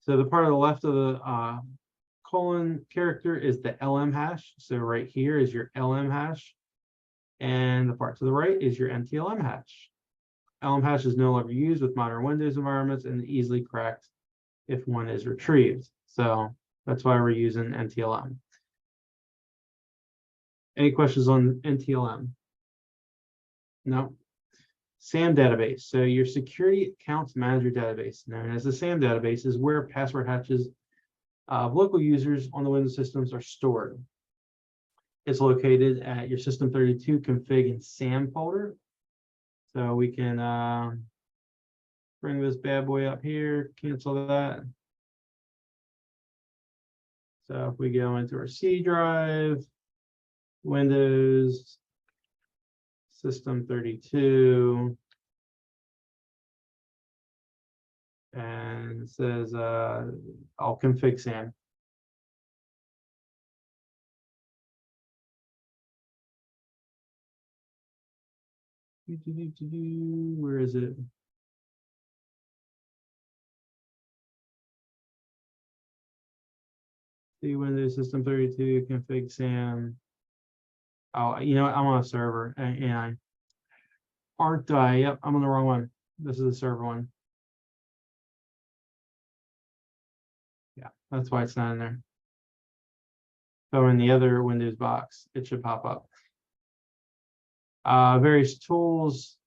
So the part on the left of the colon character is the LM hash. So right here is your LM hash. And the part to the right is your NTLM hash. LM hash is no longer used with modern Windows environments and easily cracked if one is retrieved. So that's why we're using NTLM. Any questions on NTLM? No. SAM database. So your security accounts manager database, known as the SAM database, is where password hashes of local users on the Windows systems are stored. It's located at your System32 config and SAM folder. So we can bring this bad boy up here, cancel that. So if we go into our C drive, Windows, System32, and it says I'll config SAM. Where is it? See Windows System32 config SAM. Oh, you know what? I'm on a server, and aren't I? Yep, I'm on the wrong one. This is the server one. Yeah, that's why it's not in there. So in the other Windows box, it should pop up. Various tools.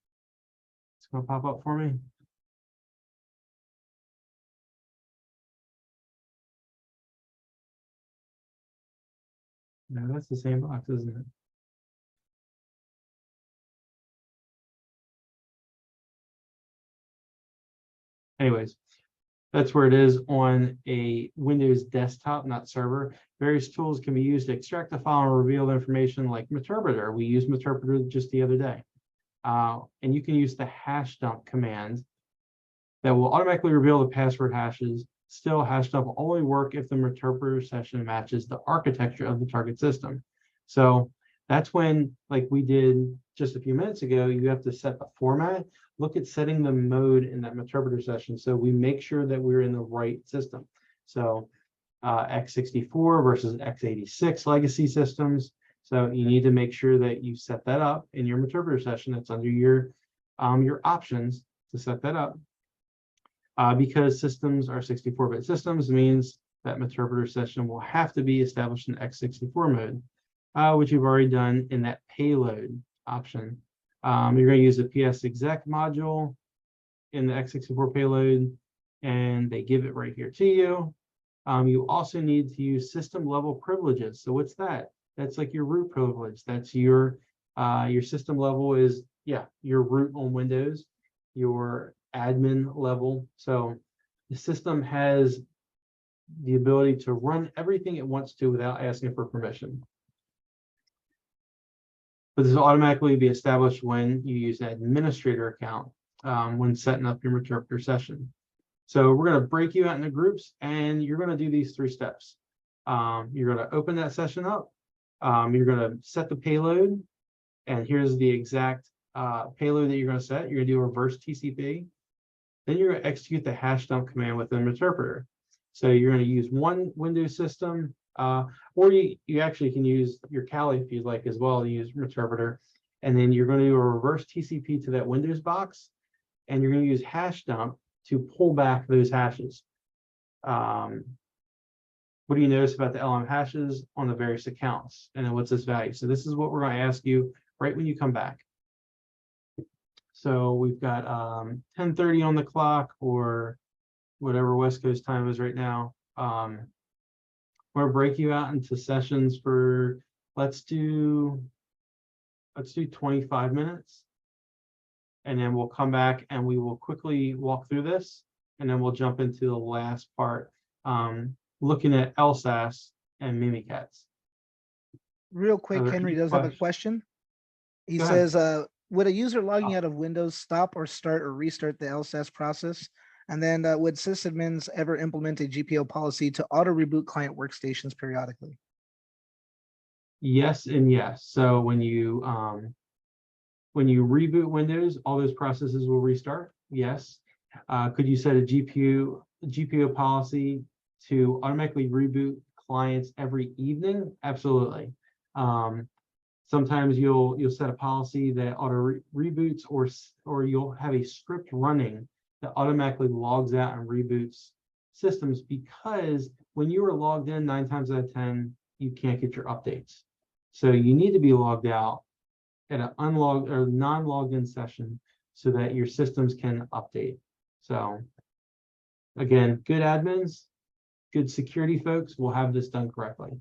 It's going to pop up for me. No, that's the same box, isn't it? Anyways, that's where it is on a Windows desktop, not server. Various tools can be used to extract the file and reveal information like Meterpreter. We used Meterpreter just the other day. And you can use the hash dump command that will automatically reveal the password hashes. Still, hash dump will only work if the Meterpreter session matches the architecture of the target system. So that's when, like we did just a few minutes ago, you have to set the format. Look at setting the mode in that Meterpreter session so we make sure that we're in the right system. So x64 versus x86 legacy systems. So you need to make sure that you set that up in your Meterpreter session. It's under your options to set that up. Because systems are 64-bit systems, means that Meterpreter session will have to be established in x64 mode, which you've already done in that payload option. You're going to use the ps-exec module in the x64 payload, and they give it right here to you. You also need to use system level privileges. So what's that? That's like your root privilege. That's your system level is, yeah, your root on Windows, your admin level. So the system has the ability to run everything it wants to without asking for permission. But this will automatically be established when you use an administrator account when setting up your Meterpreter session. So we're going to break you out into groups, and you're going to do these 3 steps. You're going to open that session up. You're going to set the payload, and here's the exact payload that you're going to set. You're going to do a reverse TCP. Then you're going to execute the hash dump command within Meterpreter. So you're going to use one Windows system, or you actually can use your Kali if you'd like as well to use Meterpreter. And then you're going to do a reverse TCP to that Windows box, and you're going to use hash dump to pull back those hashes. What do you notice about the LM hashes on the various accounts? And then what's this value? So this is what we're going to ask you right when you come back. So we've got 10:30 on the clock, or whatever West Coast time is right now. We're going to break you out into sessions for, let's do 25 minutes. And then we'll come back and we will quickly walk through this. And then we'll jump into the last part, looking at LSAS and Mimikatz. Real quick, Henry does have a question. He says, would a user logging out of Windows stop or start or restart the LSAS process? And then would sysadmins ever implement a GPO policy to auto reboot client workstations periodically? Yes and yes. So when you reboot Windows, all those processes will restart. Yes. Could you set a GPO policy to automatically reboot clients every evening? Absolutely. Sometimes you'll set a policy that auto reboots, or you'll have a script running that automatically logs out and reboots systems, because when you are logged in 9 times out of 10, you can't get your updates. So you need to be logged out at an unlogged or non-logged in session so that your systems can update. So again, good admins, good security folks will have this done correctly.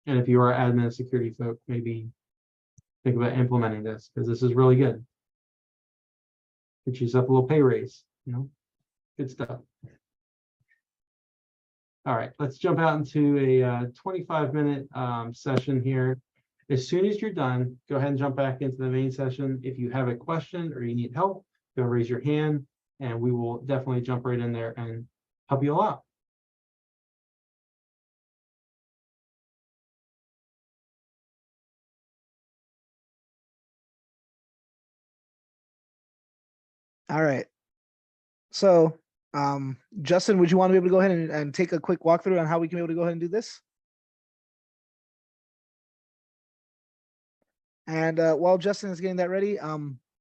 And if you are admin security folk, maybe think about implementing this, because this is really good. Get yourself a little pay raise, good stuff. All right, let's jump out into a 25-minute session here. As soon as you're done, go ahead and jump back into the main session. If you have a question or you need help, go raise your hand, and we will definitely jump right in there and help you out. All right. So, Justin, would you want to be able to go ahead and take a quick walkthrough on how we can be able to go ahead and do this? And while Justin is getting that ready,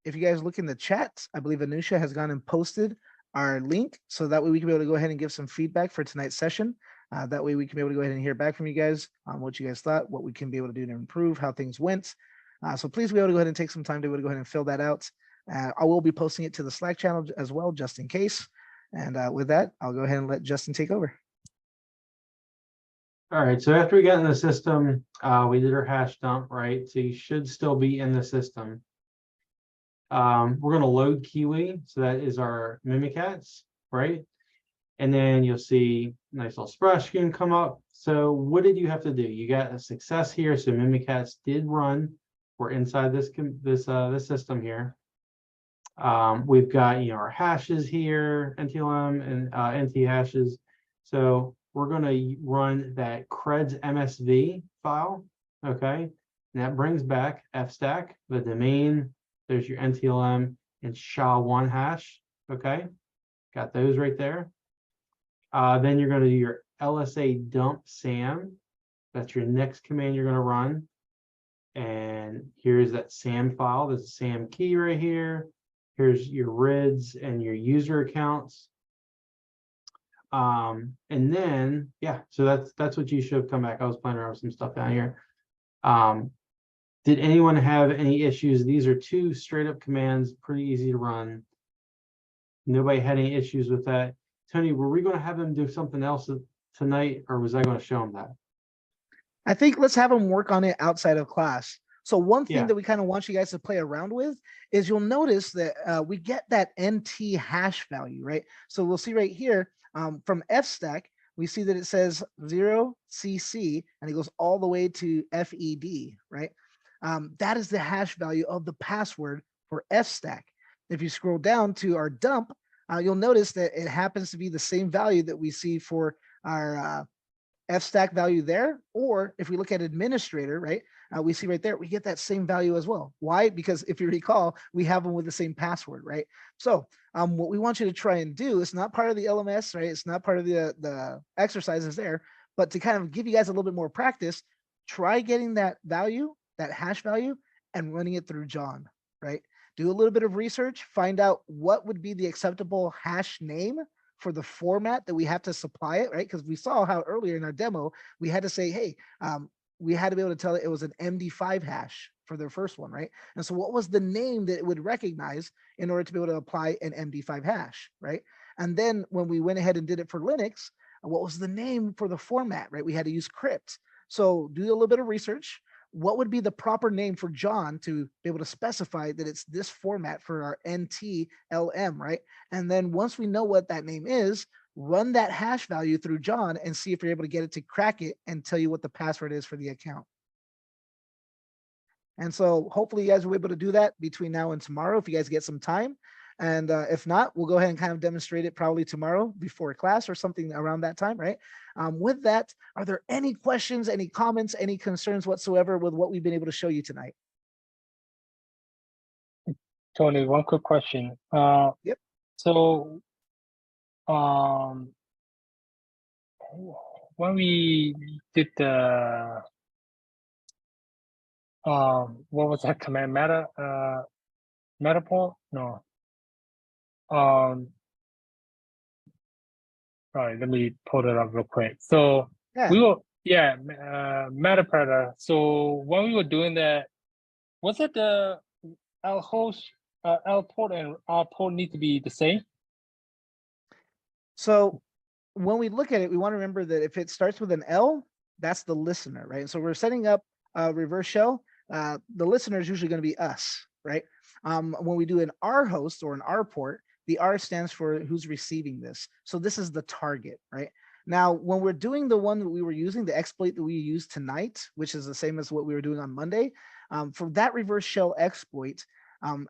if you guys look in the chat, I believe Anusha has gone and posted our link, so that way we can be able to go ahead and give some feedback for tonight's session. That way we can be able to go ahead and hear back from you guys on what you guys thought, what we can be able to do to improve, how things went. So please be able to go ahead and take some time to be able to go ahead and fill that out. I will be posting it to the Slack channel as well, just in case. And with that, I'll go ahead and let Justin take over. All right, so after we got in the system, we did our hash dump, right? So you should still be in the system. We're going to load Kiwi, so that is our Mimikatz, right? And then you'll see a nice little splash screen come up. So what did you have to do? You got a success here, so Mimikatz did run. We're inside this system here. We've got our hashes here, NTLM and NT hashes. So we're going to run that creds MSV file, okay? And that brings back fstack, the domain. There's your NTLM and SHA-1 hash, okay? Got those right there. Then you're going to do your LSA dump SAM. That's your next command you're going to run. And here's that SAM file. There's a SAM key right here. Here's your RIDs and your user accounts. And then, yeah, so that's what you should have come back. I was playing around with some stuff down here. Did anyone have any issues? These are 2 straight up commands, pretty easy to run. Nobody had any issues with that. Tony, were we going to have them do something else tonight, or was I going to show them that? I think let's have them work on it outside of class. So one thing that we kind of want you guys to play around with is you'll notice that we get that NT hash value, right? So we'll see right here from fstack, we see that it says 0cc and it goes all the way to FED, right? That is the hash value of the password for fstack. If you scroll down to our dump, you'll notice that it happens to be the same value that we see for our fstack value there. Or if we look at administrator, right, we see right there, we get that same value as well. Why? Because if you recall, we have them with the same password, right? So what we want you to try and do, it's not part of the LMS, right? It's not part of the exercises there, but to kind of give you guys a little bit more practice, try getting that value, that hash value, and running it through John, right? Do a little bit of research, find out what would be the acceptable hash name for the format that we have to supply it, right? Because we saw how earlier in our demo, we had to say, hey, we had to be able to tell it was an MD5 hash for their first one, right? And so what was the name that it would recognize in order to be able to apply an MD5 hash, right? And then when we went ahead and did it for Linux, what was the name for the format, right? We had to use crypt. So do a little bit of research. What would be the proper name for John to be able to specify that it's this format for our NTLM, right? And then once we know what that name is, run that hash value through John and see if you're able to get it to crack it and tell you what the password is for the account. And so hopefully you guys will be able to do that between now and tomorrow if you guys get some time. And if not, we'll go ahead and kind of demonstrate it probably tomorrow before class or something around that time, right? With that, are there any questions, any comments, any concerns whatsoever with what we've been able to show you tonight? Tony, one quick question. Yep. So, when we did the, what was that command? Matterport? No. All right, let me pull it up real quick. So Yeah. we were, yeah, Matterport. So when we were doing that, was it the L host, L port and R port need to be the same? So when we look at it, we want to remember that if it starts with an L, that's the listener, right? So we're setting up a reverse shell. The listener is usually going to be us, right? When we do an R host or an R port, the R stands for who's receiving this. So this is the target, right? Now, when we're doing the one that we were using, the exploit that we used tonight, which is the same as what we were doing on Monday, for that reverse shell exploit,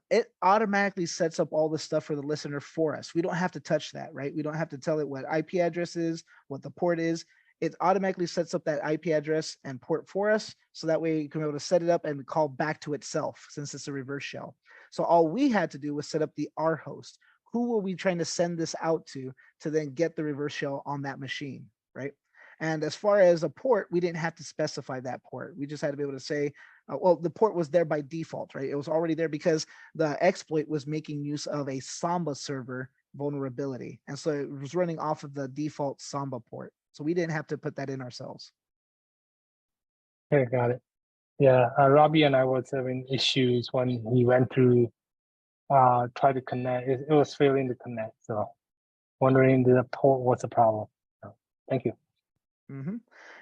it automatically sets up all the stuff for the listener for us. We don't have to touch that, right? We don't have to tell it what IP address is, what the port is. It automatically sets up that IP address and port for us. So that way you can be able to set it up and call back to itself since it's a reverse shell. So all we had to do was set up the R host. Who were we trying to send this out to then get the reverse shell on that machine, right? And as far as a port, we didn't have to specify that port. We just had to be able to say, well, the port was there by default, right? It was already there because the exploit was making use of a Samba server vulnerability. And so it was running off of the default Samba port. So we didn't have to put that in ourselves. Okay, got it. Yeah, Robbie and I was having issues when he went through, try to connect. It was failing to connect. So wondering the port was a problem. So, thank you.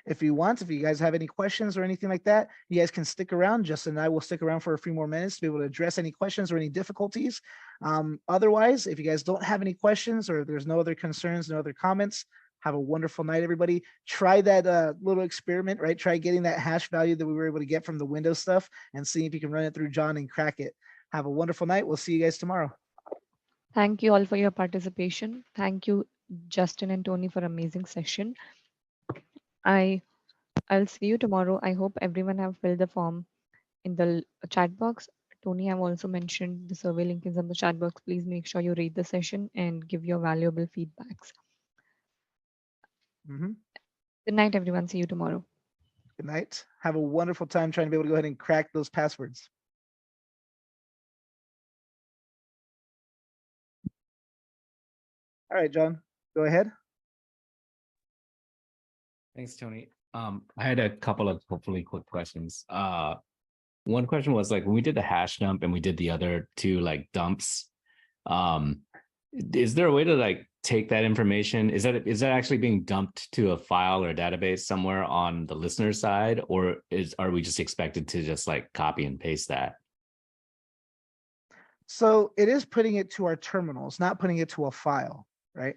If you guys have any questions or anything like that, you guys can stick around. Justin and I will stick around for a few more minutes to be able to address any questions or any difficulties. Otherwise, if you guys don't have any questions or there's no other concerns, no other comments, have a wonderful night, everybody. Try that little experiment, right? Try getting that hash value that we were able to get from the Windows stuff and see if you can run it through John and crack it. Have a wonderful night. We'll see you guys tomorrow. Thank you all for your participation. Thank you, Justin and Tony, for amazing session. I'll see you tomorrow. I hope everyone have filled the form in the chat box. Tony have also mentioned the survey link is on the chat box. Please make sure you read the session and give your valuable feedbacks. Good night, everyone. See you tomorrow. Good night. Have a wonderful time trying to be able to go ahead and crack those passwords. All right, John, go ahead. Thanks, Tony. I had a couple of hopefully quick questions. One question was like when we did the hash dump and we did the other two like dumps, is there a way to like take that information? Is that actually being dumped to a file or a database somewhere on the listener side, or are we just expected to just like copy and paste that? So it is putting it to our terminals, not putting it to a file, right?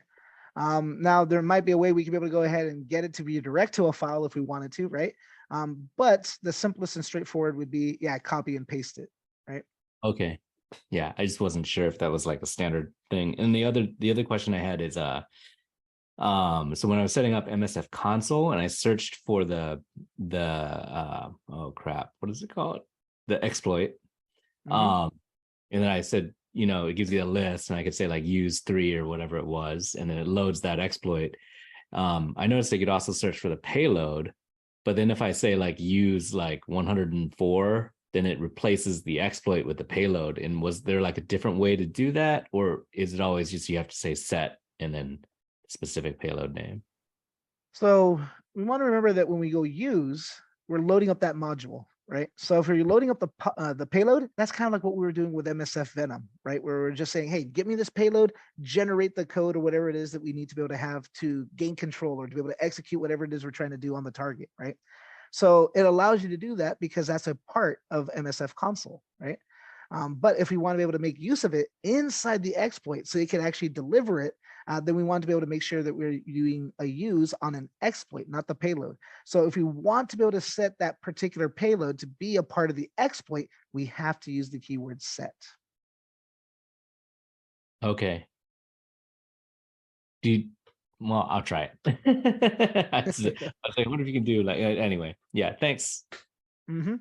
Now there might be a way we could be able to go ahead and get it to be direct to a file if we wanted to, right? But the simplest and straightforward would be, yeah, copy and paste it, right? Okay. Yeah, I just wasn't sure if that was like a standard thing. And the other question I had is so when I was setting up MSF console and I searched for the oh crap, what is it called? The exploit. And then I said, it gives you a list and I could say like use 3 or whatever it was, and then it loads that exploit. I noticed they could also search for the payload, but then if I say like use like 104, then it replaces the exploit with the payload. And was there like a different way to do that? Or is it always just you have to say set and then specific payload name? So we want to remember that when we go use, we're loading up that module, right? So if you're loading up the payload, that's kind of like what we were doing with MSF Venom, right? Where we're just saying, hey, give me this payload, generate the code or whatever it is that we need to be able to have to gain control or to be able to execute whatever it is we're trying to do on the target, right? So it allows you to do that because that's a part of MSF console, right? But if we want to be able to make use of it inside the exploit so it can actually deliver it, then we want to be able to make sure that we're doing a use on an exploit, not the payload. So if we want to be able to set that particular payload to be a part of the exploit, we have to use the keyword set. Okay. Well, I'll try it. I was like, I wonder if you can do like, anyway. Yeah, thanks. All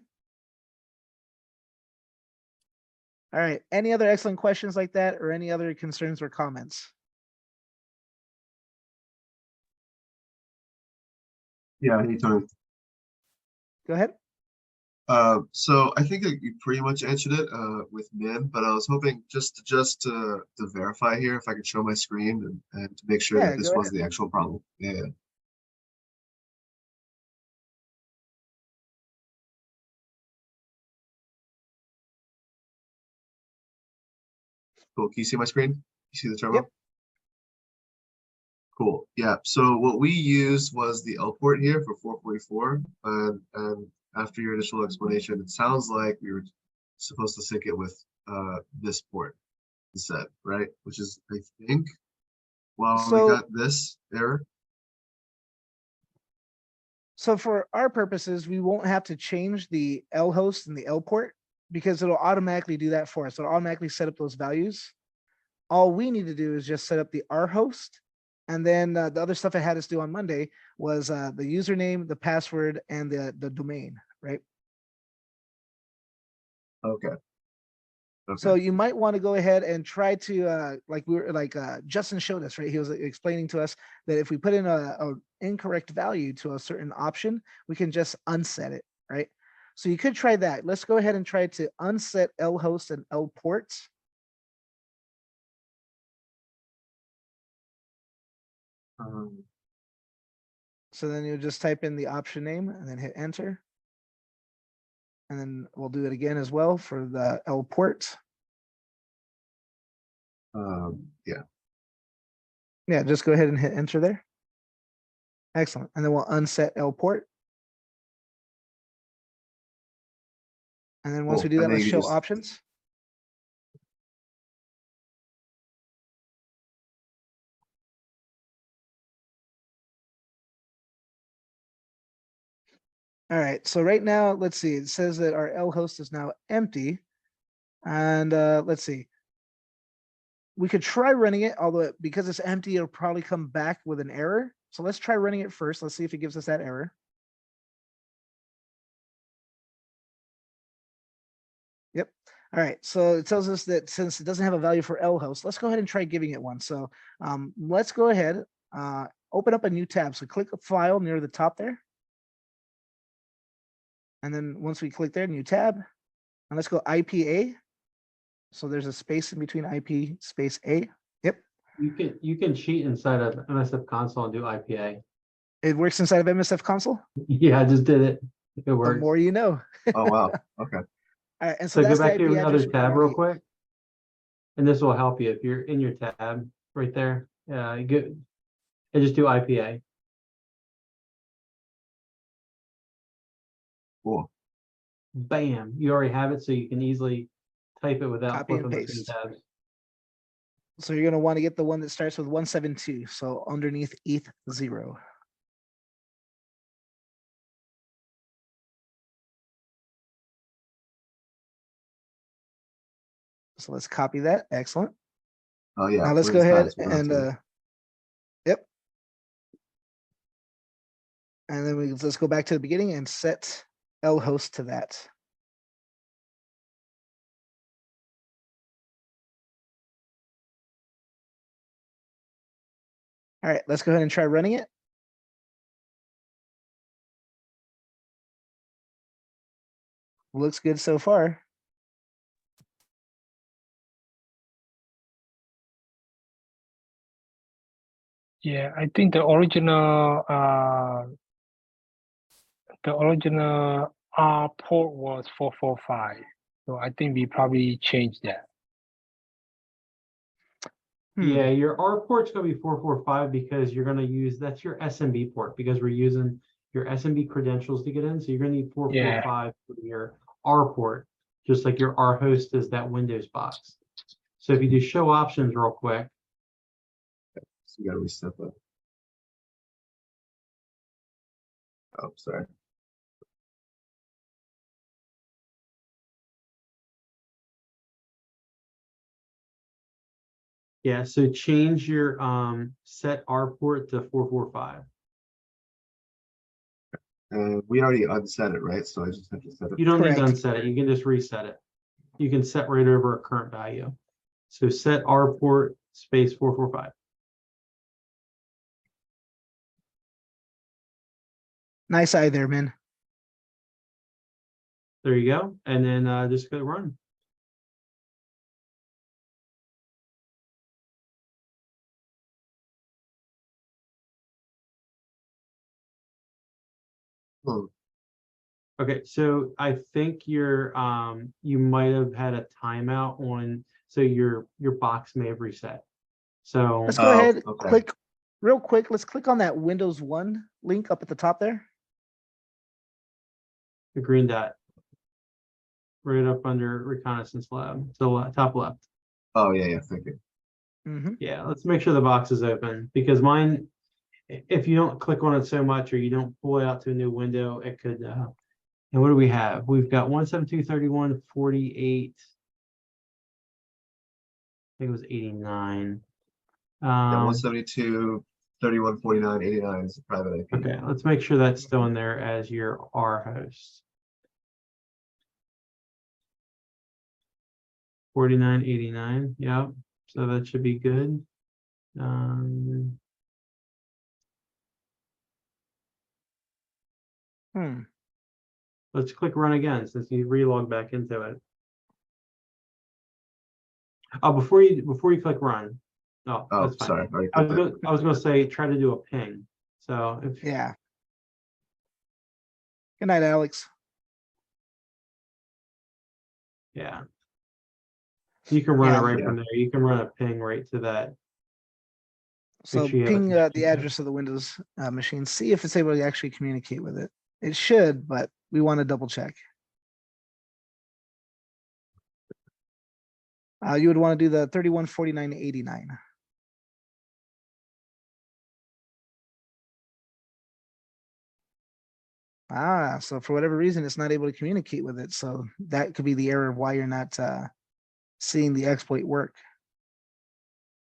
All right. Any other excellent questions like that or any other concerns or comments? Yeah, anytime. Go ahead. So I think that you pretty much answered it with Min, but I was hoping just to verify here if I could show my screen and to make sure Yeah, that this go was ahead. the actual problem. Yeah. Cool. Can you see my screen? You see the terminal? Yep. Cool. Yeah. So what we used was the L port here for 444. And after your initial explanation, it sounds like we were supposed to sync it with this port instead, right? Which is, I think, we So, got this error. so for our purposes, we won't have to change the L host and the L port because it'll automatically do that for us. It'll automatically set up those values. All we need to do is just set up the R host. And then the other stuff I had us do on Monday was the username, the password, and the domain, right? Okay. Okay. So you might want to go ahead and try to like Justin showed us, right? He was explaining to us that if we put in a incorrect value to a certain option, we can just unset it, right? So you could try that. Let's go ahead and try to unset L host and L ports. So then you just type in the option name and then hit enter. And then we'll do it again as well for the L port. Yeah. Yeah, just go ahead and hit enter there. Excellent. And then we'll unset L port. And then once Cool. we do And that, then let's you show just- options. All right, so right now, let's see, it says that our L host is now empty. And let's see. We could try running it, although because it's empty, it'll probably come back with an error. So let's try running it first. Let's see if it gives us that error. Yep. All right, so it tells us that since it doesn't have a value for L host, let's go ahead and try giving it one. So let's go ahead, open up a new tab. So click File near the top there. And then once we click there, new tab, and let's go IPA. So there's a space in between IP space A. Yep. You can cheat inside of MSF console and do IPA. It works inside of MSF console. Yeah, I just did it. It The works. more you know. Oh, wow. Okay. All right, and So go that's back the to IP your other address we're tab real already- quick. And this will help you if you're in your tab right there. Good. And just do IPA. Cool. Bam. You already have it, so you can easily type it without Copy and flipping between paste. tabs. So you're gonna want to get the one that starts with 172. So underneath ETH 0. So let's copy that. Excellent. Oh, yeah. Now let's when go it's done, ahead it's gonna and rotate. yep. And then let's go back to the beginning and set L host to that. All right, let's go ahead and try running it. Looks good so far. Yeah, I think the original R port was 445. So I think we probably changed that. Yeah, your R port's gonna be 445 because you're gonna use, that's your SMB port, because we're using your SMB credentials to get in. So you're gonna need 445 for your R port, just like your R host is that Windows box. So if you do show options real quick, So you gotta reset that. Oh, sorry. yeah, so change your set R port to 445. We already unset it, right? So I just have to set it. You don't need to Correct. unset it, you can just reset it. you can set right over a current value. So set R port space 445. Nice eye there, man. There you go. And then just go run. Hmm. Okay, so I think you might have had a timeout on, so your box may have reset. So Let's go Oh, ahead, okay. click real quick. Let's click on that Windows 1 link up at the top there. the green dot right up under reconnaissance lab, so top left. Oh, yeah, thank you. Mhm. Yeah, let's make sure the box is open because mine, if you don't click on it so much or you don't pull it out to a new window, it could. And what do we have? We've got 172.31.48. I think it was 89. Yeah, 172.31.49.89 is a private IP. Okay, let's make sure that's still in there as your R host. 49.89. Yep. So that should be good. Let's click run again since you relog back into it. Oh, before you click run. Oh, Oh, that's fine. sorry. Already I clicked it. was gonna say try to do a ping. So if Yeah. Good night, Alex. yeah. You can run Yeah. it right Yeah. from there. You can run a ping right to that. So sure you have it ping the connected. address of the Windows machine, see if it's able to actually communicate with it. It should, but we want to double check. You would want to do the 3149.89. So for whatever reason, it's not able to communicate with it. So that could be the error of why you're not seeing the exploit work.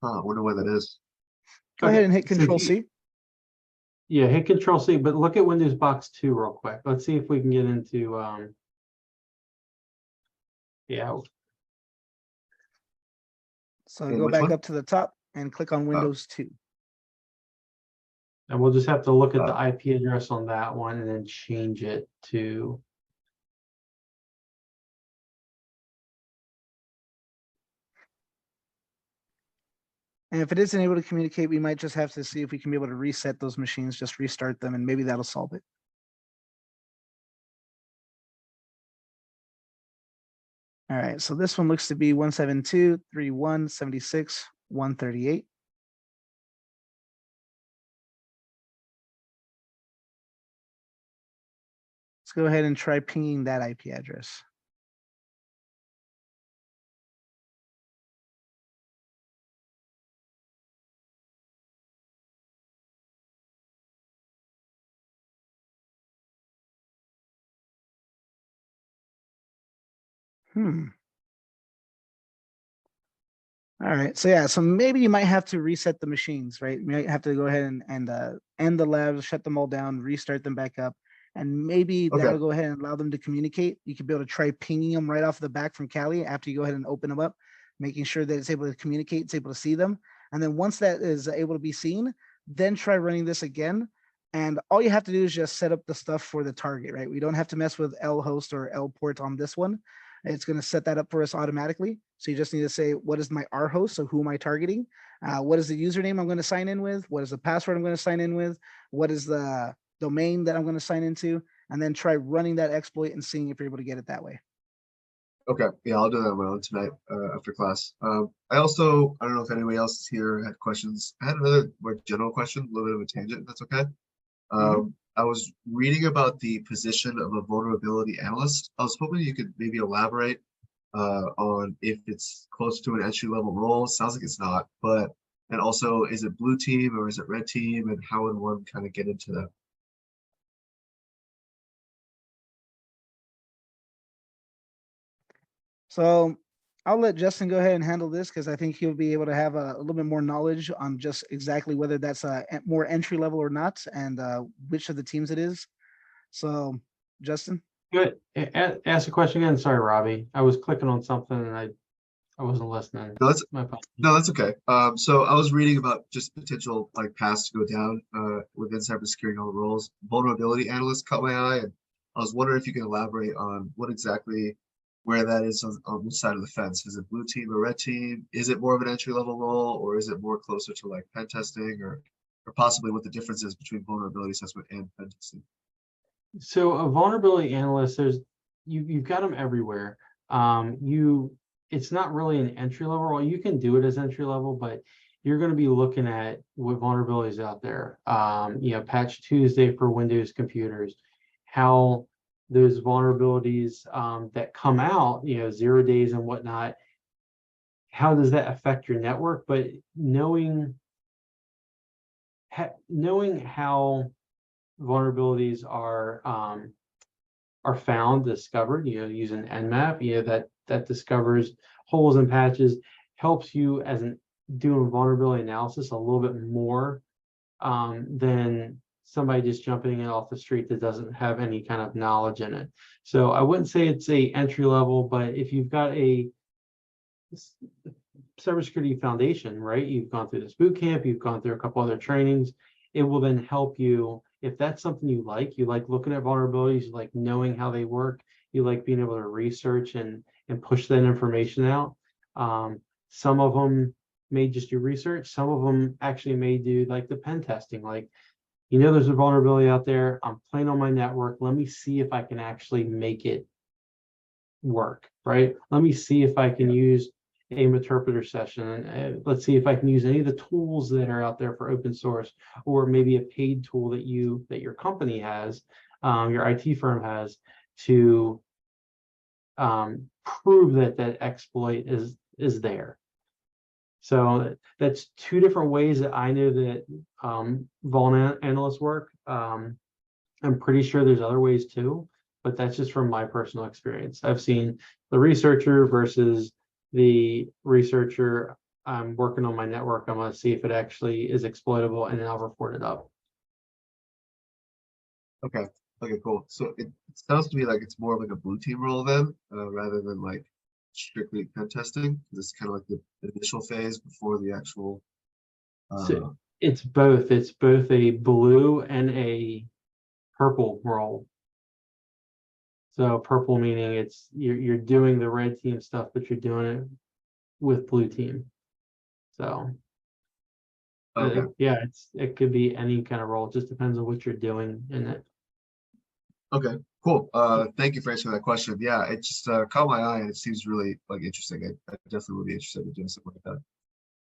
Huh, I wonder why that is. Go Okay, ahead and hit so Control C. Yeah, hit Control C, but look at Windows Box 2 real quick. Let's see if we can get into yeah. So And go which back one? up to the top and click on Windows 2. And we'll just have to look at the Oh. IP address on that one and then change it to. And if it isn't able to communicate, we might just have to see if we can be able to reset those machines, just restart them, and maybe that'll solve it. All right, so this one looks to be 172.31.76.138. Let's go ahead and try pinging that IP address. All right, so yeah, so maybe you might have to reset the machines, right? You might have to go ahead and end the labs, shut them all down, restart them back up, and maybe Okay. that'll go ahead and allow them to communicate. You could be able to try pinging them right off the back from Cali after you go ahead and open them up, making sure that it's able to communicate, it's able to see them. And then once that is able to be seen, then try running this again. And all you have to do is just set up the stuff for the target, right? We don't have to mess with L host or L port on this one. It's going to set that up for us automatically. So you just need to say, what is my R host? So who am I targeting? What is the username I'm going to sign in with? What is the password I'm going to sign in with? What is the domain that I'm going to sign into? And then try running that exploit and seeing if you're able to get it that way. Okay, yeah, I'll do that on my own tonight after class. I don't know if anybody else here had questions. I had another more general question, a little bit of a tangent, if that's okay. I was reading about the position of a vulnerability analyst. I was hoping you could maybe elaborate on if it's close to an entry level role. Sounds like it's not, but and also is it blue team or is it red team, and how would one kind of get into that? So I'll let Justin go ahead and handle this because I think he'll be able to have a little bit more knowledge on just exactly whether that's a more entry level or not, and which of the teams it is. So, Justin. Good. Ask a question again. Sorry, Robbie. I was clicking on something and I wasn't listening. No, that's My apologies. no, that's okay. So I was reading about just potential like paths to go down within cybersecurity and all the roles. Vulnerability analyst caught my eye, and I was wondering if you can elaborate on what exactly where that is on which side of the fence. Is it blue team or red team? Is it more of an entry level role, or is it more closer to like pen testing, or possibly what the difference is between vulnerability assessment and pen testing? So a vulnerability analyst, you've got them everywhere. It's not really an entry level role. You can do it as entry level, but you're going to be looking at what vulnerabilities out there. Patch Tuesday for Windows computers, how those vulnerabilities that come out, 0 days and whatnot, how does that affect your network? But knowing how vulnerabilities are found, discovered, using Nmap, that discovers holes and patches, helps you as doing vulnerability analysis a little bit more than somebody just jumping in off the street that doesn't have any kind of knowledge in it. So I wouldn't say it's a entry level, but if you've got a cybersecurity foundation, right? You've gone through this boot camp, you've gone through a couple other trainings, it will then help you. If that's something you like looking at vulnerabilities, you like knowing how they work, you like being able to research and push that information out. Some of them may just do research, some of them actually may do like the pen testing, like, there's a vulnerability out there, I'm playing on my network, let me see if I can actually make it work, right? Let me see if I can use a interpreter session, and let's see if I can use any of the tools that are out there for open source, or maybe a paid tool that your company has, your IT firm has, to prove that exploit is there. So that's two different ways that I know that vuln analysts work. I'm pretty sure there's other ways too, but that's just from my personal experience. I've seen the researcher versus the researcher. I'm working on my network. I'm going to see if it actually is exploitable, and then I'll report it up. Okay. Okay, cool. So it sounds to me like it's more of like a blue team role then, rather than like strictly pen testing. It's kind of like the initial phase before the actual. So it's both. It's both a blue and a purple role. So purple meaning you're doing the red team stuff, but you're doing it with blue team. So Okay. yeah, it could be any kind of role. It just depends on what you're doing in it. Okay, cool. Thank you for answering that question. Yeah, it just caught my eye and it seems really like interesting. I definitely would be interested in doing something like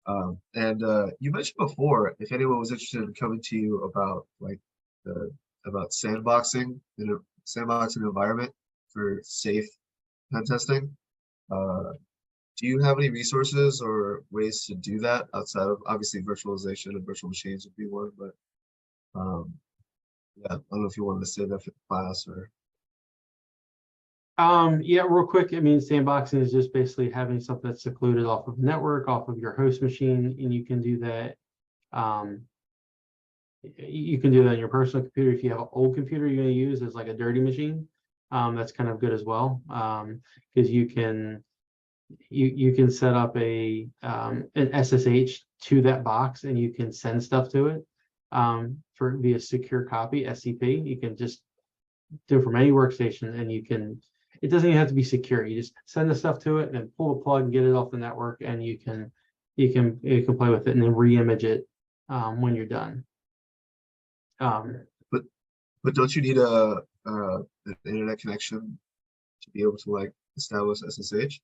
that. And you mentioned before, if anyone was interested in coming to you about like about sandboxing in a sandboxing environment for safe pen testing. Do you have any resources or ways to do that outside of obviously virtualization and virtual machines would be one, but yeah, I don't know if you wanted to say that for the class or. Yeah, real quick. I mean, sandboxing is just basically having something that's secluded off of network, off of your host machine, and you can do that. You can do that on your personal computer. If you have an old computer you're going to use as like a dirty machine, that's kind of good as well, because you can set up an SSH to that box, and you can send stuff to it for via secure copy SCP. You can just do it from any workstation, and it doesn't even have to be secure. You just send the stuff to it and then pull the plug and get it off the network, and you can play with it and then re-image it when you're done. But don't you need an internet connection to be able to like establish SSH?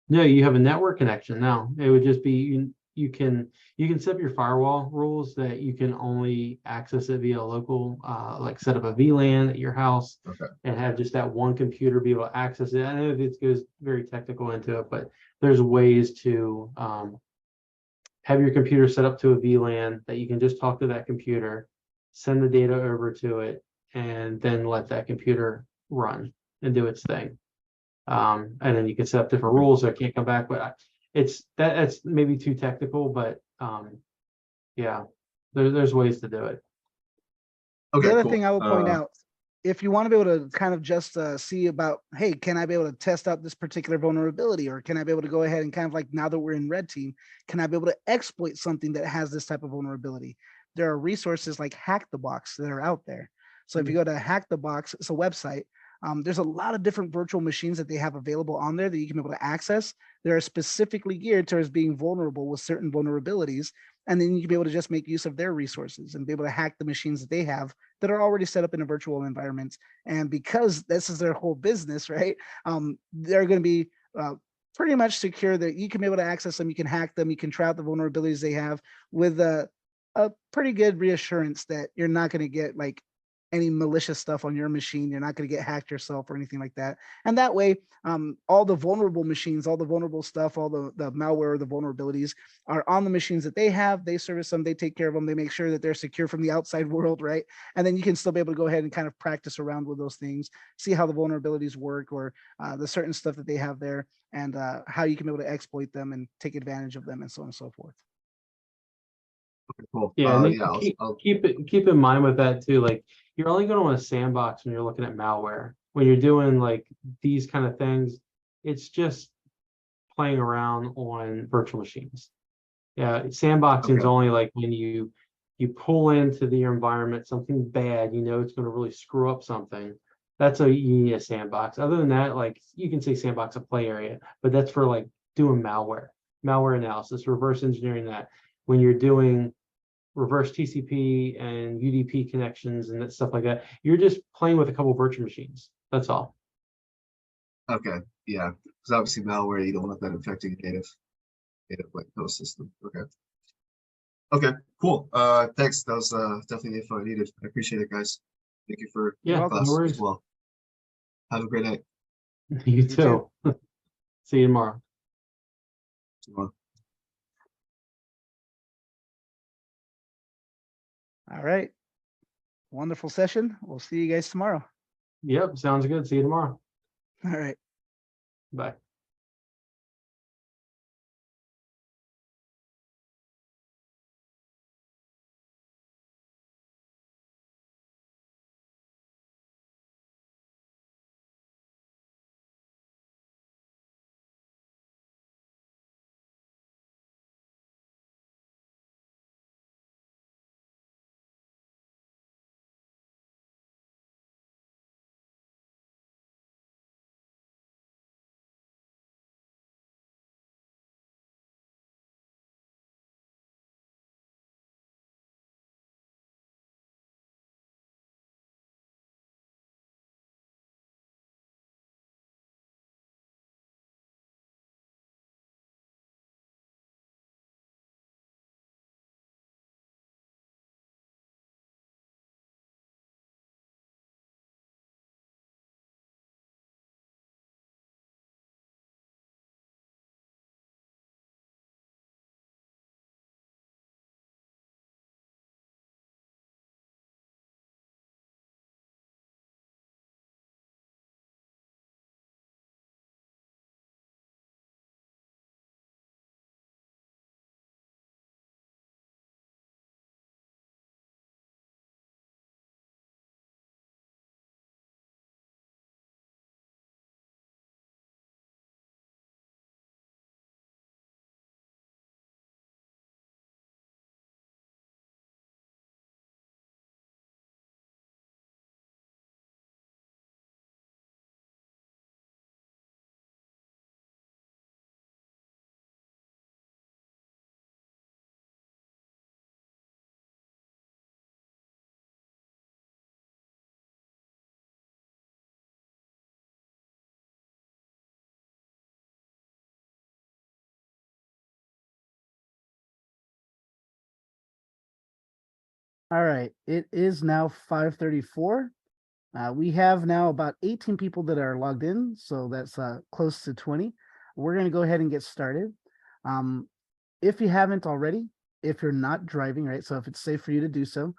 No, you have a network connection now. It would just be you can set up your firewall rules that you can only access it via local, like set up a VLAN at your house. Okay. And have just that one computer be able to access it. I know it goes very technical into it, but there's ways to have your computer set up to a VLAN that you can just talk to that computer, send the data over to it, and then let that computer run and do its thing. And then you can set up different rules so it can't come back. But that's maybe too technical, but yeah, there's ways to do it. Okay, The other cool. thing I will point out if you want to be able to kind of just see about, hey, can I be able to test out this particular vulnerability, or can I be able to go ahead and kind of like, now that we're in red team, can I be able to exploit something that has this type of vulnerability? There are resources like Hack the Box that are out there. So if you go to Hack the Box, it's a website. There's a lot of different virtual machines that they have available on there that you can be able to access. They are specifically geared towards being vulnerable with certain vulnerabilities. And then you can be able to just make use of their resources and be able to hack the machines that they have that are already set up in a virtual environment. And because this is their whole business, right? They're going to be pretty much secure that you can be able to access them, you can hack them, you can try out the vulnerabilities they have with a pretty good reassurance that you're not going to get like any malicious stuff on your machine. You're not going to get hacked yourself or anything like that. And that way, all the vulnerable machines, all the vulnerable stuff, all the malware, the vulnerabilities are on the machines that they have. They service them, they take care of them, they make sure that they're secure from the outside world, right? And then you can still be able to go ahead and kind of practice around with those things, see how the vulnerabilities work, or the certain stuff that they have there, and how you can be able to exploit them and take advantage of them, and so on and so forth. Okay, cool. Yeah, and then Yeah, keep in mind with that too, like you're only going to want a sandbox when you're looking at malware. When you're doing like these kind of things, it's just playing around on virtual machines. Yeah, sandboxing is Okay. only like when you pull into the environment something bad, you know it's going to really screw up something. That's you need a sandbox. Other than that, like you can say sandbox a play area, but that's for like doing malware analysis, reverse engineering that. When you're doing reverse TCP and UDP connections and that stuff like that, you're just playing with a couple virtual machines. That's all. Okay, yeah, because obviously malware, you don't want that infecting a native like host system. Okay. Okay, cool. Thanks. That was definitely the info I needed. I appreciate it, guys. Thank you for Yeah, the no class worries. as well. Have a great night. You too. too. See you tomorrow. Tomorrow. All right. Wonderful session. We'll see you guys tomorrow. Yep, sounds good. See you tomorrow. All right. Bye. All right. It is now 5:34. We have now about 18 people that are logged in, so that's close to 20. We're going to go ahead and get started. If you haven't already, if you're not driving, right, so if it's safe for you to do so,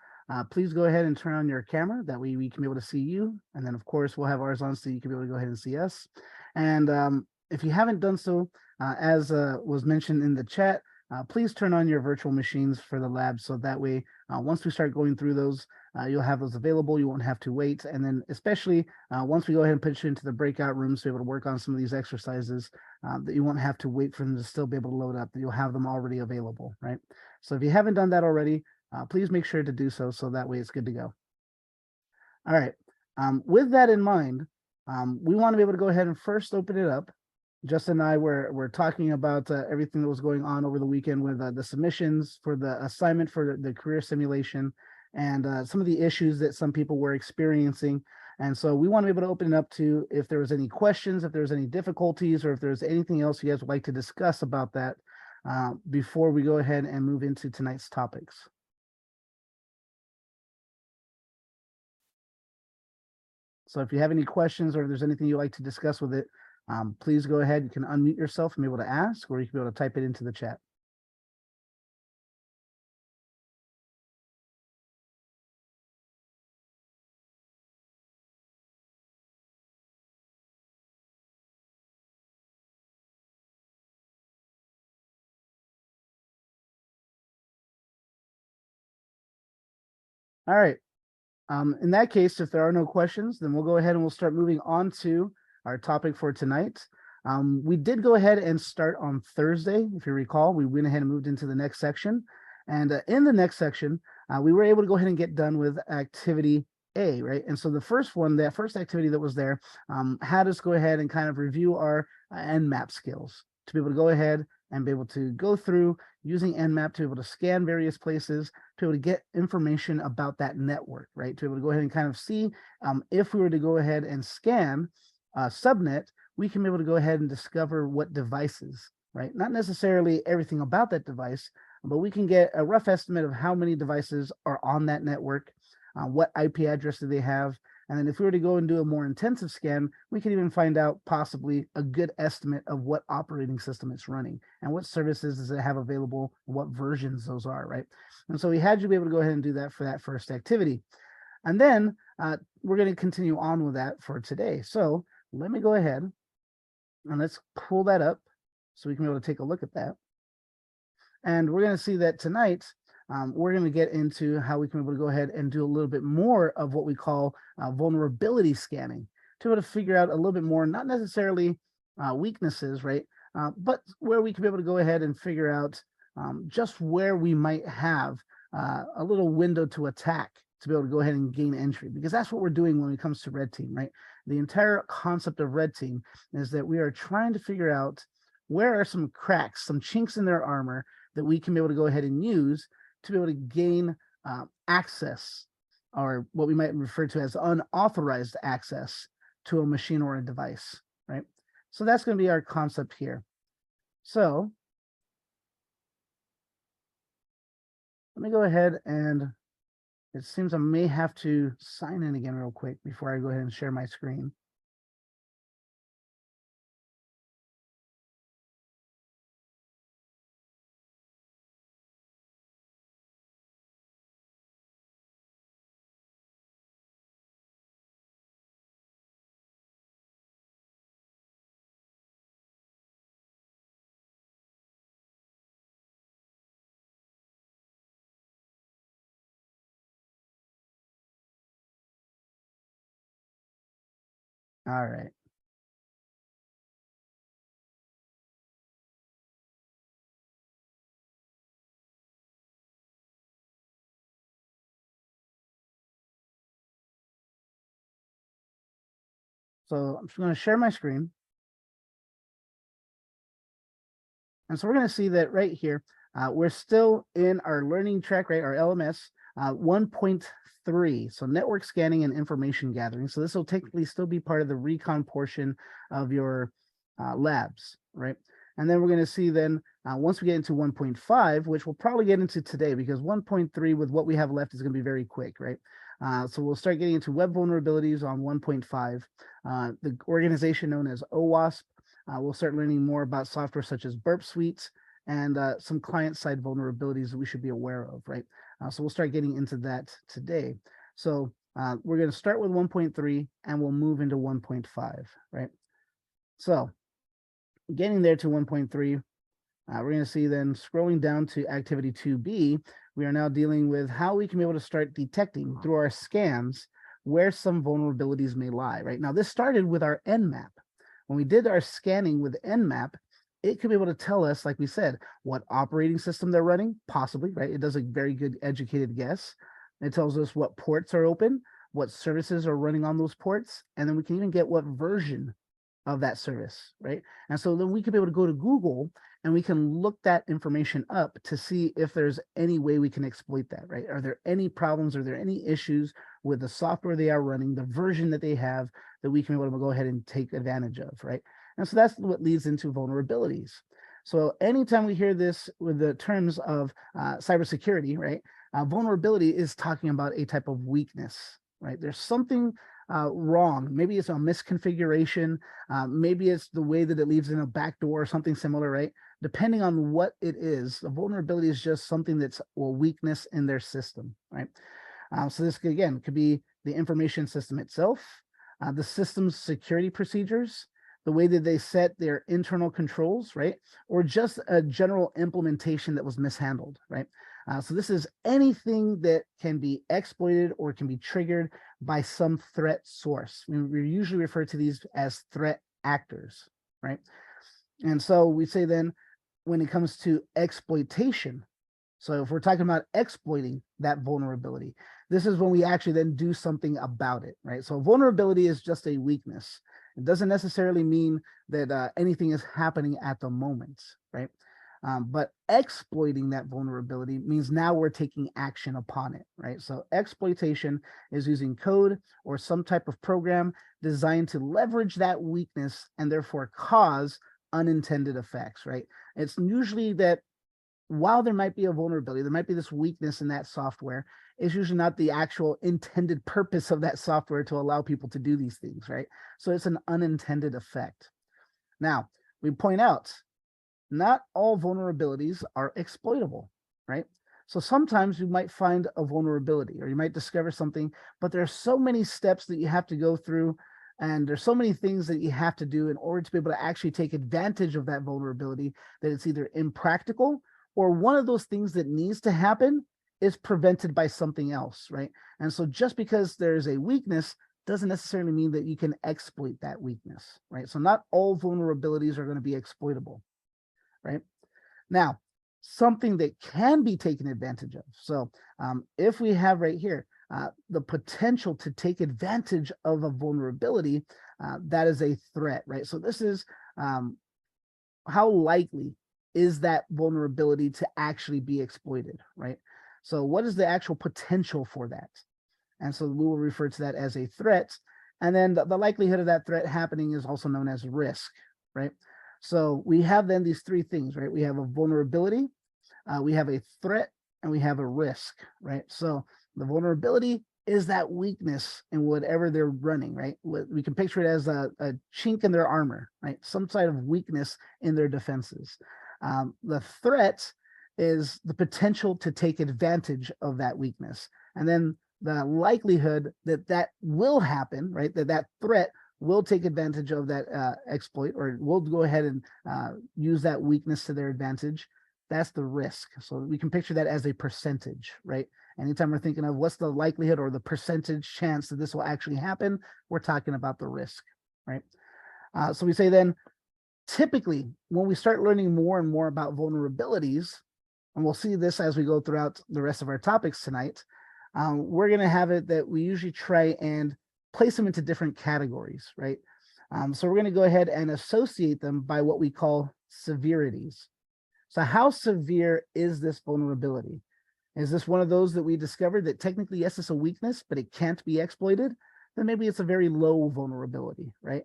please go ahead and turn on your camera. That way we can be able to see you. And then, of course, we'll have ours on so you can be able to go ahead and see us. And if you haven't done so, as was mentioned in the chat, please turn on your virtual machines for the lab. So that way, once we start going through those, you'll have those available. You won't have to wait. And then especially once we go ahead and put you into the breakout rooms to be able to work on some of these exercises, that you won't have to wait for them to still be able to load up, that you'll have them already available, right? So if you haven't done that already, please make sure to do so. So that way it's good to go. All right. With that in mind, we want to be able to go ahead and first open it up. Justin and I were talking about everything that was going on over the weekend with the submissions for the assignment for the career simulation and some of the issues that some people were experiencing. And so we want to be able to open it up to if there was any questions, if there's any difficulties, or if there's anything else you guys would like to discuss about that before we go ahead and move into tonight's topics. So if you have any questions or if there's anything you'd like to discuss with it, please go ahead. You can unmute yourself and be able to ask, or you can be able to type it into the chat. All right. In that case, if there are no questions, then we'll go ahead and we'll start moving on to our topic for tonight. We did go ahead and start on Thursday. If you recall, we went ahead and moved into the next section. And in the next section, we were able to go ahead and get done with activity A, right? And so the first one, that first activity that was there, had us go ahead and kind of review our Nmap skills to be able to go ahead and be able to go through using Nmap to be able to scan various places, to be able to get information about that network, right? To be able to go ahead and kind of see if we were to go ahead and scan a subnet, we can be able to go ahead and discover what devices, right? Not necessarily everything about that device, but we can get a rough estimate of how many devices are on that network, what IP address do they have, and then if we were to go and do a more intensive scan, we could even find out possibly a good estimate of what operating system it's running and what services does it have available, and what versions those are, right? And so we had you be able to go ahead and do that for that first activity. And then we're going to continue on with that for today. So let me go ahead and let's pull that up so we can be able to take a look at that. And we're going to see that tonight, we're going to get into how we can be able to go ahead and do a little bit more of what we call vulnerability scanning to be able to figure out a little bit more, not necessarily weaknesses, right? But where we can be able to go ahead and figure out just where we might have a little window to attack to be able to go ahead and gain entry, because that's what we're doing when it comes to red team, right? The entire concept of red team is that we are trying to figure out where are some cracks, some chinks in their armor that we can be able to go ahead and use to be able to gain access, or what we might refer to as unauthorized access to a machine or a device, right? So that's going to be our concept here. So let me go ahead and it seems I may have to sign in again real quick before I go ahead and share my screen. All right. So I'm just going to share my screen. And so we're going to see that right here, we're still in our learning track, right? Our LMS 1.3. So network scanning and information gathering. So this will technically still be part of the recon portion of your labs, right? And then we're going to see then once we get into 1.5, which we'll probably get into today, because 1.3 with what we have left is going to be very quick, right? So we'll start getting into web vulnerabilities on 1.5. The organization known as OWASP. We'll start learning more about software such as Burp Suites and some client-side vulnerabilities that we should be aware of, right? So we'll start getting into that today. So we're going to start with 1.3 and we'll move into 1.5, right? So getting there to 1.3, We're going to see then scrolling down to activity 2B, we are now dealing with how we can be able to start detecting through our scans where some vulnerabilities may lie, right? Now, this started with our Nmap. When we did our scanning with Nmap, it could be able to tell us, like we said, what operating system they're running, possibly, right? It does a very good educated guess. It tells us what ports are open, what services are running on those ports, and then we can even get what version of that service, right? And so then we could be able to go to Google and we can look that information up to see if there's any way we can exploit that, right? Are there any problems? Are there any issues with the software they are running, the version that they have that we can be able to go ahead and take advantage of, right? And so that's what leads into vulnerabilities. So anytime we hear this with the terms of cybersecurity, right? Vulnerability is talking about a type of weakness, right? There's something wrong. Maybe it's a misconfiguration. Maybe it's the way that it leaves in a backdoor or something similar, right? Depending on what it is, the vulnerability is just something that's a weakness in their system, right? So this, again, could be the information system itself, the system's security procedures, the way that they set their internal controls, right? Or just a general implementation that was mishandled, right? So this is anything that can be exploited or can be triggered by some threat source. We usually refer to these as threat actors, right? And so we say then, when it comes to exploitation, so if we're talking about exploiting that vulnerability, this is when we actually then do something about it, right? So vulnerability is just a weakness. It doesn't necessarily mean that anything is happening at the moment, right? But exploiting that vulnerability means now we're taking action upon it, right? So exploitation is using code or some type of program designed to leverage that weakness and therefore cause unintended effects, right? It's usually that while there might be a vulnerability, there might be this weakness in that software, it's usually not the actual intended purpose of that software to allow people to do these things, right? So it's an unintended effect. Now, we point out, not all vulnerabilities are exploitable, right? So sometimes you might find a vulnerability or you might discover something, but there are so many steps that you have to go through and there's so many things that you have to do in order to be able to actually take advantage of that vulnerability that it's either impractical or one of those things that needs to happen is prevented by something else, right? And so just because there's a weakness doesn't necessarily mean that you can exploit that weakness, right? So not all vulnerabilities are going to be exploitable, right? Now, something that can be taken advantage of. So if we have right here, the potential to take advantage of a vulnerability, that is a threat, right? So this is how likely is that vulnerability to actually be exploited, right? So what is the actual potential for that? And so we will refer to that as a threat. And then the likelihood of that threat happening is also known as risk, right? So we have then these three things, right? We have a vulnerability, we have a threat, and we have a risk, right? So the vulnerability is that weakness in whatever they're running, right? We can picture it as a chink in their armor, right? Some sort of weakness in their defenses. The threat is the potential to take advantage of that weakness. And then the likelihood that that will happen, right? That threat will take advantage of that exploit or will go ahead and use that weakness to their advantage. That's the risk. So we can picture that as a percentage, right? Anytime we're thinking of what's the likelihood or the percentage chance that this will actually happen, we're talking about the risk, right? So we say then, typically, when we start learning more and more about vulnerabilities, and we'll see this as we go throughout the rest of our topics tonight, we're going to have it that we usually try and place them into different categories, right? So we're going to go ahead and associate them by what we call severities. So how severe is this vulnerability? Is this one of those that we discovered that technically, yes, it's a weakness, but it can't be exploited? Then maybe it's a very low vulnerability, right?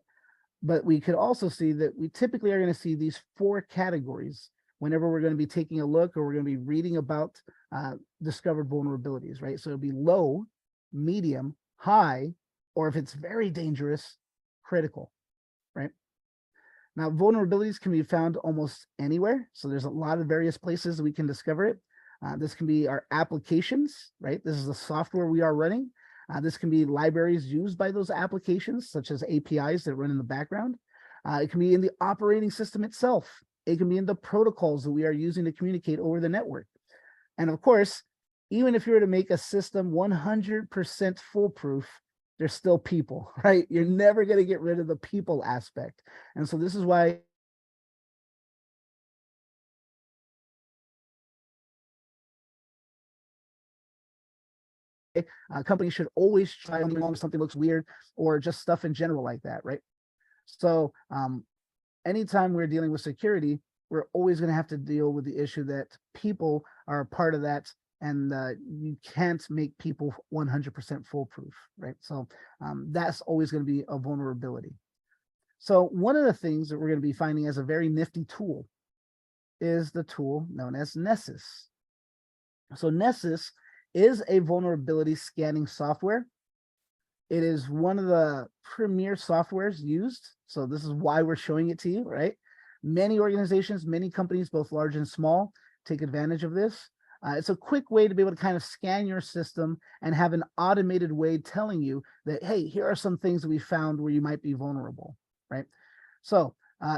But we could also see that we typically are going to see these four categories whenever we're going to be taking a look or we're going to be reading about discovered vulnerabilities, right? So it'll be low, medium, high, or if it's very dangerous, critical, right? Now, vulnerabilities can be found almost anywhere. So there's a lot of various places we can discover it. This can be our applications, right? This is the software we are running. This can be libraries used by those applications, such as APIs that run in the background. It can be in the operating system itself, It can be in the protocols that we are using to communicate over the network. And of course, even if you were to make a system 100% foolproof, there's still people, right? You're never going to get rid of the people aspect. And so this is why companies should always try something along if something looks weird or just stuff in general like that, right? So anytime we're dealing with security, we're always going to have to deal with the issue that people are a part of that, and you can't make people 100% foolproof, right? So that's always going to be a vulnerability. So one of the things that we're going to be finding as a very nifty tool is the tool known as Nessus. So Nessus is a vulnerability scanning software. It is one of the premier softwares used. So this is why we're showing it to you, right? Many organizations, many companies, both large and small, take advantage of this. It's a quick way to be able to kind of scan your system and have an automated way telling you that, hey, here are some things that we found where you might be vulnerable, right? So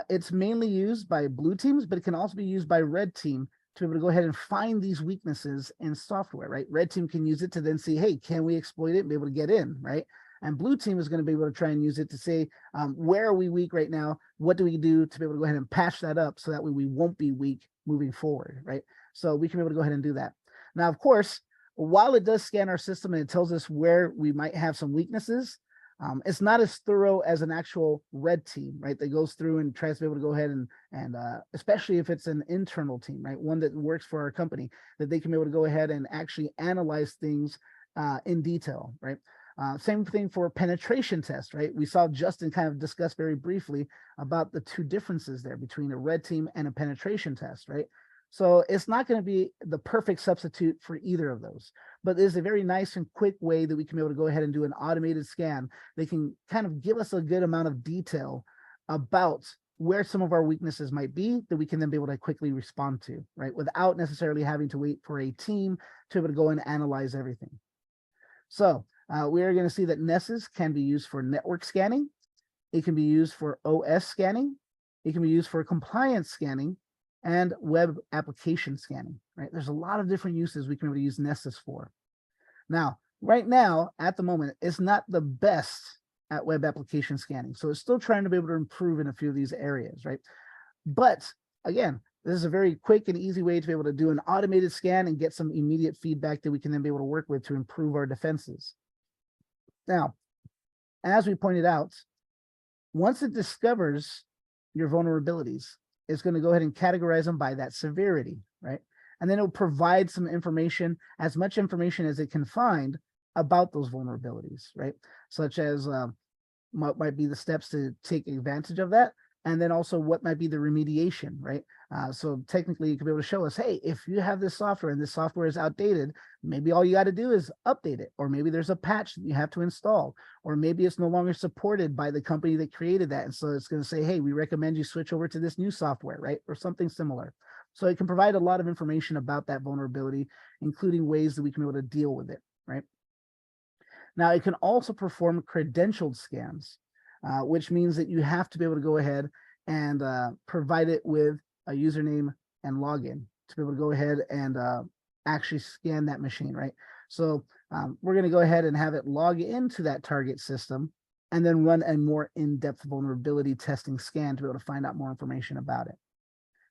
it's mainly used by blue teams, but it can also be used by red team to be able to go ahead and find these weaknesses in software, right? Red team can use it to then see, hey, can we exploit it and be able to get in, right? And blue team is going to be able to try and use it to say, where are we weak right now? What do we do to be able to go ahead and patch that up so that way we won't be weak moving forward, right? So we can be able to go ahead and do that. Now, of course, while it does scan our system and it tells us where we might have some weaknesses, it's not as thorough as an actual red team, right? That goes through and tries to be able to go ahead and especially if it's an internal team, right? One that works for our company, that they can be able to go ahead and actually analyze things in detail, right? Same thing for penetration test, right? We saw Justin kind of discuss very briefly about the two differences there between a red team and a penetration test, right? So it's not going to be the perfect substitute for either of those, but there's a very nice and quick way that we can be able to go ahead and do an automated scan. They can kind of give us a good amount of detail about where some of our weaknesses might be that we can then be able to quickly respond to, right? Without necessarily having to wait for a team to be able to go and analyze everything. So we are going to see that Nessus can be used for network scanning. It can be used for OS scanning. It can be used for compliance scanning and web application scanning, right? There's a lot of different uses we can be able to use Nessus for. Now, right now, at the moment, it's not the best at web application scanning. So it's still trying to be able to improve in a few of these areas, right? But again, this is a very quick and easy way to be able to do an automated scan and get some immediate feedback that we can then be able to work with to improve our defenses. Now, as we pointed out, once it discovers your vulnerabilities, it's going to go ahead and categorize them by that severity, right? And then it'll provide some information, as much information as it can find about those vulnerabilities, right? Such as what might be the steps to take advantage of that, and then also what might be the remediation, right? So technically you can be able to show us, hey, if you have this software and this software is outdated, maybe all you got to do is update it, or maybe there's a patch that you have to install, or maybe it's no longer supported by the company that created that. And so it's going to say, hey, we recommend you switch over to this new software, right? Or something similar. So it can provide a lot of information about that vulnerability, including ways that we can be able to deal with it, right? Now, it can also perform credentialed scans, which means that you have to be able to go ahead and provide it with a username and login to be able to go ahead and actually scan that machine, right? So we're going to go ahead and have it log into that target system and then run a more in-depth vulnerability testing scan to be able to find out more information about it,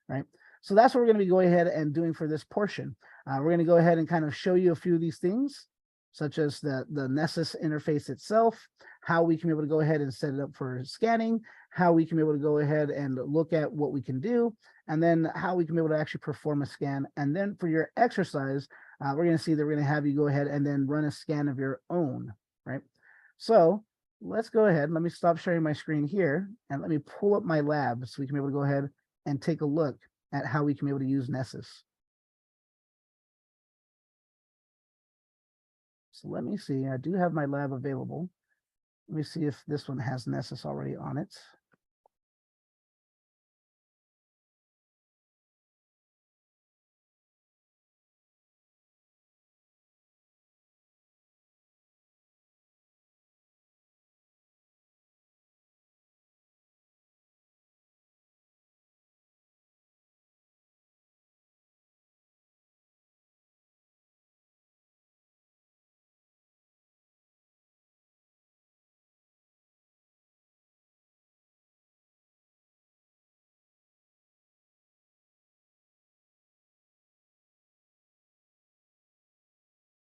right? So that's what we're going to be going ahead and doing for this portion. We're going to go ahead and kind of show you a few of these things, such as the Nessus interface itself, how we can be able to go ahead and set it up for scanning, how we can be able to go ahead and look at what we can do, and then how we can be able to actually perform a scan. And then for your exercise, we're going to see that we're going to have you go ahead and then run a scan of your own, right? So let's go ahead. Let me stop sharing my screen here, and let me pull up my lab so we can be able to go ahead and take a look at how we can be able to use Nessus. So let me see, I do have my lab available. Let me see if this one has Nessus already on it.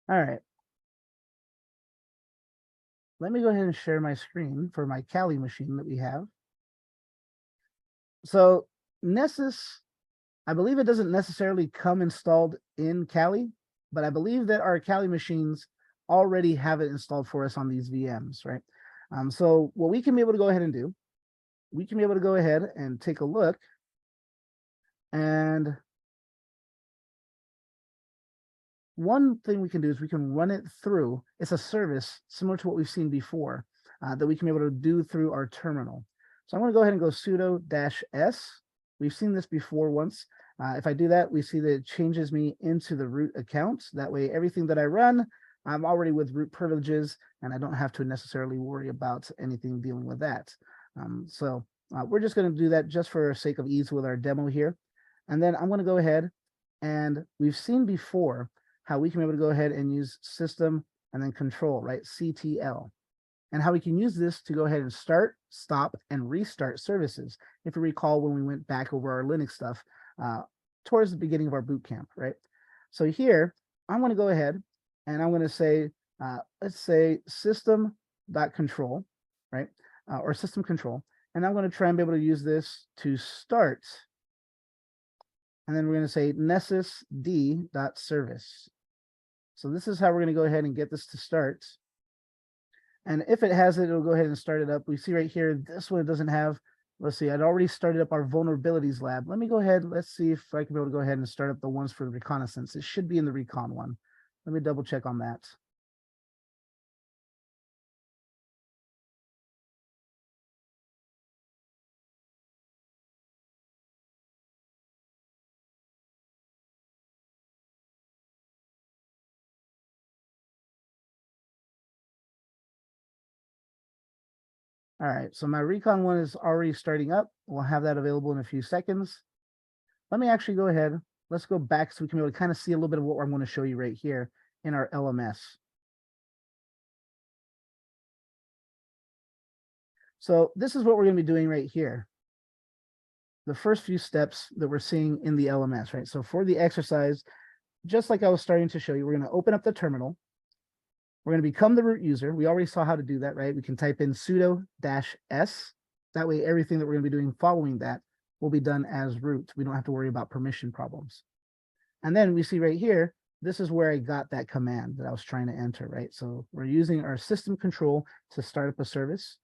All right. Let me go ahead and share my screen for my Kali machine that we have. So Nessus, I believe it doesn't necessarily come installed in Kali, but I believe that our Kali machines already have it installed for us on these VMs, right? So what we can be able to go ahead and do, we can be able to go ahead and take a look, and one thing we can do is we can run it through. It's a service similar to what we've seen before that we can be able to do through our terminal. So I'm going to go ahead and go sudo -s. We've seen this before once. If I do that, we see that it changes me into the root account. That way, everything that I run, I'm already with root privileges, and I don't have to necessarily worry about anything dealing with that. We're just going to do that just for sake of ease with our demo here. And then I'm going to go ahead, and we've seen before how we can be able to go ahead and use system and then control, right? CTL. And how we can use this to go ahead and start, stop, and restart services. If you recall, when we went back over our Linux stuff towards the beginning of our boot camp, right? So here, I'm going to go ahead and I'm going to say, let's say system.control, right? Or system control. And I'm going to try and be able to use this to start. And then we're going to say Nessus d.service. So this is how we're going to go ahead and get this to start. And if it has it, it'll go ahead and start it up. We see right here, this one it doesn't have. Let's see, I'd already started up our vulnerabilities lab. Let me go ahead. Let's see if I can be able to go ahead and start up the ones for the reconnaissance. It should be in the recon one. Let me double check on that. All right, so my recon one is already starting up. We'll have that available in a few seconds. Let me actually go ahead. Let's go back so we can be able to kind of see a little bit of what I'm going to show you right here in our LMS. So this is what we're going to be doing right here. The first few steps that we're seeing in the LMS, right? So for the exercise, just like I was starting to show you, we're going to open up the terminal. We're going to become the root user. We already saw how to do that, right? We can type in sudo -s. That way, everything that we're going to be doing following that will be done as root. We don't have to worry about permission problems. And then we see right here, this is where I got that command that I was trying to enter, right? So we're using our system control to start up a service.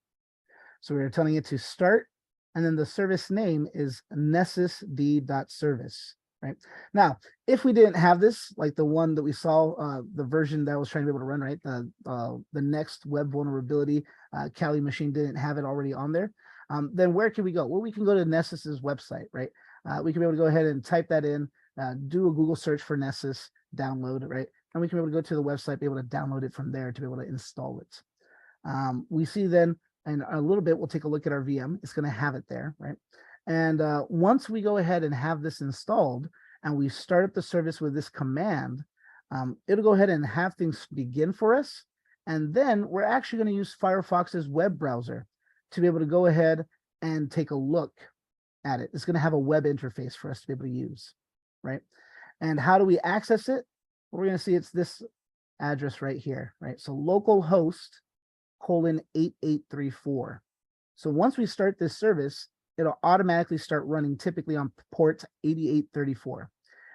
So we're telling it to start, and then the service name is Nessus d.service. Right now, if we didn't have this, like the one that we saw, the version that I was trying to be able to run, right, the next web vulnerability, Kali machine didn't have it already on there, then where can we go? Well, we can go to Nessus's website, right? We can be able to go ahead and type that in, do a Google search for Nessus, download, right? And we can be able to go to the website, be able to download it from there to be able to install it. We see then, in a little bit, we'll take a look at our VM. It's going to have it there, right? And once we go ahead and have this installed and we start up the service with this command, it'll go ahead and have things begin for us. And then we're actually going to use Firefox's web browser to be able to go ahead and take a look at it. It's going to have a web interface for us to be able to use, right? And how do we access it? We're going to see it's this address right here, right? So localhost :8834. So once we start this service, it'll automatically start running typically on port 8834.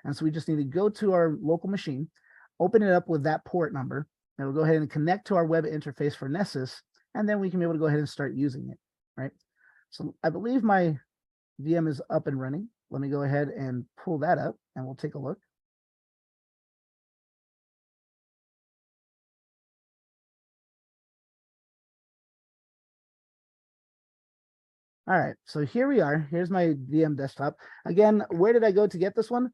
And so we just need to go to our local machine, open it up with that port number, and it'll go ahead and connect to our web interface for Nessus, and then we can be able to go ahead and start using it, right? So I believe my VM is up and running. Let me go ahead and pull that up and we'll take a look. All right, so here we are. Here's my VM desktop. Again, where did I go to get this one?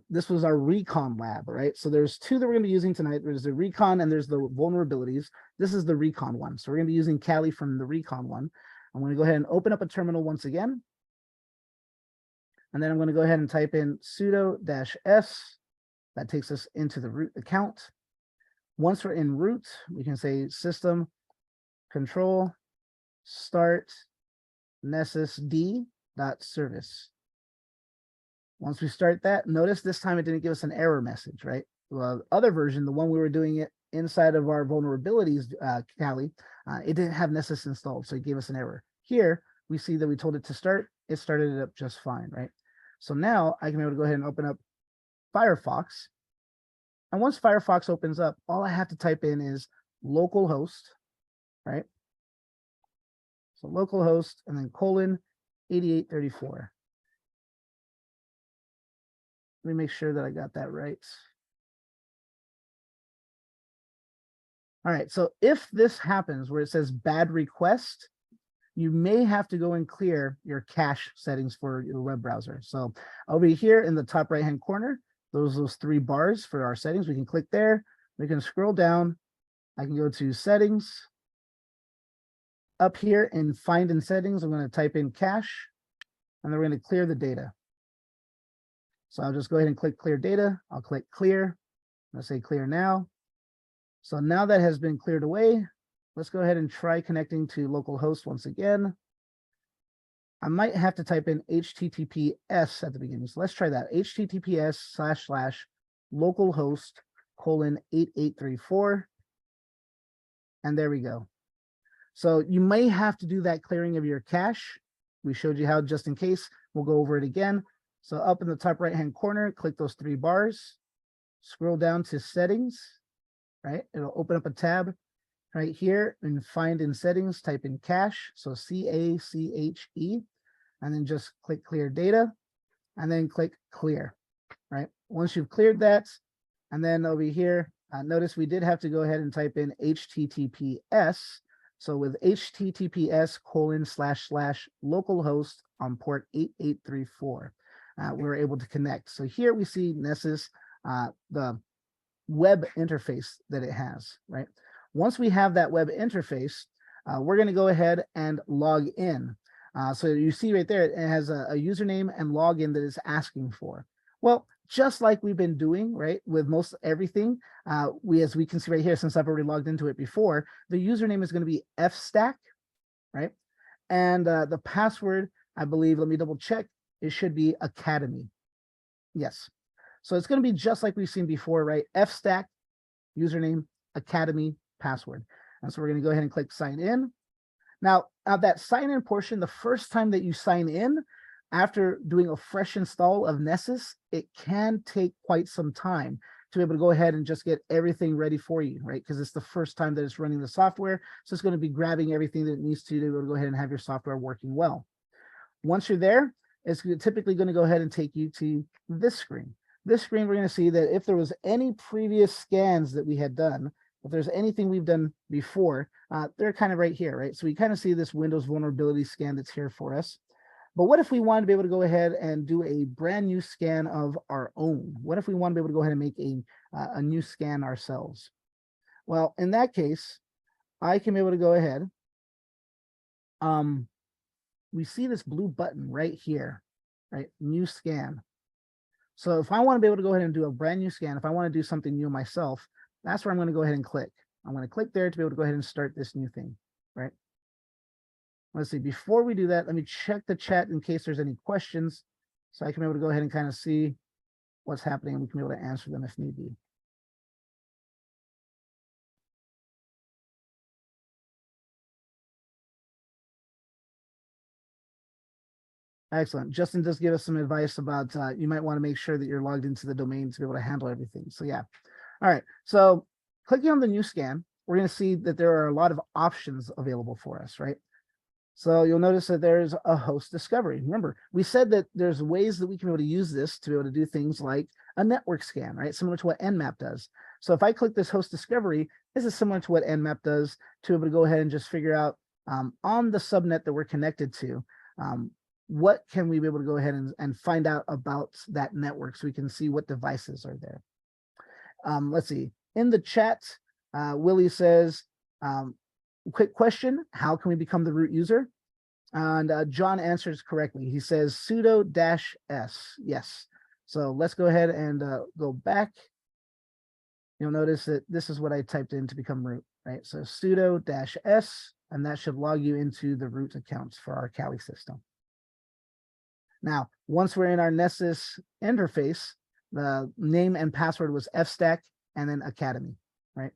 This was our recon lab, right? So there's two that we're gonna be using tonight. There's the recon and there's the vulnerabilities. This is the recon one. So we're gonna be using Kali from the recon one. I'm gonna go ahead and open up a terminal once again. And then I'm gonna go ahead and type in sudo -s. That takes us into the root account. Once we're in root, we can say system control start Nessus d.service. Once we start that, notice this time it didn't give us an error message, right? other version, the one we were doing it inside of our vulnerabilities, Kali, it didn't have Nessus installed, so it gave us an error. Here, we see that we told it to start, it started it up just fine, right? So now I can be able to go ahead and open up Firefox. And once Firefox opens up, all I have to type in is localhost, right? So localhost and then colon 8834. Let me make sure that I got that right. All right, so if this happens where it says bad request, you may have to go and clear your cache settings for your web browser. So over here in the top right-hand corner, those 3 bars for our settings, we can click there. We can scroll down. I can go to settings. Up here in find in settings, I'm going to type in cache, and then we're going to clear the data. So I'll just go ahead and click clear data. I'll click clear. Let's say clear now. So now that has been cleared away, let's go ahead and try connecting to localhost once again. I might have to type in HTTPS at the beginning. So let's try that. HTTPS//localhost:8834. And there we go. So you may have to do that clearing of your cache. We showed you how just in case. We'll go over it again. So up in the top right-hand corner, click those 3 bars. Scroll down to settings, right? It'll open up a tab right here and find in settings, type in cache. So CACHE, and then just click clear data and then click clear, right? Once you've cleared that, and then over here, notice we did have to go ahead and type in HTTPS. So with HTTPS://localhost on port 8834, we were able to connect. So here we see Nessus, the web interface that it has, right? Once we have that web interface, we're going to go ahead and log in. So you see right there, it has a username and login that it's asking for. Well, just like we've been doing, right, with most everything, as we can see right here, since I've already logged into it before, the username is going to be fstack, right? And the password, I believe, let me double check, it should be academy. Yes. So it's going to be just like we've seen before, right? Fstack, username, academy, password. And so we're going to go ahead and click sign in. Now, that sign in portion, the first time that you sign in, after doing a fresh install of Nessus, it can take quite some time to be able to go ahead and just get everything ready for you, right? Because it's the first time that it's running the software. So it's going to be grabbing everything that it needs to be able to go ahead and have your software working well. Once you're there, it's typically going to go ahead and take you to this screen. This screen, we're going to see that if there was any previous scans that we had done, if there's anything we've done before, they're kind of right here, right? So we kind of see this Windows vulnerability scan that's here for us. But what if we wanted to be able to go ahead and do a brand new scan of our own? What if we want to be able to go ahead and make a new scan ourselves? Well, in that case, I can be able to go ahead. We see this blue button right here, right? New scan. So if I want to be able to go ahead and do a brand new scan, if I want to do something new myself, that's where I'm going to go ahead and click. I'm going to click there to be able to go ahead and start this new thing, right? Let's see, before we do that, let me check the chat in case there's any questions. So I can be able to go ahead and kind of see what's happening and we can be able to answer them if need be. Excellent. Justin does give us some advice about you might want to make sure that you're logged into the domain to be able to handle everything. So yeah. All right. So clicking on the new scan, we're going to see that there are a lot of options available for us, right? So you'll notice that there's a host discovery. Remember, we said that there's ways that we can be able to use this to be able to do things like a network scan, right? Similar to what Nmap does. So if I click this host discovery, this is similar to what Nmap does to be able to go ahead and just figure out on the subnet that we're connected to, what can we be able to go ahead and find out about that network so we can see what devices are there. Let's see. In the chat, Willie says, quick question, how can we become the root user? And John answers correctly. He says sudo -s. Yes. So let's go ahead and go back. You'll notice that this is what I typed in to become root, right? So sudo -s, and that should log you into the root accounts for our Kali system. Now, once we're in our Nessus interface, The name and password was fstack and then academy, right?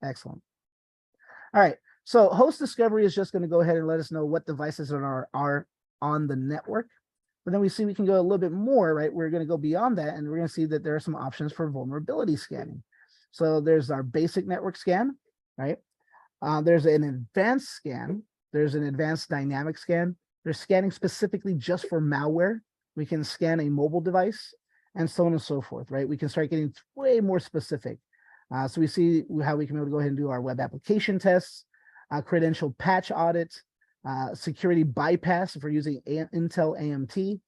Excellent. All right, so host discovery is just going to go ahead and let us know what devices are on the network. But then we see we can go a little bit more, right? We're going to go beyond that, and we're going to see that there are some options for vulnerability scanning. So there's our basic network scan, right? There's an advanced scan. There's an advanced dynamic scan. There's scanning specifically just for malware. We can scan a mobile device and so on and so forth, right? We can start getting way more specific. So we see how we can be able to go ahead and do our web application tests, credential patch audit, security bypass if we're using Intel AMT,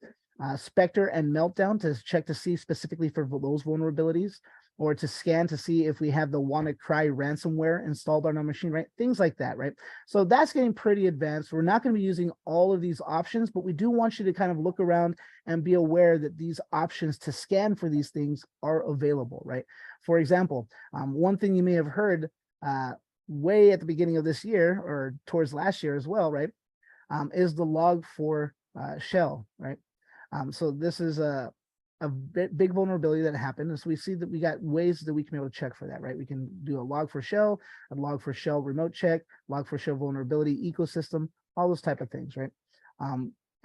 Spectre and Meltdown to check to see specifically for those vulnerabilities, or to scan to see if we have the WannaCry ransomware installed on our machine, right? Things like that, right? So that's getting pretty advanced. We're not going to be using all of these options, but we do want you to kind of look around and be aware that these options to scan for these things are available, right? For example, one thing you may have heard way at the beginning of this year or towards last year as well, right? Is the log for shell, right? So this is a big vulnerability that happened. And so we see that we got ways that we can be able to check for that, right? We can do a log for shell, a log for shell remote check, log for shell vulnerability ecosystem, all those type of things, right?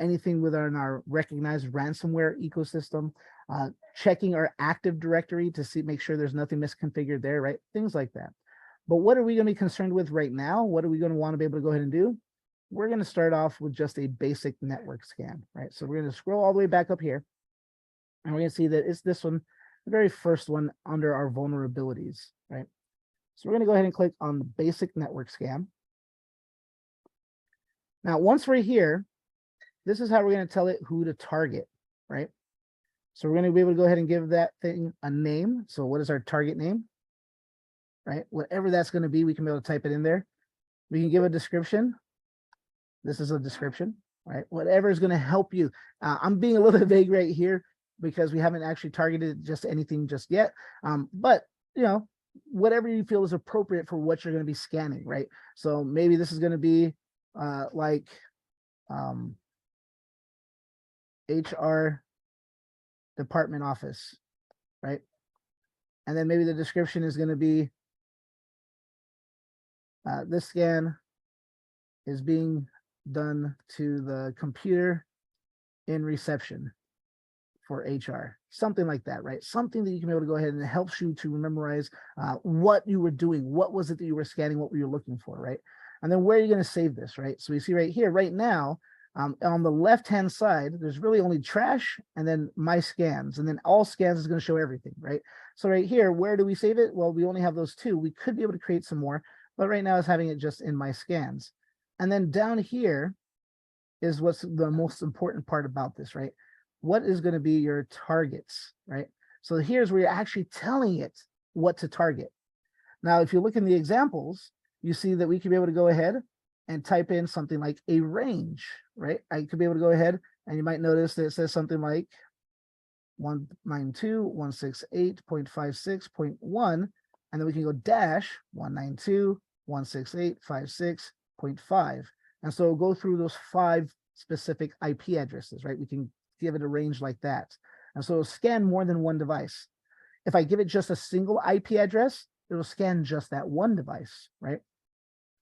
Anything within our recognized ransomware ecosystem, checking our Active Directory to see, make sure there's nothing misconfigured there, right? Things like that. But what are we going to be concerned with right now? What are we going to want to be able to go ahead and do? We're going to start off with just a basic network scan, right? So we're going to scroll all the way back up here. And we're going to see that it's this one, the very first one under our vulnerabilities, right? So we're going to go ahead and click on the basic network scan. Now, once we're here, this is how we're going to tell it who to target, right? So we're going to be able to go ahead and give that thing a name. So what is our target name, right? Whatever that's going to be, we can be able to type it in there. We can give a description. This is a description, right? Whatever is going to help you. I'm being a little bit vague right here because we haven't actually targeted just anything just yet. But, you know, whatever you feel is appropriate for what you're going to be scanning, right? So maybe this is going to be like HR department office, right? And then maybe the description is going to be this scan is being done to the computer in reception for HR, something like that, right? Something that you can be able to go ahead and it helps you to memorize what you were doing, what was it that you were scanning, what were you looking for, right? And then where are you going to save this, right? So we see right here, right now, on the left-hand side, there's really only trash and then my scans, and then all scans is going to show everything, right? So right here, where do we save it? Well, we only have those two. We could be able to create some more, but right now it's having it just in my scans. And then down here is what's the most important part about this, right? What is going to be your targets, right? So here's where you're actually telling it what to target. Now, if you look in the examples, you see that we can be able to go ahead and type in something like a range, right? I could be able to go ahead and you might notice that it says something like 192.168.56.1, and then we can go dash 192.168.56.5. And so we'll go through those 5 specific IP addresses, right? We can give it a range like that. And so it'll scan more than one device. If I give it just a single IP address, it will scan just that one device, right?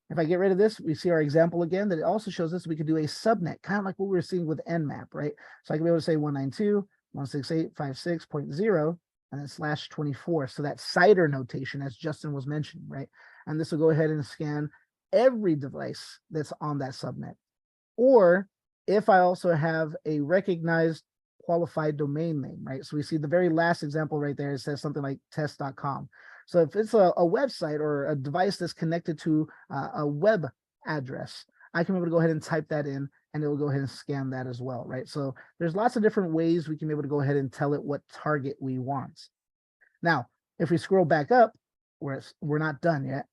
If I get rid of this, we see our example again, that it also shows us we could do a subnet, kind of like what we were seeing with Nmap, right? So I can be able to say 192.168.56.0 and then /24. So that CIDR notation, as Justin was mentioning, right? And this will go ahead and scan every device that's on that subnet. Or if I also have a recognized qualified domain name, right? So we see the very last example right there, it says something like test.com. So if it's a website or a device that's connected to a web address, I can be able to go ahead and type that in and it will go ahead and scan that as well, right? So there's lots of different ways we can be able to go ahead and tell it what target we want. Now, if we scroll back up, we're not done yet.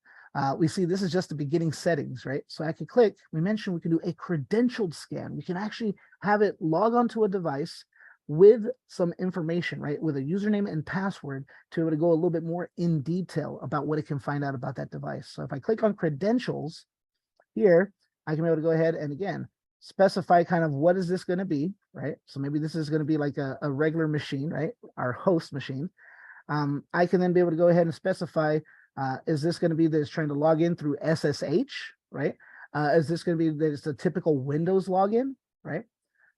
We see this is just the beginning settings, right? So I can click, we mentioned we can do a credentialed scan. We can actually have it log onto a device with some information, right? With a username and password to be able to go a little bit more in detail about what it can find out about that device. So if I click on credentials here, I can be able to go ahead and again, specify kind of what is this going to be, right? So maybe this is going to be like a regular machine, right? Our host machine. I can then be able to go ahead and specify, is this going to be that it's trying to log in through SSH, right? Is this going to be that it's a typical Windows login, right?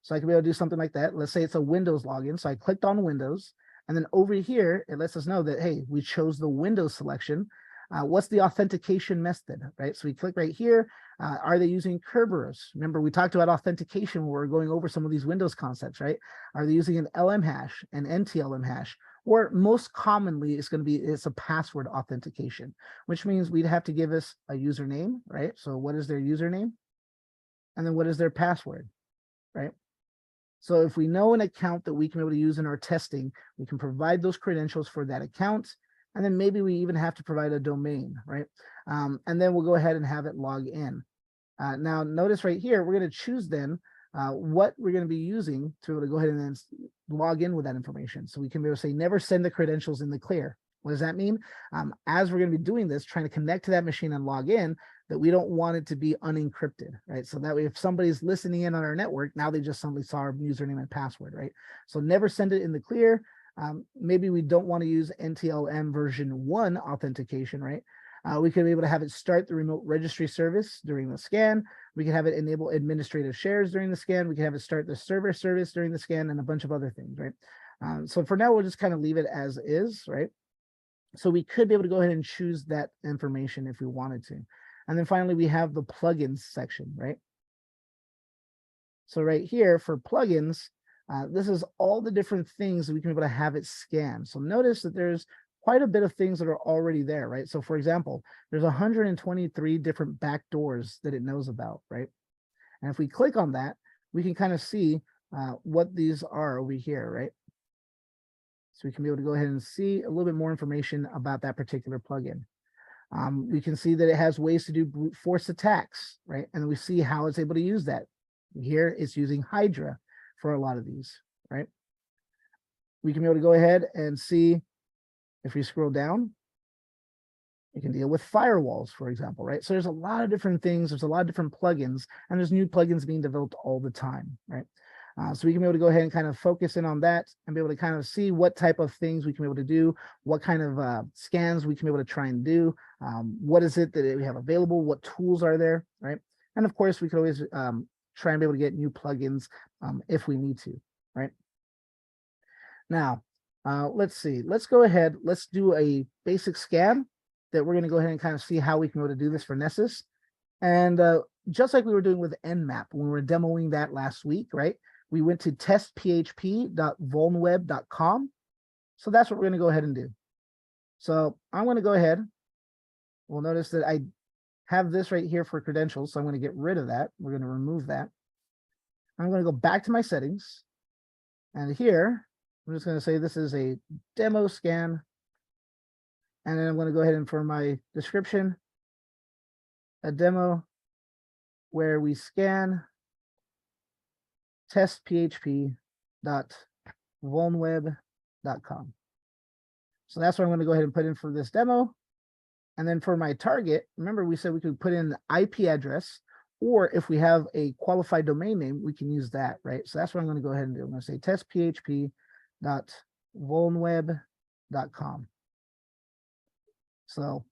So I can be able to do something like that. Let's say it's a Windows login. So I clicked on Windows, and then over here, it lets us know that, hey, we chose the Windows selection. What's the authentication method, right? So we click right here. Are they using Kerberos? Remember, we talked about authentication when we were going over some of these Windows concepts, right? Are they using an LM hash, an NTLM hash? Or most commonly, it's a password authentication, which means we'd have to give us a username, right? So what is their username? And then what is their password, right? So if we know an account that we can be able to use in our testing, we can provide those credentials for that account. And then maybe we even have to provide a domain, right? And then we'll go ahead and have it log in. Now notice right here, we're going to choose then what we're going to be using to be able to go ahead and then log in with that information. So we can be able to say, never send the credentials in the clear. What does that mean? As we're going to be doing this, trying to connect to that machine and log in, that we don't want it to be unencrypted, right? So that way, if somebody's listening in on our network, now they just suddenly saw our username and password, right? So never send it in the clear. Maybe we don't want to use NTLM version 1 authentication, right? We could be able to have it start the remote registry service during the scan. We can have it enable administrative shares during the scan. We can have it start the server service during the scan and a bunch of other things, right? So for now, we'll just kind of leave it as is, right? So we could be able to go ahead and choose that information if we wanted to. And then finally, we have the plugins section, right? So right here for plugins, this is all the different things that we can be able to have it scan. So notice that there's quite a bit of things that are already there, right? So for example, there's 123 different backdoors that it knows about, right? And if we click on that, we can kind of see what these are over here, right? So we can be able to go ahead and see a little bit more information about that particular plugin. We can see that it has ways to do brute force attacks, right? And we see how it's able to use that. Here it's using Hydra for a lot of these, right? We can be able to go ahead and see, if we scroll down, you can deal with firewalls, for example, right? So there's a lot of different things. There's a lot of different plugins, and there's new plugins being developed all the time, right? So we can be able to go ahead and kind of focus in on that and be able to kind of see what type of things we can be able to do, what kind of scans we can be able to try and do, what is it that we have available, what tools are there, right? And of course, we could always try and be able to get new plugins if we need to, right? Now, let's see, let's go ahead, let's do a basic scan that we're going to go ahead and kind of see how we can be able to do this for Nessus. And just like we were doing with Nmap when we were demoing that last week, right? We went to testphp.vulnweb.com. So that's what we're going to go ahead and do. So I'm going to go ahead. We'll notice that I have this right here for credentials. So I'm going to get rid of that. We're going to remove that. I'm going to go back to my settings. And here, I'm just going to say this is a demo scan. And then I'm going to go ahead and for my description, a demo where we scan testphp.vulnweb.com. So that's what I'm going to go ahead and put in for this demo. And then for my target, remember we said we could put in the IP address, or if we have a qualified domain name, we can use that, right? So that's what I'm going to go ahead and do. I'm going to say testphp.vulnweb.com. So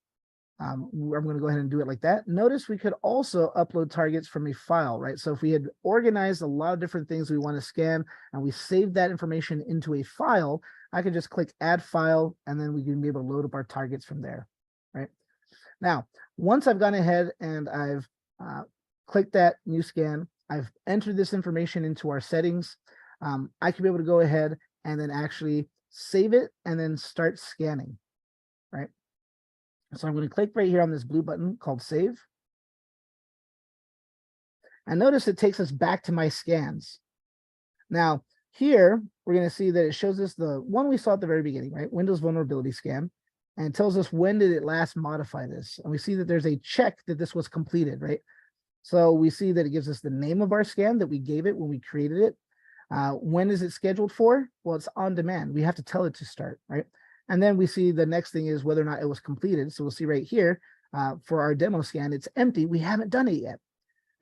I'm going to go ahead and do it like that. Notice we could also upload targets from a file, right? So if we had organized a lot of different things we want to scan and we saved that information into a file, I could just click add file, and then we can be able to load up our targets from there, right? Now, once I've gone ahead and I've clicked that new scan, I've entered this information into our settings, I can be able to go ahead and then actually save it and then start scanning, right? So I'm going to click right here on this blue button called save. And notice it takes us back to my scans. Now here, we're going to see that it shows us the one we saw at the very beginning, right? Windows vulnerability scan. And it tells us when did it last modify this. And we see that there's a check that this was completed, right? So we see that it gives us the name of our scan that we gave it when we created it. When is it scheduled for? Well, it's on demand. We have to tell it to start, right? And then we see the next thing is whether or not it was completed. So we'll see right here for our demo scan, it's empty. We haven't done it yet.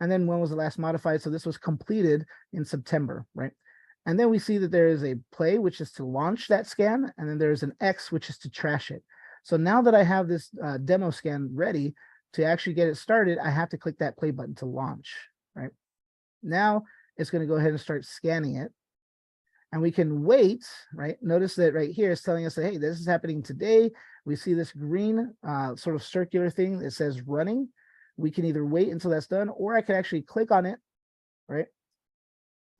And then when was the last modified? So this was completed in September, right? And then we see that there is a play, which is to launch that scan, and then there's an X, which is to trash it. So now that I have this demo scan ready to actually get it started, I have to click that play button to launch, right? Now it's going to go ahead and start scanning it. And we can wait, right? Notice that right here is telling us that, hey, this is happening today. We see this green sort of circular thing that says running. We can either wait until that's done, or I can actually click on it, right?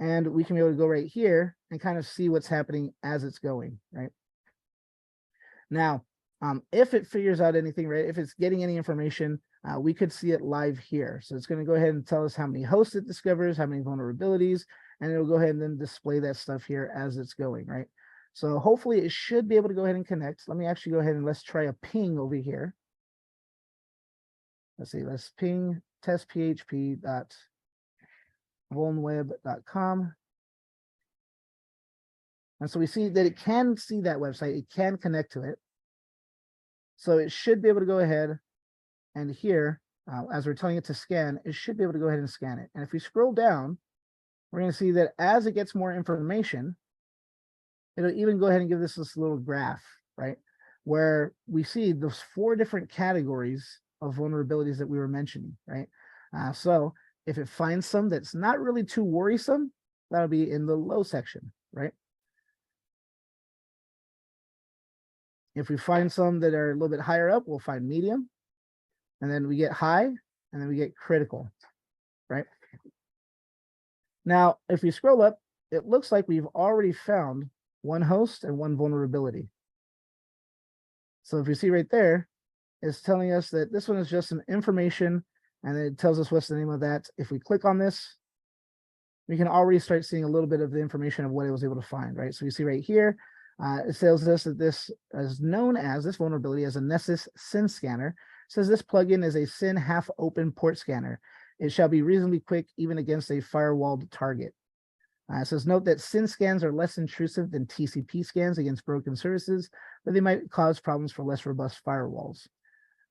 And we can be able to go right here and kind of see what's happening as it's going, right? Now, if it figures out anything, right, if it's getting any information, we could see it live here. So it's going to go ahead and tell us how many hosts it discovers, how many vulnerabilities, and it'll go ahead and then display that stuff here as it's going, right? So hopefully it should be able to go ahead and connect. Let me actually go ahead and let's try a ping over here. Let's see, let's ping testphp.vulnweb.com. And so we see that it can see that website, it can connect to it. So it should be able to go ahead and here, as we're telling it to scan, it should be able to go ahead and scan it. And if we scroll down, we're going to see that as it gets more information, it'll even go ahead and give this little graph, right? Where we see those 4 different categories of vulnerabilities that we were mentioning, right? So if it finds some that's not really too worrisome, that'll be in the low section, right? If we find some that are a little bit higher up, we'll find medium, and then we get high, and then we get critical, right? Now, if we scroll up, it looks like we've already found 1 host and 1 vulnerability. So if you see right there, it's telling us that this one is just some information, and it tells us what's the name of that. If we click on this, we can already start seeing a little bit of the information of what it was able to find, right? So you see right here, it tells us that this is known as, this vulnerability as a Nessus SYN scanner. It says this plugin is a SYN half-open port scanner. It shall be reasonably quick even against a firewalled target. It says note that SYN scans are less intrusive than TCP scans against broken services, but they might cause problems for less robust firewalls.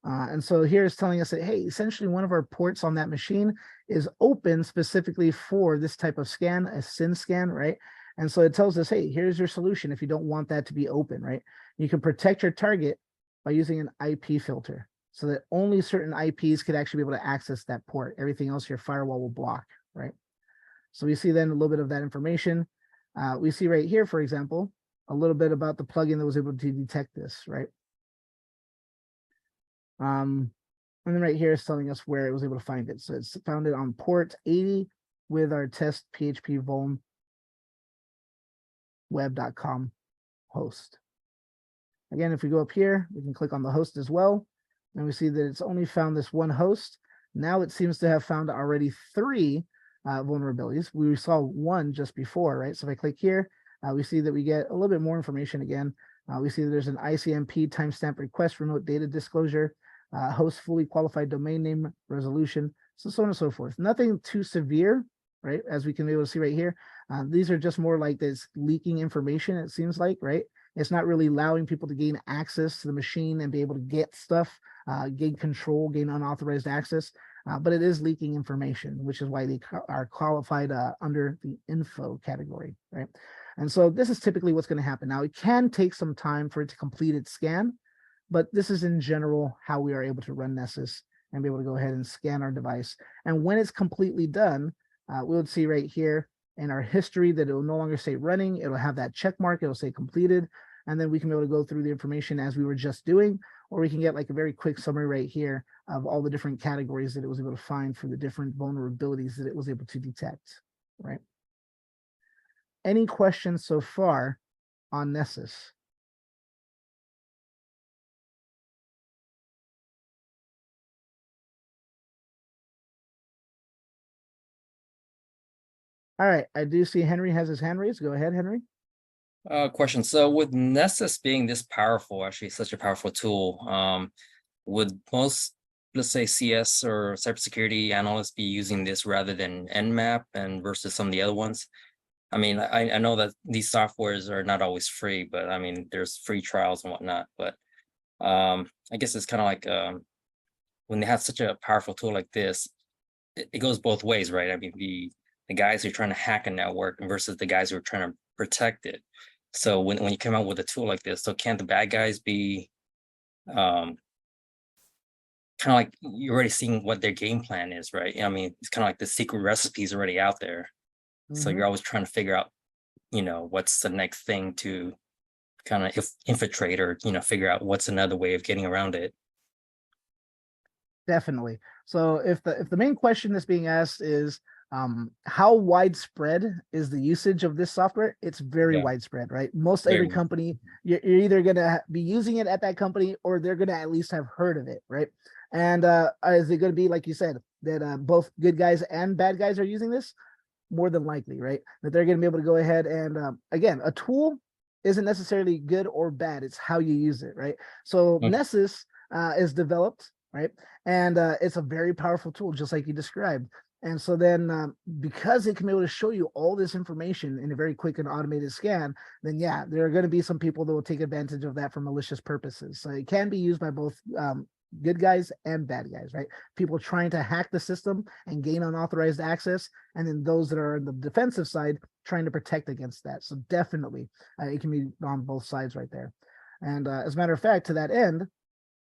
And so here it's telling us that, hey, essentially one of our ports on that machine is open specifically for this type of scan, a SYN scan, right? And so it tells us, hey, here's your solution if you don't want that to be open, right? You can protect your target by using an IP filter so that only certain IPs could actually be able to access that port. Everything else your firewall will block, right? So we see then a little bit of that information. We see right here, for example, a little bit about the plugin that was able to detect this, right? And then right here is telling us where it was able to find it. So it's found it on port 80 with our test PHP vuln web.com host. Again, if we go up here, we can click on the host as well. And we see that it's only found this 1 host. Now it seems to have found already 3 vulnerabilities. We saw 1 just before, right? So if I click here, we see that we get a little bit more information again. We see that there's an ICMP timestamp request, remote data disclosure, host fully qualified domain name resolution, so on and so forth. Nothing too severe, right? As we can be able to see right here. These are just more like this leaking information, it seems like, right? It's not really allowing people to gain access to the machine and be able to get stuff, gain control, gain unauthorized access, but it is leaking information, which is why they are qualified under the info category, right? And so this is typically what's going to happen. Now, it can take some time for it to complete its scan, but this is in general how we are able to run Nessus and be able to go ahead and scan our device. And when it's completely done, we'll see right here in our history that it will no longer say running. It'll have that check mark. It'll say completed. And then we can be able to go through the information as we were just doing, or we can get like a very quick summary right here of all the different categories that it was able to find for the different vulnerabilities that it was able to detect, right? Any questions so far on Nessus? All right, I do see Henry has his hand raised. Go ahead, Henry. Question. So with Nessus being this powerful, actually such a powerful tool, would most, let's say, CS or cybersecurity analysts be using this rather than Nmap and versus some of the other ones? I mean, I know that these softwares are not always free, but I mean, there's free trials and whatnot. But I guess it's kind of like when they have such a powerful tool like this, it goes both ways, right? I mean, the the guys who are trying to hack a network versus the guys who are trying to protect it. So when you come out with a tool like this, so can't the bad guys be kind of like you're already seeing what their game plan is, right? I mean, it's kind of like the secret recipes already out there. So you're always trying to figure out, what's the next thing to kind of infiltrate or, figure out what's another way of getting around it. Definitely. So if the main question that's being asked is how widespread is the usage of this software, it's very Yeah. widespread, right? Most Very every wide- company, you're either going to be using it at that company or they're going to at least have heard of it, right? And is it going to be, like you said, that both good guys and bad guys are using this? More than likely, right? That they're going to be able to go ahead and again, a tool isn't necessarily good or bad. It's how you use it, right? So Mhm. Nessus is developed, right? And it's a very powerful tool, just like you described. And so then because it can be able to show you all this information in a very quick and automated scan, then yeah, there are going to be some people that will take advantage of that for malicious purposes. So it can be used by both good guys and bad guys, right? People trying to hack the system and gain unauthorized access, and then those that are on the defensive side trying to protect against that. So definitely it can be on both sides right there. And as a matter of fact, to that end,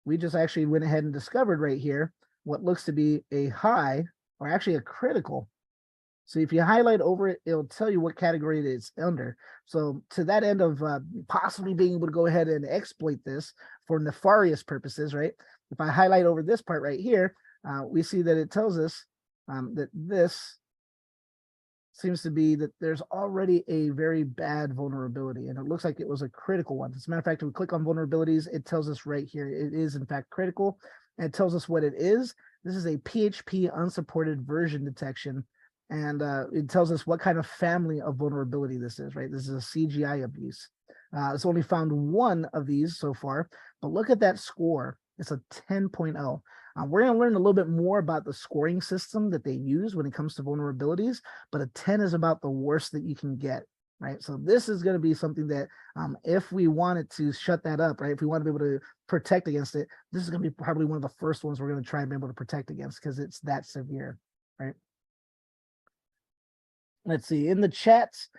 we just actually went ahead and discovered right here what looks to be a high or actually a critical. So if you highlight over it, it'll tell you what category it is under. So to that end of possibly being able to go ahead and exploit this for nefarious purposes, right? If I highlight over this part right here, we see that it tells us that this seems to be that there's already a very bad vulnerability, and it looks like it was a critical one. As a matter of fact, if we click on vulnerabilities, it tells us right here, it is in fact critical, and it tells us what it is. This is a PHP unsupported version detection, and it tells us what kind of family of vulnerability this is, right? This is a CGI abuse. It's only found one of these so far, but look at that score. It's a 10.0. We're going to learn a little bit more about the scoring system that they use when it comes to vulnerabilities, but a 10 is about the worst that you can get, right? So this is going to be something that if we wanted to shut that up, right? If we want to be able to protect against it, this is going to be probably one of the first ones we're going to try and be able to protect against because it's that severe, right? Let's see, in the chats,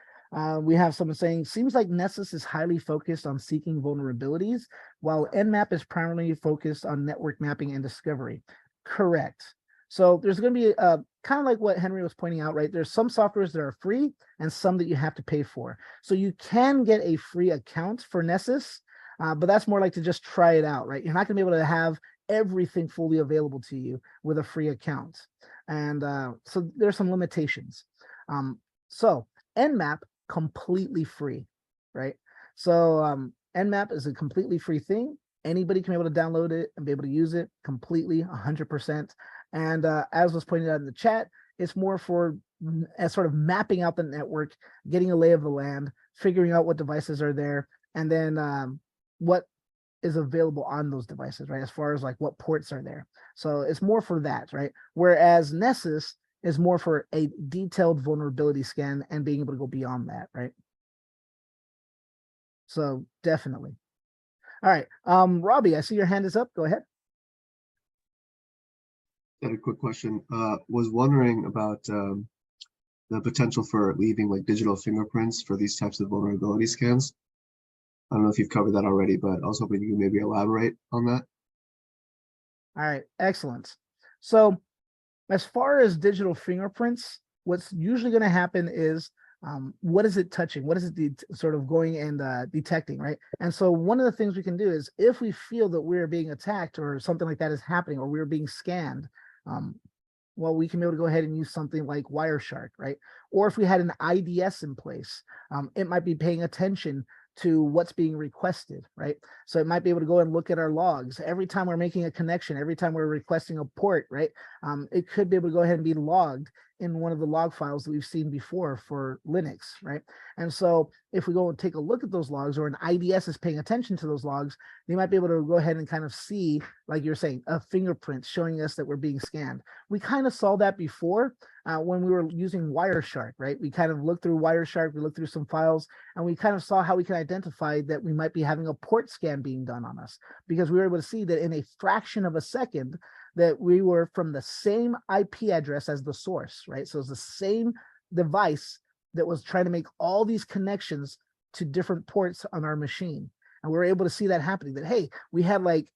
we have someone saying, seems like Nessus is highly focused on seeking vulnerabilities, while Nmap is primarily focused on network mapping and discovery. Correct. So there's going to be kind of like what Henry was pointing out, right? There's some softwares that are free and some that you have to pay for. So you can get a free account for Nessus, but that's more like to just try it out, right? You're not going to be able to have everything fully available to you with a free account. And so there's some limitations. So Nmap completely free, right? So Nmap is a completely free thing. Anybody can be able to download it and be able to use it completely 100%. And as was pointed out in the chat, it's more for as sort of mapping out the network, getting a lay of the land, figuring out what devices are there, and then what is available on those devices, right? As far as like what ports are there. So it's more for that, right? Whereas Nessus is more for a detailed vulnerability scan and being able to go beyond that, right? So definitely. All right, Robbie, I see your hand is up. Go ahead. Got a quick question. Was wondering about the potential for leaving like digital fingerprints for these types of vulnerability scans. I don't know if you've covered that already, but I was hoping you could maybe elaborate on that. All right, excellent. So as far as digital fingerprints, what's usually going to happen is what is it touching? What is it sort of going and detecting, right? And so one of the things we can do is if we feel that we're being attacked or something like that is happening or we're being scanned, well, we can be able to go ahead and use something like Wireshark, right? Or if we had an IDS in place, it might be paying attention to what's being requested, right? So it might be able to go and look at our logs. Every time we're making a connection, every time we're requesting a port, right? It could be able to go ahead and be logged in one of the log files that we've seen before for Linux, right? And so if we go and take a look at those logs or an IDS is paying attention to those logs, they might be able to go ahead and kind of see, like you're saying, a fingerprint showing us that we're being scanned. We kind of saw that before when we were using Wireshark, right? We kind of looked through Wireshark, we looked through some files, and we kind of saw how we can identify that we might be having a port scan being done on us because we were able to see that in a fraction of a second that we were from the same IP address as the source, right? So it's the same device that was trying to make all these connections to different ports on our machine. And we were able to see that happening, that, hey, we had like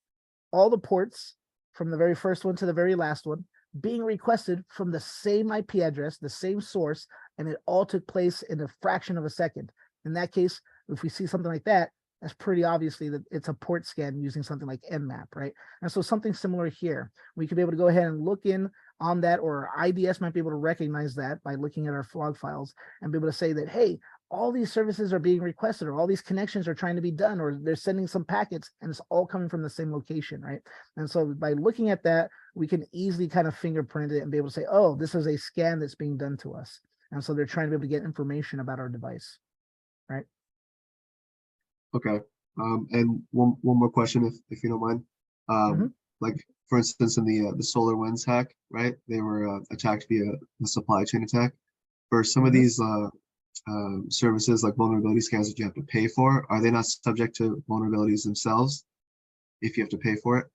all the ports from the very first one to the very last one being requested from the same IP address, the same source, and it all took place in a fraction of a second. In that case, if we see something like that, that's pretty obviously that it's a port scan using something like Nmap, right? And so something similar here, we could be able to go ahead and look in on that, or IDS might be able to recognize that by looking at our log files and be able to say that, hey, all these services are being requested, or all these connections are trying to be done, or they're sending some packets, and it's all coming from the same location, right? And so by looking at that, we can easily kind of fingerprint it and be able to say, oh, this is a scan that's being done to us. And so they're trying to be able to get information about our device, right? Okay. And one more question, if you don't mind. Like, for instance, in the SolarWinds hack, right? They were attacked via the supply chain attack. For some of these services, like vulnerability scans that you have to pay for, are they not subject to vulnerabilities themselves if you have to pay for it?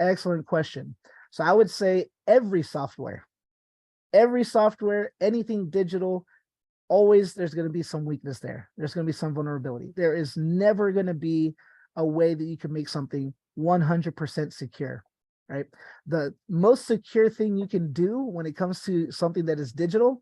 Excellent question. So I would say every software, anything digital, always there's going to be some weakness there. There's going to be some vulnerability. There is never going to be a way that you can make something 100% secure, right? The most secure thing you can do when it comes to something that is digital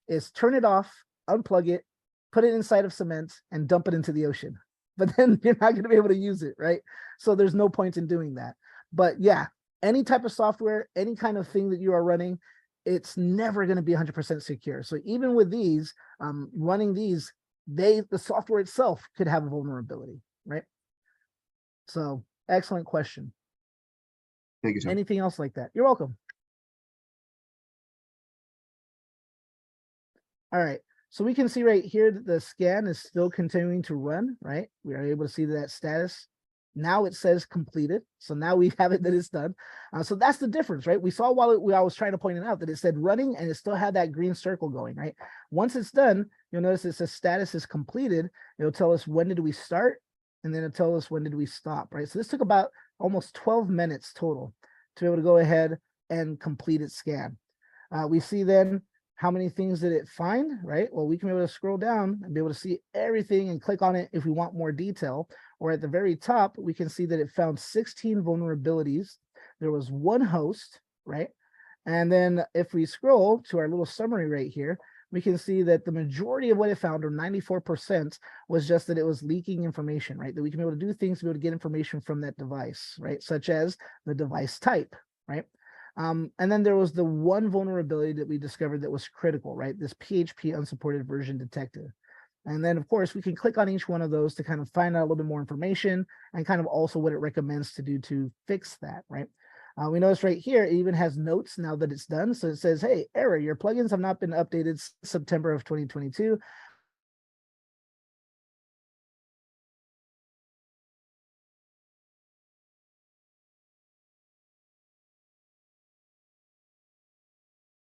is turn it off, unplug it, put it inside of cement, and dump it into the ocean. But then you're not going to be able to use it, right? So there's no point in doing that. But yeah, any type of software, any kind of thing that you are running, it's never going to be 100% secure. So even with these, running these, the software itself could have a vulnerability, right? So excellent question. Thank you, Tom. Anything else like that? You're welcome. All right. So we can see right here that the scan is still continuing to run, right? We are able to see that status. Now it says completed. So now we have it that it's done. So that's the difference, right? We saw while I was trying to point it out that it said running and it still had that green circle going, right? Once it's done, you'll notice it says status is completed. It'll tell us when did we start, and then it'll tell us when did we stop, right? So this took about almost 12 minutes total to be able to go ahead and complete its scan. We see then how many things did it find, right? Well, we can be able to scroll down and be able to see everything and click on it if we want more detail. Or at the very top, we can see that it found 16 vulnerabilities. There was one host, right? And then if we scroll to our little summary right here, we can see that the majority of what it found, or 94%, was just that it was leaking information, right? That we can be able to do things to be able to get information from that device, right? Such as the device type, right? And then there was the one vulnerability that we discovered that was critical, right? This PHP unsupported version detected. And then, of course, we can click on each one of those to kind of find out a little bit more information and kind of also what it recommends to do to fix that, right? We notice right here, it even has notes now that it's done. So it says, hey, error, your plugins have not been updated since September of 2022.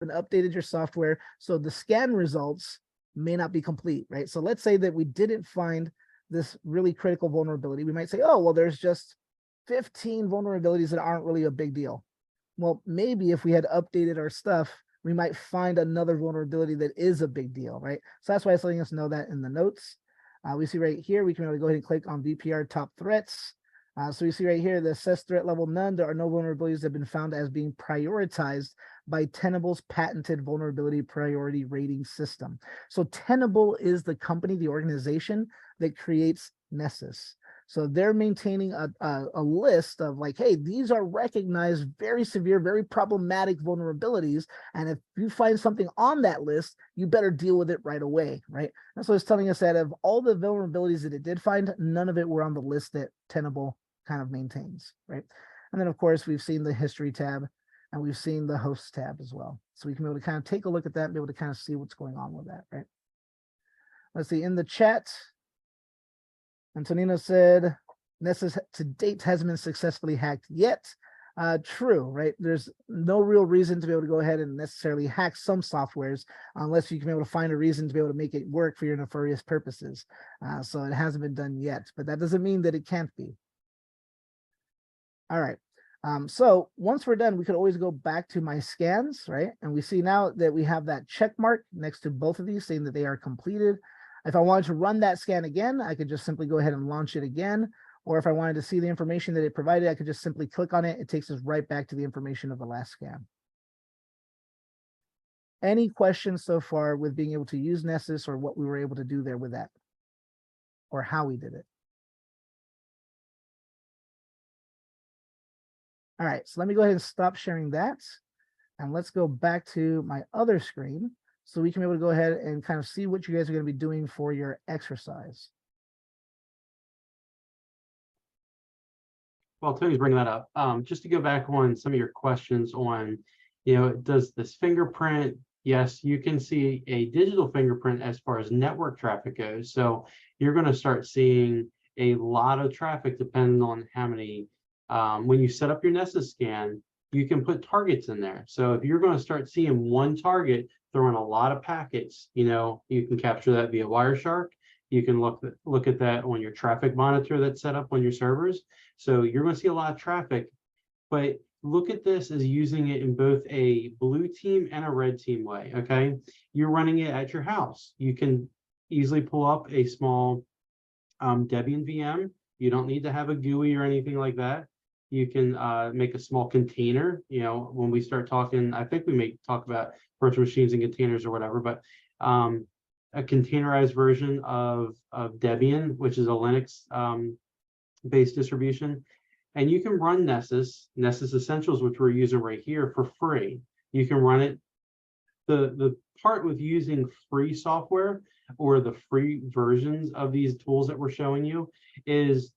And updated your software, so the scan results may not be complete, right? So let's say that we didn't find this really critical vulnerability. We might say, oh, well, there's just 15 vulnerabilities that aren't really a big deal. Well, maybe if we had updated our stuff, we might find another vulnerability that is a big deal, right? So that's why it's letting us know that in the notes. We see right here, we can really go ahead and click on VPR top threats. So you see right here, the assess threat level none, there are no vulnerabilities that have been found as being prioritized by Tenable's patented vulnerability priority rating system. So Tenable is the company, the organization that creates Nessus. So they're maintaining a list of like, hey, these are recognized very severe, very problematic vulnerabilities. And if you find something on that list, you better deal with it right away, right? And so it's telling us that of all the vulnerabilities that it did find, none of it were on the list that Tenable kind of maintains, right? And then of course, we've seen the history tab and we've seen the hosts tab as well. So we can be able to kind of take a look at that and be able to kind of see what's going on with that, right? Let's see, in the chat, Antonino said, Nessus to date hasn't been successfully hacked yet. True, right? There's no real reason to be able to go ahead and necessarily hack some softwares unless you can be able to find a reason to be able to make it work for your nefarious purposes. So it hasn't been done yet, but that doesn't mean that it can't be. All right. So once we're done, we could always go back to my scans, right? And we see now that we have that check mark next to both of these saying that they are completed. If I wanted to run that scan again, I could just simply go ahead and launch it again. Or if I wanted to see the information that it provided, I could just simply click on it. It takes us right back to the information of the last scan. Any questions so far with being able to use Nessus or what we were able to do there with that? Or how we did it? All right, so let me go ahead and stop sharing that. And let's go back to my other screen so we can be able to go ahead and kind of see what you guys are going to be doing for your exercise. Well, Tony's bringing that up. Just to go back on some of your questions on, does this fingerprint? Yes, you can see a digital fingerprint as far as network traffic goes. So you're going to start seeing a lot of traffic depending on how many. When you set up your Nessus scan, you can put targets in there. So if you're going to start seeing one target throwing a lot of packets, you can capture that via Wireshark. You can look at that on your traffic monitor that's set up on your servers. So you're going to see a lot of traffic, but look at this as using it in both a blue team and a red team way, okay? You're running it at your house. You can easily pull up a small Debian VM. You don't need to have a GUI or anything like that. You can make a small container. When we start talking, I think we may talk about virtual machines and containers or whatever, but a containerized version of Debian, which is a Linux based distribution. And you can run Nessus Essentials, which we're using right here, for free. You can run it. The part with using free software or the free versions of these tools that we're showing you is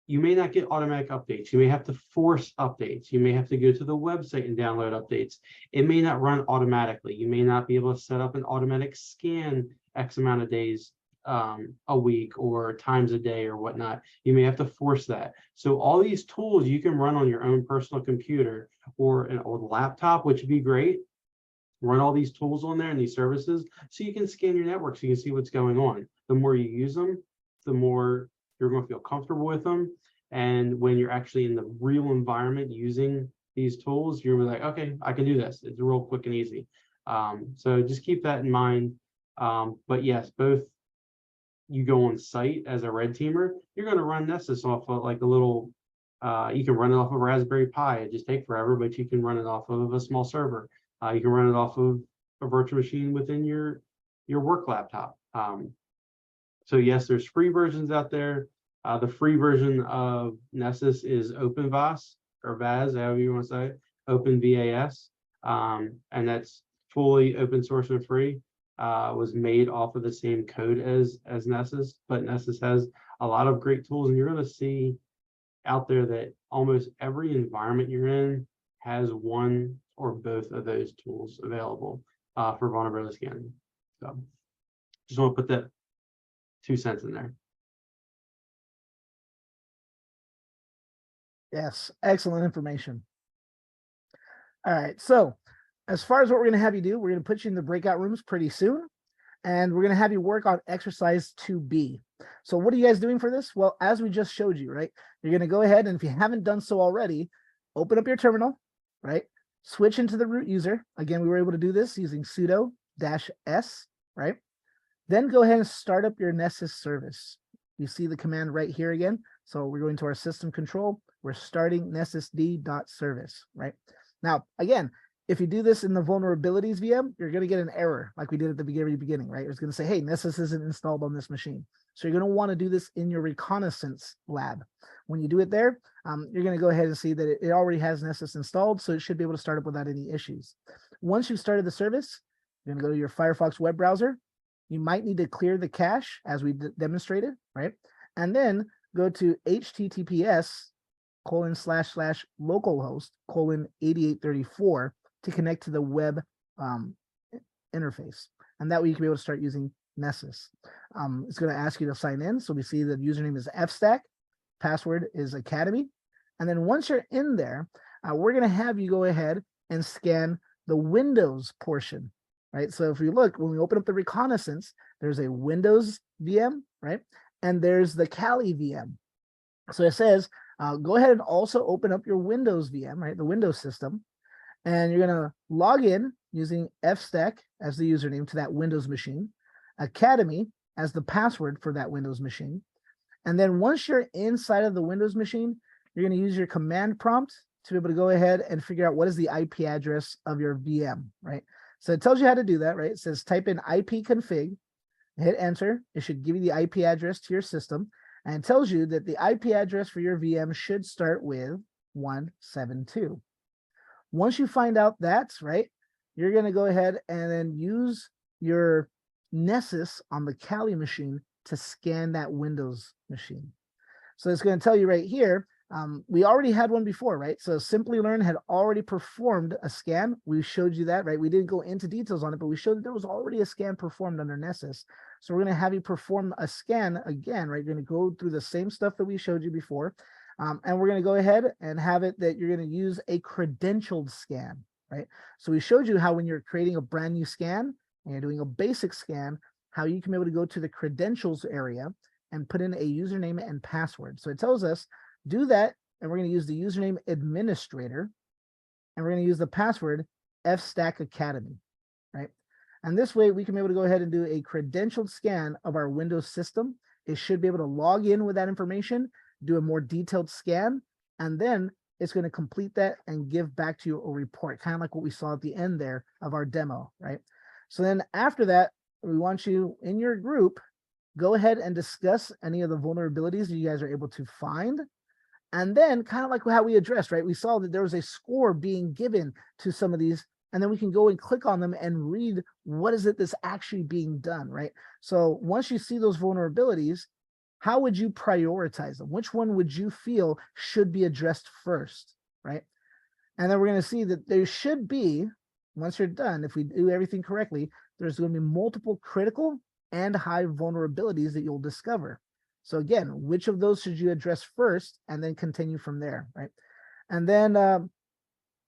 you may not get automatic updates. You may have to force updates. You may have to go to the website and download updates. It may not run automatically. You may not be able to set up an automatic scan X amount of days a week or times a day or whatnot. You may have to force that. So all these tools you can run on your own personal computer or an old laptop, which would be great. Run all these tools on there and these services so you can scan your network so you can see what's going on. The more you use them, the more you're going to feel comfortable with them. And when you're actually in the real environment using these tools, you're like, okay, I can do this. It's real quick and easy. So just keep that in mind. But yes, both you go on site as a red teamer, you're going to run Nessus off of like a little, you can run it off of Raspberry Pi. It just takes forever, but you can run it off of a small server. You can run it off of a virtual machine within your work laptop. So yes, there's free versions out there. The free version of Nessus is OpenVAS or VAS, however you want to say it, OpenVAS, and that's fully open source and free. Was made off of the same code as Nessus, but Nessus has a lot of great tools, and you're going to see out there that almost every environment you're in has one or both of those tools available for vulnerability scanning. So just want to put that 2 cents in there. Yes, excellent information. All right, so as far as what we're going to have you do, we're going to put you in the breakout rooms pretty soon, and we're going to have you work on exercise 2B. So what are you guys doing for this? Well, as we just showed you, right, you're going to go ahead, and if you haven't done so already, open up your terminal, right, switch into the root user. Again, we were able to do this using sudo-s, right? Then go ahead and start up your Nessus service. You see the command right here again. So we're going to our system control. We're starting nessusd.service, right? Now, again, if you do this in the vulnerabilities VM, you're going to get an error like we did at the beginning, right? It's going to say, hey, Nessus isn't installed on this machine. So you're going to want to do this in your reconnaissance lab. When you do it there, you're going to go ahead and see that it already has Nessus installed, so it should be able to start up without any issues. Once you've started the service, you're going to go to your Firefox web browser. You might need to clear the cache as we demonstrated, right? And then go to https://localhost:8834 to connect to the web interface. And that way you can be able to start using Nessus. It's going to ask you to sign in. So we see the username is fstack, password is academy. And then once you're in there, we're going to have you go ahead and scan the Windows portion. Right, so if we look, when we open up the reconnaissance, there's a Windows VM, right? And there's the Kali VM. So it says Go ahead and also open up your Windows VM, right? The Windows system. And you're gonna log in using fstack as the username to that Windows machine, Academy as the password for that Windows machine. And then once you're inside of the Windows machine, you're gonna use your command prompt to be able to go ahead and figure out what is the IP address of your VM, right? So it tells you how to do that, right? It says type in ipconfig, hit enter. It should give you the IP address to your system. And it tells you that the IP address for your VM should start with 172. Once you find out that, right, you're going to go ahead and then use your Nessus on the Kali machine to scan that Windows machine. So it's going to tell you right here, we already had one before, right? So Simply Learn had already performed a scan. We showed you that, right? We didn't go into details on it, but we showed that there was already a scan performed under Nessus. So we're going to have you perform a scan again, right? You're going to go through the same stuff that we showed you before. And we're going to go ahead and have it that you're going to use a credentialed scan, right? So we showed you how when you're creating a brand new scan and you're doing a basic scan, how you can be able to go to the credentials area and put in a username and password. So it tells us do that, and we're going to use the username administrator, and we're going to use the password fstack academy, right? And this way we can be able to go ahead and do a credentialed scan of our Windows system. It should be able to log in with that information, do a more detailed scan, and then it's going to complete that and give back to you a report, kind of like what we saw at the end there of our demo, right? So then after that, we want you in your group, go ahead and discuss any of the vulnerabilities that you guys are able to find. And then kind of like how we addressed, right? We saw that there was a score being given to some of these, and then we can go and click on them and read what is it that's actually being done, right? So once you see those vulnerabilities, how would you prioritize them? Which one would you feel should be addressed first, right? And then we're going to see that there should be, once you're done, if we do everything correctly, there's going to be multiple critical and high vulnerabilities that you'll discover. So again, which of those should you address first and then continue from there, right? And then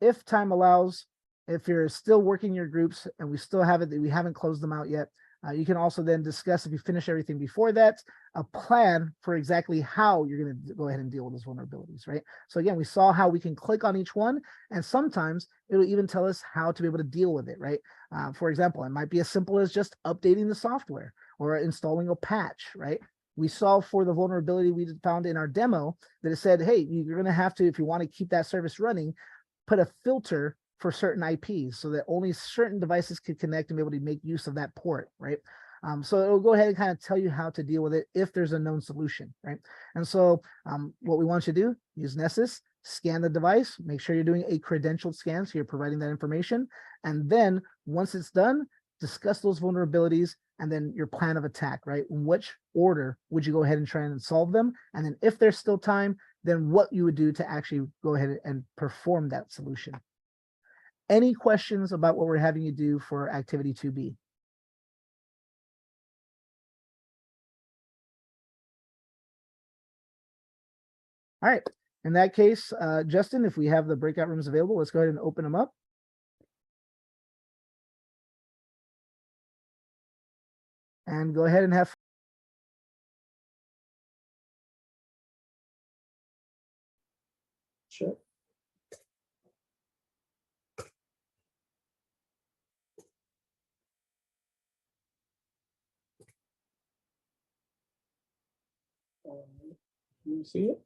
if time allows, if you're still working your groups and we still have it, that we haven't closed them out yet, you can also then discuss, if you finish everything before that, a plan for exactly how you're going to go ahead and deal with those vulnerabilities, right? So again, we saw how we can click on each one, and sometimes it'll even tell us how to be able to deal with it, right? For example, it might be as simple as just updating the software or installing a patch, right? We saw for the vulnerability we found in our demo that it said, hey, you're going to have to, if you want to keep that service running, put a filter for certain IPs so that only certain devices could connect and be able to make use of that port, right? So it'll go ahead and kind of tell you how to deal with it if there's a known solution, right? And so what we want you to do, use Nessus, scan the device, make sure you're doing a credentialed scan, so you're providing that information. And then once it's done, discuss those vulnerabilities and then your plan of attack, right? In which order would you go ahead and try and solve them? And then if there's still time, then what you would do to actually go ahead and perform that solution. Any questions about what we're having you do for activity 2B? All right, in that case, Justin, if we have the breakout rooms available, let's go ahead and open them up. And go ahead and have. Sure. You see it?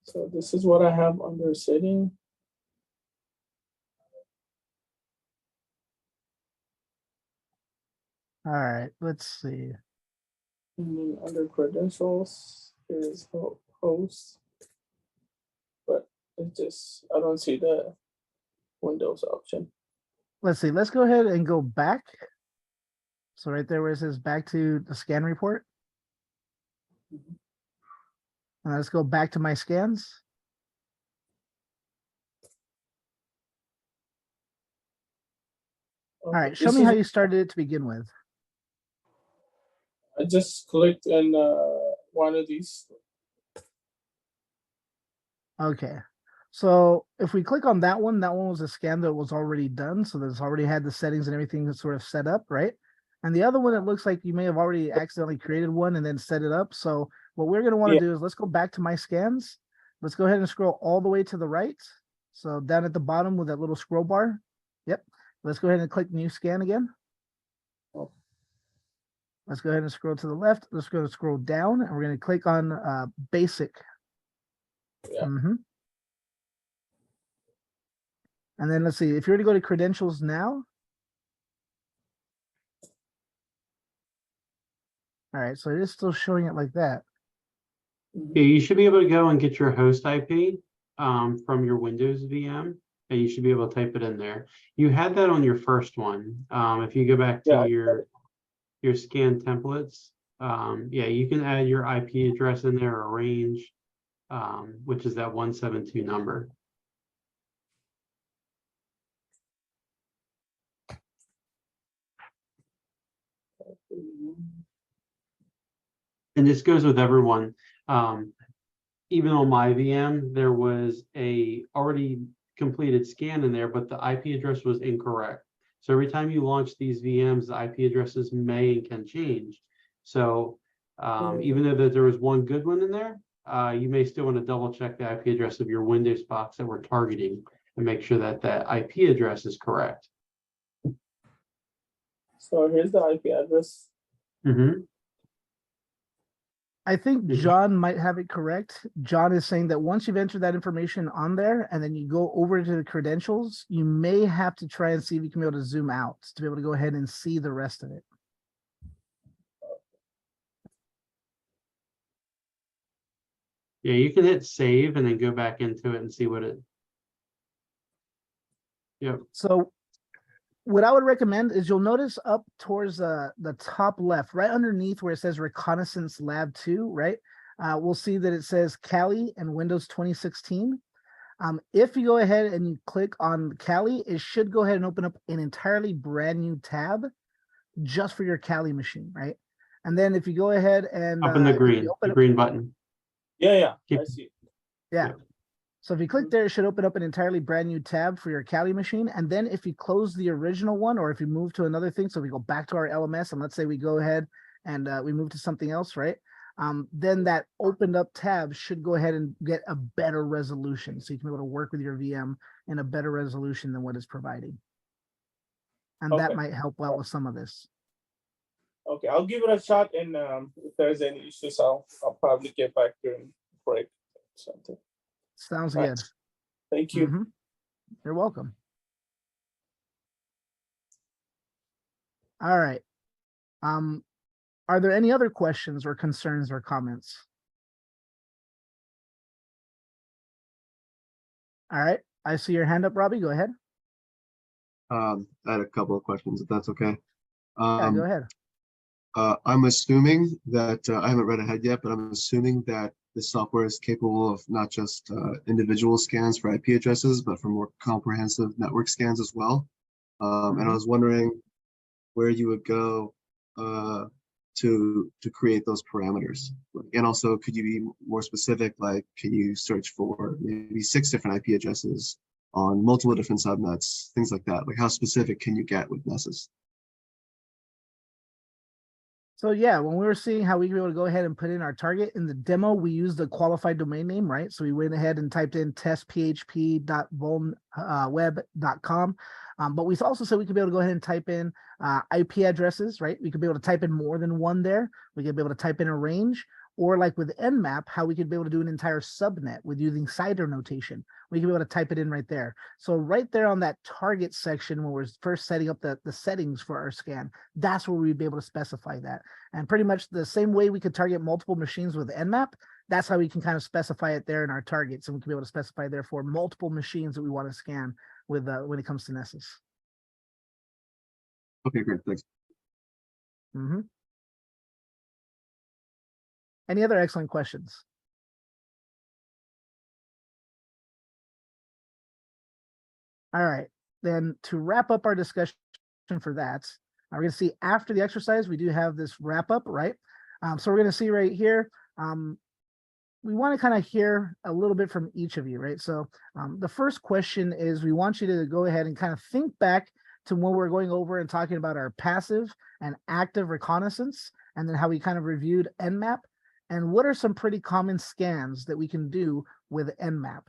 So this is what I have under setting. All right, let's see. And then under credentials is host, but it's just, I don't see the Windows option. Let's see, let's go ahead and go back. So right there where it says back to the scan report. And let's go back to my scans. All right, show me how you started it to begin with. I just clicked on one of these. Okay, so if we click on that one was a scan that was already done. So that's already had the settings and everything sort of set up, right? And the other one, it looks like you may have already accidentally created one and then set it up. So What we're gonna wanna Yeah. do is let's go back to my scans. Let's go ahead and scroll all the way to the right. So down at the bottom with that little scroll bar. Yep. Let's go ahead and click new scan again. Oh. Let's go ahead and scroll to the left. Let's go to scroll down and we're gonna click on basic. Yeah. Mhm. And then let's see, if you were to go to credentials now. All right, so it is still showing it like that. Yeah, you should be able to go and get your host IP from your Windows VM, and you should be able to type it in there. You had that on your first one. If you go back to Yeah, I your scan templates, yeah, you can add your IP address in there or range, which is that 172 number. And this goes with everyone. Even on my VM, there was a already completed scan in there, but the IP address was incorrect. So every time you launch these VMs, the IP addresses may and can change. So even though that there was one good one in there, you may still want to double check the IP address of your Windows box that we're targeting and make sure that that IP address is correct. So here's the IP address. I think Mhm. John might have it correct. John is saying that once you've entered that information on there and then you go over to the credentials, you may have to try and see if you can be able to zoom out to be able to go ahead and see the rest of it. Yeah, you can hit save and then go back into it and see what it. Yep. So what I would recommend is you'll notice up towards the top left, right underneath where it says Reconnaissance Lab 2, right? We'll see that it says Kali and Windows 2016. If you go ahead and you click on Kali, it should go ahead and open up an entirely brand new tab just for your Kali machine, right? And then if you go ahead and Up in the if you green, open the up- green button. Yeah, Keep- I see. yeah. Yeah. So if you click there, it should open up an entirely brand new tab for your Kali machine. And then if you close the original one, or if you move to another thing, so we go back to our LMS and let's say we go ahead and we move to something else, right? Then that opened up tab should go ahead and get a better resolution. So you can be able to work with your VM in a better resolution than what it's providing. And that Okay. might help out with some of this. Okay, I'll give it a shot, and if there's any issues, I'll probably get back during break. Something. Sounds Right. good. Thank you. Mhm. You're welcome. All right. Are there any other questions or concerns or comments? All right, I see your hand up, Robbie. Go ahead. I had a couple of questions, if that's okay. Yeah, go ahead. I'm assuming that I haven't read ahead yet, but I'm assuming that the software is capable of not just individual scans for IP addresses, but for more comprehensive network scans as well. And I was wondering where you would go to create those parameters. And also, could you be more specific? Like, can you search for maybe 6 different IP addresses on multiple different subnets, things like that? Like, how specific can you get with Nessus? So yeah, when we were seeing how we were able to go ahead and put in our target in the demo, we used the qualified domain name, right? So we went ahead and typed in testphp.vulnweb.com. But we also said we could be able to go ahead and type in IP addresses, right? We could be able to type in more than one there. We could be able to type in a range, or like with Nmap, how we could be able to do an entire subnet with using CIDR notation. We could be able to type it in right there. So right there on that target section, when we're first setting up the settings for our scan, that's where we'd be able to specify that. And pretty much the same way we could target multiple machines with Nmap, that's how we can kind of specify it there in our targets. And we can be able to specify therefore multiple machines that we want to scan with when it comes to Nessus. Okay, great, thanks. Any other excellent questions? All right, then to wrap up our discussion for that, we're going to see after the exercise, we do have this wrap up, right? So we're going to see right here, we want to kind of hear a little bit from each of you, right? So the first question is we want you to go ahead and kind of think back to when we're going over and talking about our passive and active reconnaissance, and then how we kind of reviewed Nmap. And what are some pretty common scans that we can do with Nmap?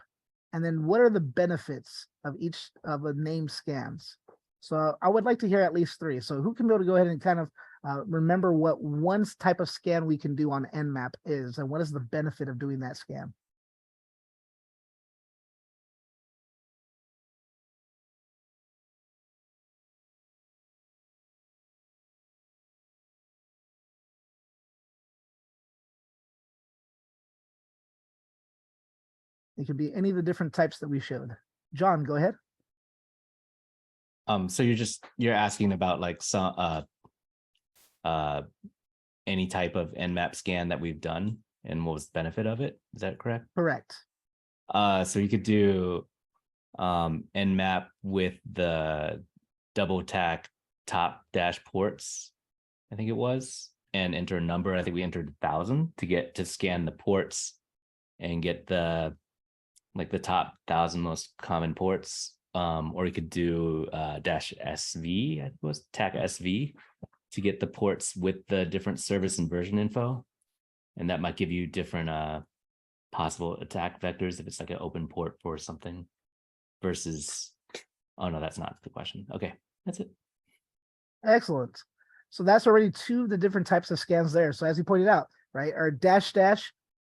And then what are the benefits of each of the named scans? So I would like to hear at least 3. So who can be able to go ahead and kind of remember what one type of scan we can do on Nmap is, and what is the benefit of doing that scan? It could be any of the different types that we showed. John, go ahead. So you're asking about like some any type of Nmap scan that we've done and what was the benefit of it? Is that correct? Correct. So you could do Nmap with the double tack top dash ports, I think it was, and enter a number. I think we entered 1,000 to get to scan the ports and get the top 1,000 most common ports. Or you could do dash SV, I think it was tac SV, to get the ports with the different service and version info. And that might give you different possible attack vectors if it's like an open port for something versus, oh no, that's not the question. Okay, that's it. Excellent. So that's already 2 of the different types of scans there. So as you pointed out, right, our dash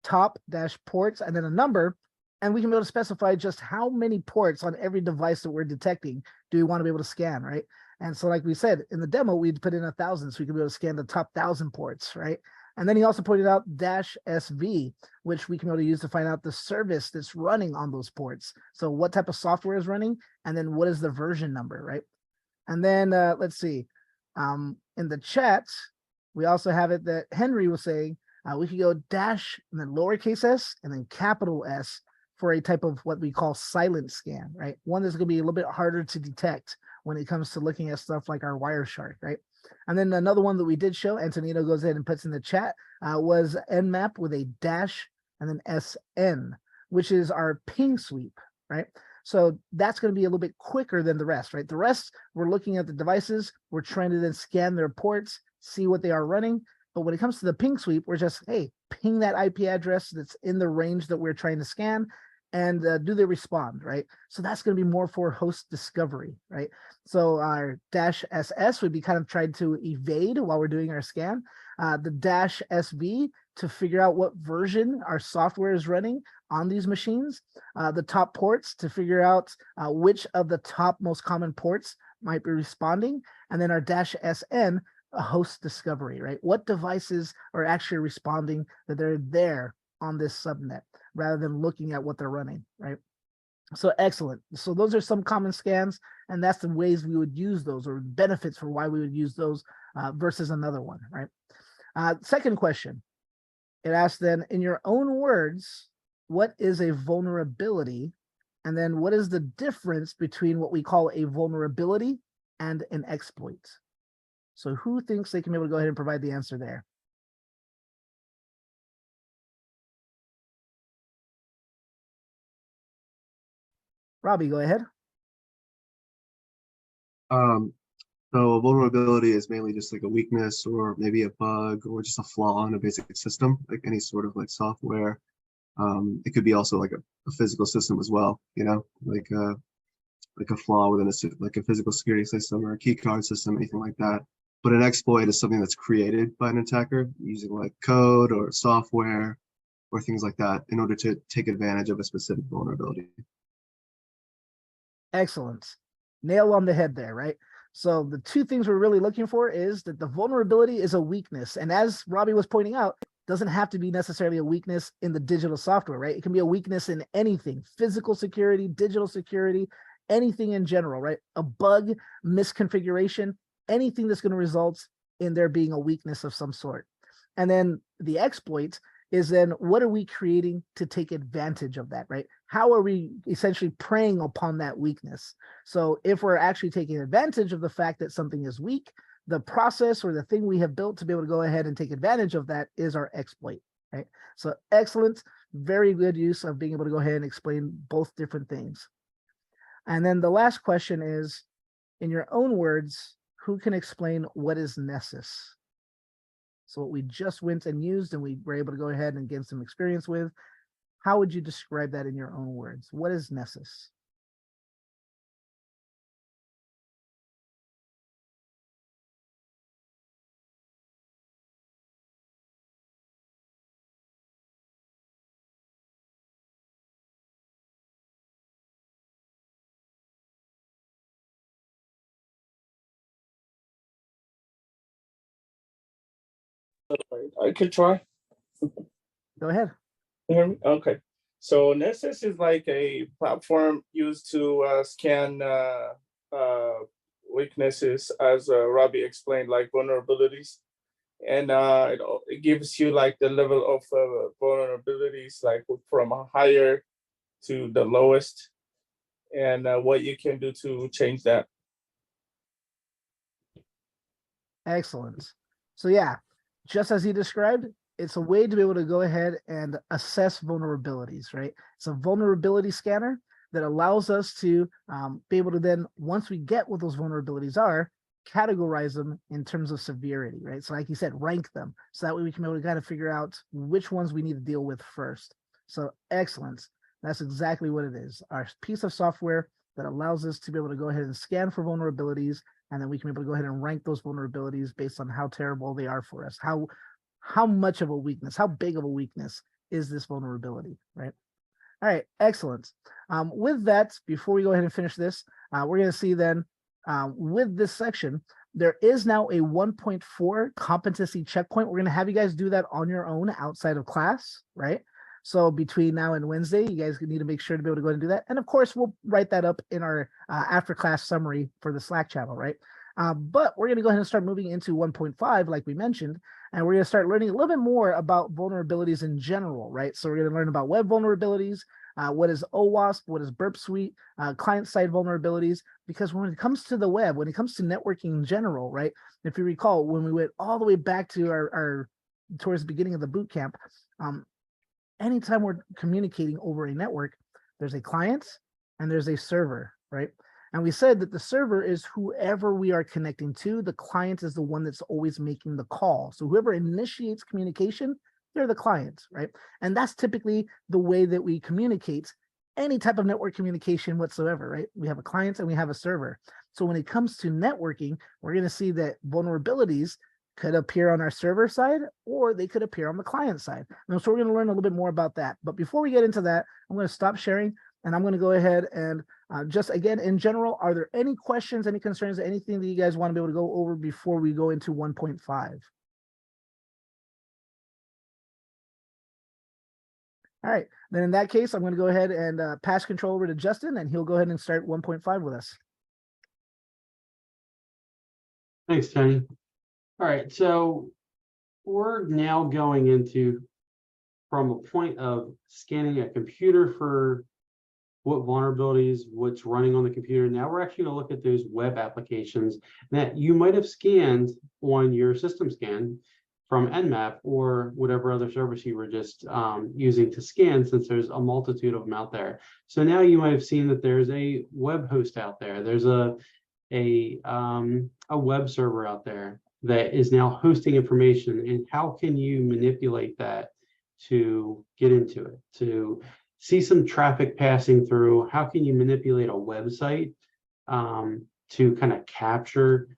top dash ports and then a number, and we can be able to specify just how many ports on every device that we're detecting do we want to be able to scan, right? And so like we said, in the demo, we'd put in 1,000, so we could be able to scan the top 1,000 ports, right? And then he also pointed out dash SV, which we can be able to use to find out the service that's running on those ports. So what type of software is running, and then what is the version number, right? And then let's see, in the chat, we also have it that Henry was saying, we could go dash and then lowercase s and then capital S for a type of what we call silent scan, right? One that's gonna be a little bit harder to detect when it comes to looking at stuff like our Wireshark, right? And then another one that we did show, Antonino goes ahead and puts in the chat, was Nmap with a dash and then SN, which is our ping sweep, right? So that's going to be a little bit quicker than the rest, right? The rest, we're looking at the devices, we're trying to then scan their ports, see what they are running. But when it comes to the ping sweep, we're just, hey, ping that IP address that's in the range that we're trying to scan, and do they respond, right? So that's going to be more for host discovery, right? So our dash SS would be kind of trying to evade while we're doing our scan. The dash SB to figure out what version our software is running on these machines. The top ports to figure out which of the top most common ports might be responding. And then our dash SN, a host discovery, right? What devices are actually responding that they're there on this subnet, rather than looking at what they're running, right? So excellent. So those are some common scans, and that's the ways we would use those, or benefits for why we would use those versus another one, right? Second question, it asks then, in your own words, what is a vulnerability? And then what is the difference between what we call a vulnerability and an exploit? So who thinks they can be able to go ahead and provide the answer there? Robbie, go ahead. So a vulnerability is mainly just like a weakness or maybe a bug or just a flaw in a basic system, like any sort of like software. It could be also like a physical system as well, you know, like a flaw within like a physical security system or a key card system, anything like that. But an exploit is something that's created by an attacker using like code or software or things like that in order to take advantage of a specific vulnerability. Excellent. Nail on the head there, right? So the 2 things we're really looking for is that the vulnerability is a weakness. And as Robbie was pointing out, doesn't have to be necessarily a weakness in the digital software, right? It can be a weakness in anything, physical security, digital security, anything in general, right? A bug, misconfiguration, anything that's going to result in there being a weakness of some sort. And then the exploit is then what are we creating to take advantage of that, right? How are we essentially preying upon that weakness? So if we're actually taking advantage of the fact that something is weak, the process or the thing we have built to be able to go ahead and take advantage of that is our exploit, right? So excellent, very good use of being able to go ahead and explain both different things. And then the last question is, in your own words, who can explain what is Nessus? So what we just went and used and we were able to go ahead and get some experience with, how would you describe that in your own words? What is Nessus? I could try. Go ahead. You hear me? Okay. So Nessus is like a platform used to scan weaknesses, as Robbie explained, like vulnerabilities. And it gives you like the level of vulnerabilities, like from a higher to the lowest, and what you can do to change that. Excellent. So yeah, just as he described, it's a way to be able to go ahead and assess vulnerabilities, right? It's a vulnerability scanner that allows us to be able to then, once we get what those vulnerabilities are, categorize them in terms of severity, right? So like you said, rank them. So that way we can be able to kind of figure out which ones we need to deal with first. So excellent. That's exactly what it is. Our piece of software that allows us to be able to go ahead and scan for vulnerabilities, and then we can be able to go ahead and rank those vulnerabilities based on how terrible they are for us. How much of a weakness, how big of a weakness is this vulnerability, right? All right, excellent. With that, before we go ahead and finish this, we're going to see then with this section, there is now a 1.4 competency checkpoint. We're going to have you guys do that on your own outside of class, right? So between now and Wednesday, you guys need to make sure to be able to go ahead and do that. And of course, we'll write that up in our after class summary for the Slack channel, right? But we're going to go ahead and start moving into 1.5, like we mentioned, and we're going to start learning a little bit more about vulnerabilities in general, right? So we're going to learn about web vulnerabilities, what is OWASP, what is Burp Suite, client-side vulnerabilities, because when it comes to the web, when it comes to networking in general, right? If you recall, when we went all the way back to our towards the beginning of the boot camp, anytime we're communicating over a network, there's a client and there's a server, right? And we said that the server is whoever we are connecting to. The client is the one that's always making the call. So whoever initiates communication, they're the client, right? And that's typically the way that we communicate any type of network communication whatsoever, right? We have a client and we have a server. So when it comes to networking, we're going to see that vulnerabilities could appear on our server side, or they could appear on the client side. And so we're going to learn a little bit more about that. But before we get into that, I'm going to stop sharing and I'm going to go ahead and just again, in general, are there any questions, any concerns, anything that you guys want to be able to go over before we go into 1.5? All right, then in that case, I'm going to go ahead and pass control over to Justin, and he'll go ahead and start 1.5 with us. Thanks, Tony. All right, so we're now going into from a point of scanning a computer for what vulnerabilities, what's running on the computer. Now we're actually going to look at those web applications that you might have scanned on your system scan from Nmap or whatever other service you were just using to scan, since there's a multitude of them out there. So now you might have seen that there's a web host out there. There's a web server out there that is now hosting information. And how can you manipulate that to get into it, to see some traffic passing through? How can you manipulate a website to kind of capture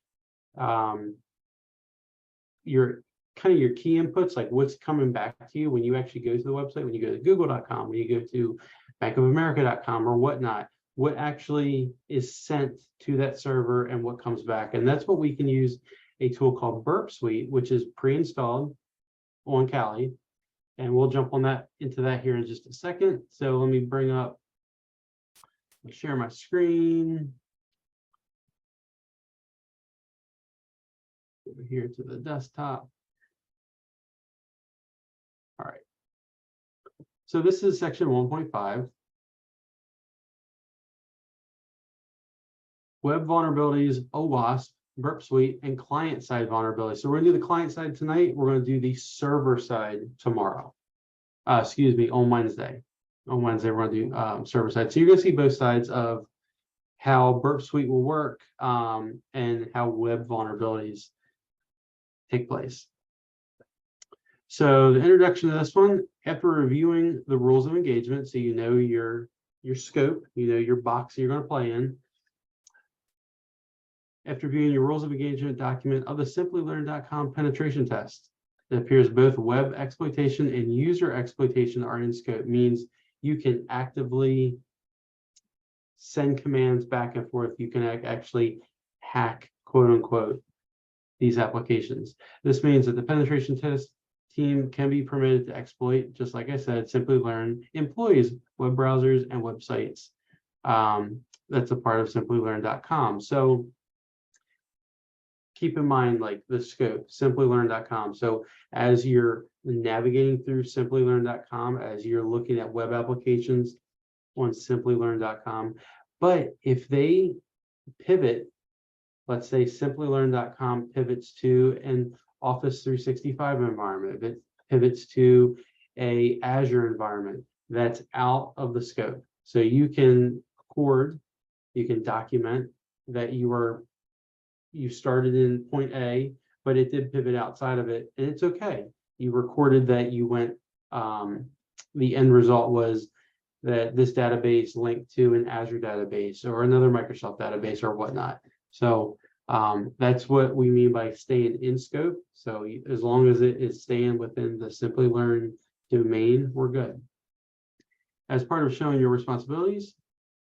your key inputs, like what's coming back to you when you actually go to the website, when you go to google.com, when you go to bankofamerica.com or whatnot, what actually is sent to that server and what comes back. And that's what we can use a tool called Burp Suite, which is pre-installed on Kali. And we'll jump on that into that here in just a second. So let me bring up, share my screen. Over here to the desktop. All right. So this is section 1.5. Web vulnerabilities, OWASP, Burp Suite, and client-side vulnerabilities. So we're going to do the client side tonight. We're going to do the server side tomorrow. Excuse me, on Wednesday. On Wednesday, we're going to do server side. So you're going to see both sides of how Burp Suite will work and how web vulnerabilities take place. So the introduction to this one, after reviewing the rules of engagement, so you know your scope, you know your box you're going to play in. After viewing your rules of engagement document of the simplylearn.com penetration test, it appears both web exploitation and user exploitation are in scope, means you can actively send commands back and forth. You can actually hack, quote unquote, these applications. This means that the penetration test team can be permitted to exploit, just like I said, simplylearn employees, web browsers, and websites. That's a part of simplylearn.com. So keep in mind, like the scope, simplylearn.com. So as you're navigating through simplylearn.com, as you're looking at web applications on simplylearn.com, but if they pivot, let's say simplylearn.com pivots to an Office 365 environment, if it pivots to a Azure environment, that's out of the scope. So you can record, you can document that you started in point A, but it did pivot outside of it, and it's okay. You recorded that you went, the end result was that this database linked to an Azure database or another Microsoft database or whatnot. So that's what we mean by staying in scope. So as long as it is staying within the simplylearn domain, we're good. As part of showing your responsibilities,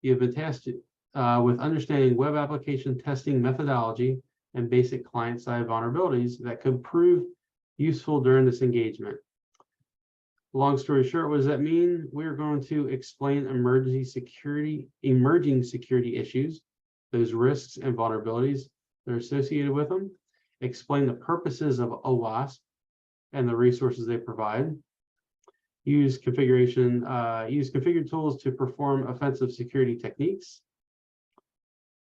you have been tasked with understanding web application testing methodology and basic client-side vulnerabilities that could prove useful during this engagement. Long story short, what does that mean? We're going to explain emerging security issues, those risks and vulnerabilities that are associated with them, explain the purposes of OWASP and the resources they provide, use configured tools to perform offensive security techniques,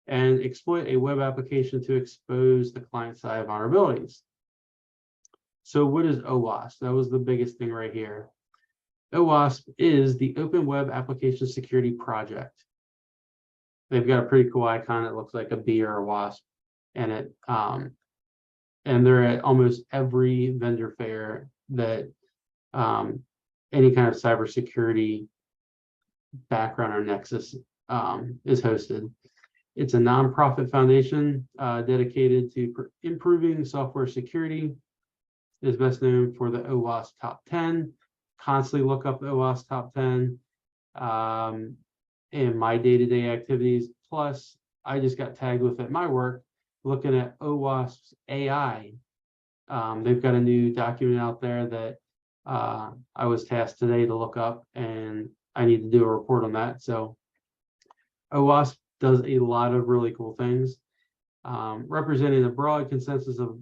and exploit a web application to expose the client-side vulnerabilities. So what is OWASP? That was the biggest thing right here. OWASP is the Open Web Application Security Project. They've got a pretty cool icon. It looks like a bee or a wasp, and they're at almost every vendor fair that any kind of cybersecurity background or nexus is hosted. It's a nonprofit foundation dedicated to improving software security. It is best known for the OWASP Top 10. Constantly look up the OWASP Top 10 in my day-to-day activities. Plus, I just got tagged with at my work looking at OWASP's AI. They've got a new document out there that I was tasked today to look up, and I need to do a report on that. So OWASP does a lot of really cool things, representing a broad consensus of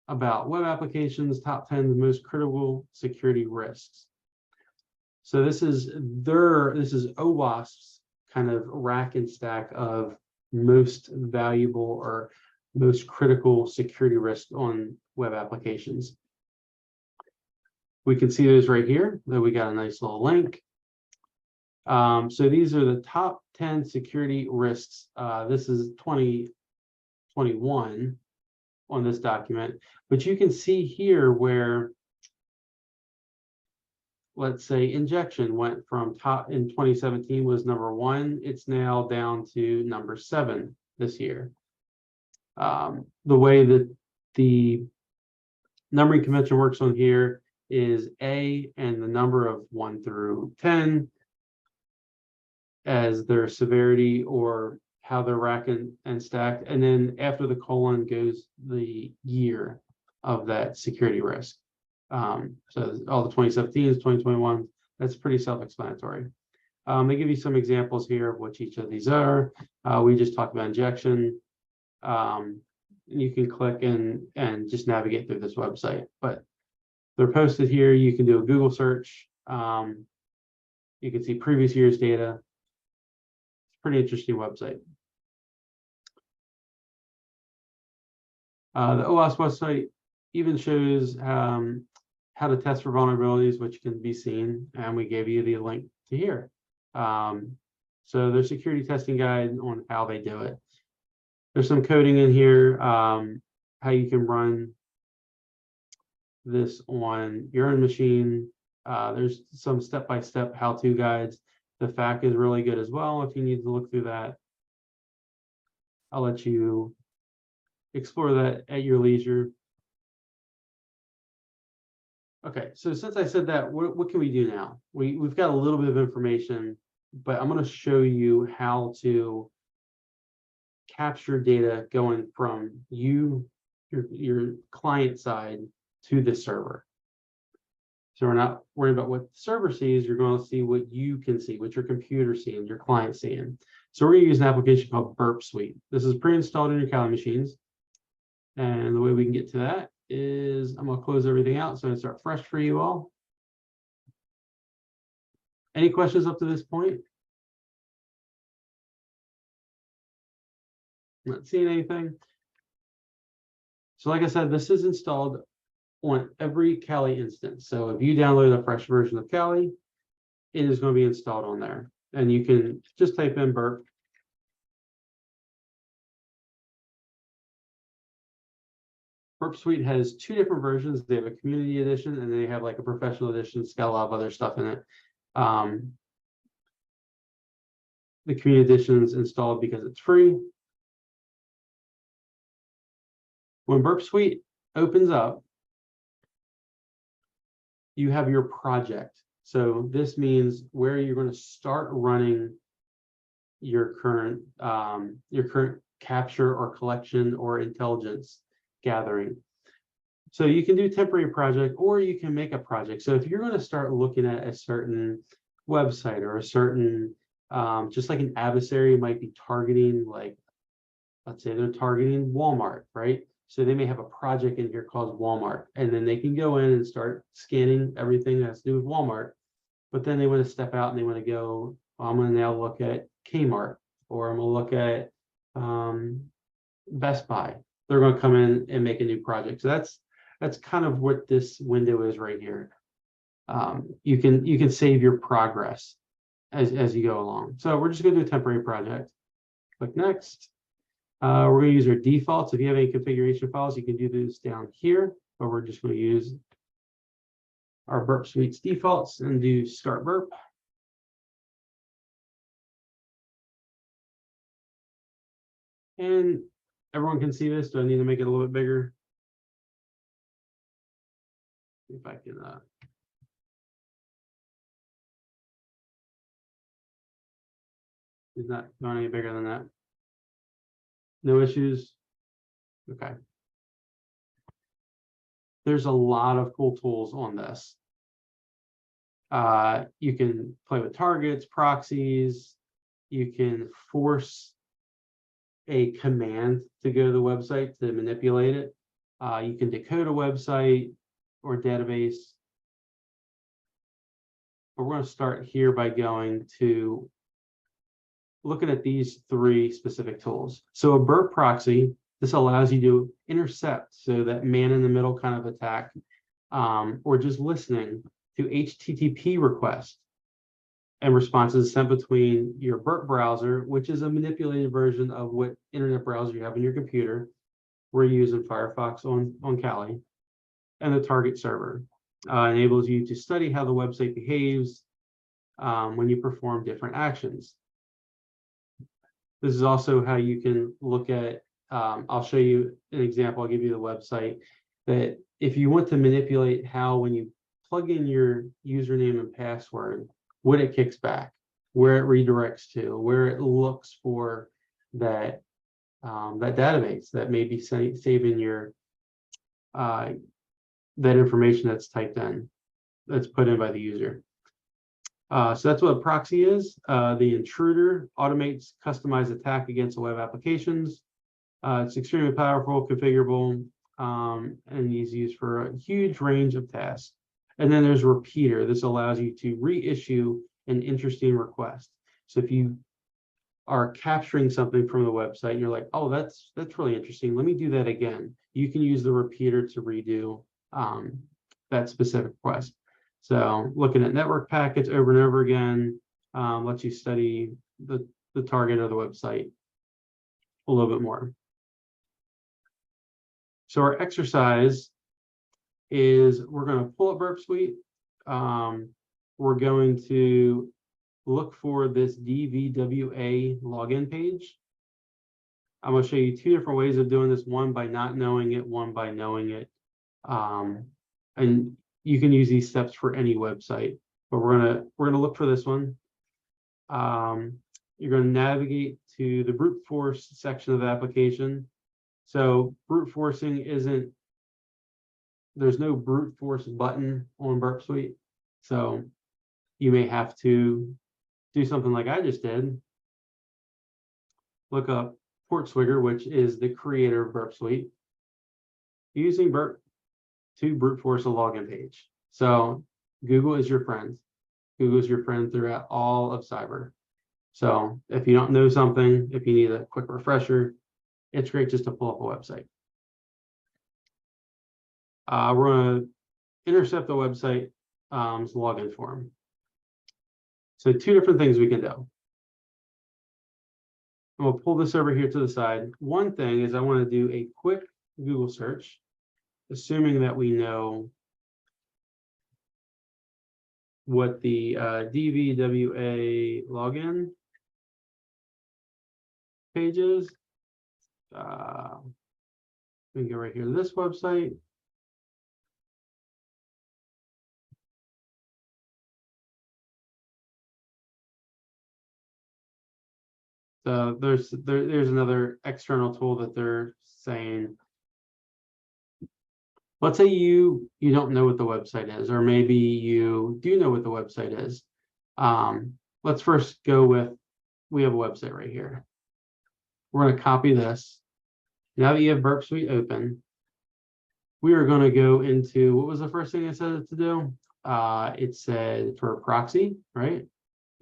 about web applications, top 10 most critical security risks. So this is OWASP's kind of rack and stack of most valuable or most critical security risks on web applications. We can see those right here, that we got a nice little link. So these are the top 10 security risks. This is 2021 on this document, but you can see here where, let's say, injection went from top in 2017 was number 1. It's now down to number 7 this year. The way that the numbering convention works on here is A and the number of 1 through 10 as their severity or how they're racked and stacked, and then after the colon goes the year of that security risk. So all the 2017s, 2021, that's pretty self-explanatory. They give you some examples here of what each of these are. We just talked about injection. You can click and just navigate through this website, but they're posted here. You can do a Google search. You can see previous year's data. It's a pretty interesting website. The OWASP website even shows how to test for vulnerabilities, which can be seen, and we gave you the link to here. So their security testing guide on how they do it. There's some coding in here, how you can run this on your own machine. There's some step-by-step how-to guides. The FAQ is really good as well if you need to look through that. I'll let you explore that at your leisure. Okay, so since I said that, what can we do now? We've got a little bit of information, but I'm going to show you how to capture data going from your client side to the server. So we're not worried about what the server sees, you're going to see what you can see, what your computer seeing, your client seeing. So we're going to use an application called Burp Suite. This is pre-installed in your Kali machines. And the way we can get to that is I'm going to close everything out. So I'm going to start fresh for you all. Any questions up to this point? Not seeing anything. So like I said, this is installed on every Kali instance. So if you download a fresh version of Kali, it is going to be installed on there. And you can just type in Burp. Burp Suite has two different versions. They have a community edition and they have like a professional edition. It's got a lot of other stuff in it. The community edition is installed because it's free. When Burp Suite opens up, you have your project. So this means where you're going to start running your current capture or collection or intelligence gathering. So you can do a temporary project or you can make a project. So if you're going to start looking at a certain website or a certain, just like an adversary might be targeting, like, let's say they're targeting Walmart, right? So they may have a project in here called Walmart, and then they can go in and start scanning everything that has to do with Walmart. But then they want to step out and they want to go, well, I'm going to now look at Kmart, or I'm going to look at Best Buy. They're going to come in and make a new project. So that's kind of what this window is right here. You can save your progress as you go along. So we're just going to do a temporary project. Click next. We're going to use our defaults. If you have any configuration files, you can do this down here, but we're just going to use our Burp Suite's defaults and do start burp. And everyone can see this. Do I need to make it a little bit bigger? See if I can it's not going any bigger than that. No issues. Okay. There's a lot of cool tools on this. You can play with targets, proxies. You can force a command to go to the website to manipulate it. You can decode a website or database. But we're going to start here by going to looking at these three specific tools. So a burp proxy, this allows you to intercept, so that man in the middle kind of attack, or just listening to HTTP requests and responses sent between your burp browser, which is a manipulated version of what internet browser you have on your computer. We're using Firefox on Kali, and the target server. Enables you to study how the website behaves when you perform different actions. This is also how you can look at, I'll show you an example, I'll give you the website, that if you want to manipulate how when you plug in your username and password, what it kicks back, where it redirects to, where it looks for that, that database that may be saving your, that information that's typed in, that's put in by the user. So that's what a proxy is. The intruder automates customized attack against web applications. It's extremely powerful, configurable, and is used for a huge range of tasks. And then there's repeater. This allows you to reissue an interesting request. So if you are capturing something from the website and you're like, oh, that's really interesting, let me do that again. You can use the repeater to redo that specific request. So looking at network packets over and over again lets you study the target of the website a little bit more. So our exercise is we're going to pull up Burp Suite. We're going to look for this DVWA login page. I'm going to show you two different ways of doing this, one by not knowing it, one by knowing it. And you can use these steps for any website, but we're gonna look for this one. You're going to navigate to the brute force section of the application. So brute forcing isn't, there's no brute force button on Burp Suite. So you may have to do something like I just did. Look up Portswigger, which is the creator of Burp Suite, using Burp to brute force a login page. So Google is your friend. Google is your friend throughout all of cyber. So if you don't know something, if you need a quick refresher, it's great just to pull up a website. We're going to intercept the website login form. So two different things we can do. And we'll pull this over here to the side. One thing is I want to do a quick Google search, assuming that we know what the DVWA login page is. We can go right here to this website. So there's another external tool that they're saying. Let's say you don't know what the website is, or maybe you do know what the website is. Let's first go with, we have a website right here. We're going to copy this. Now that you have Burp Suite open, we are going to go into, what was the first thing I said it to do? It said for a proxy, right?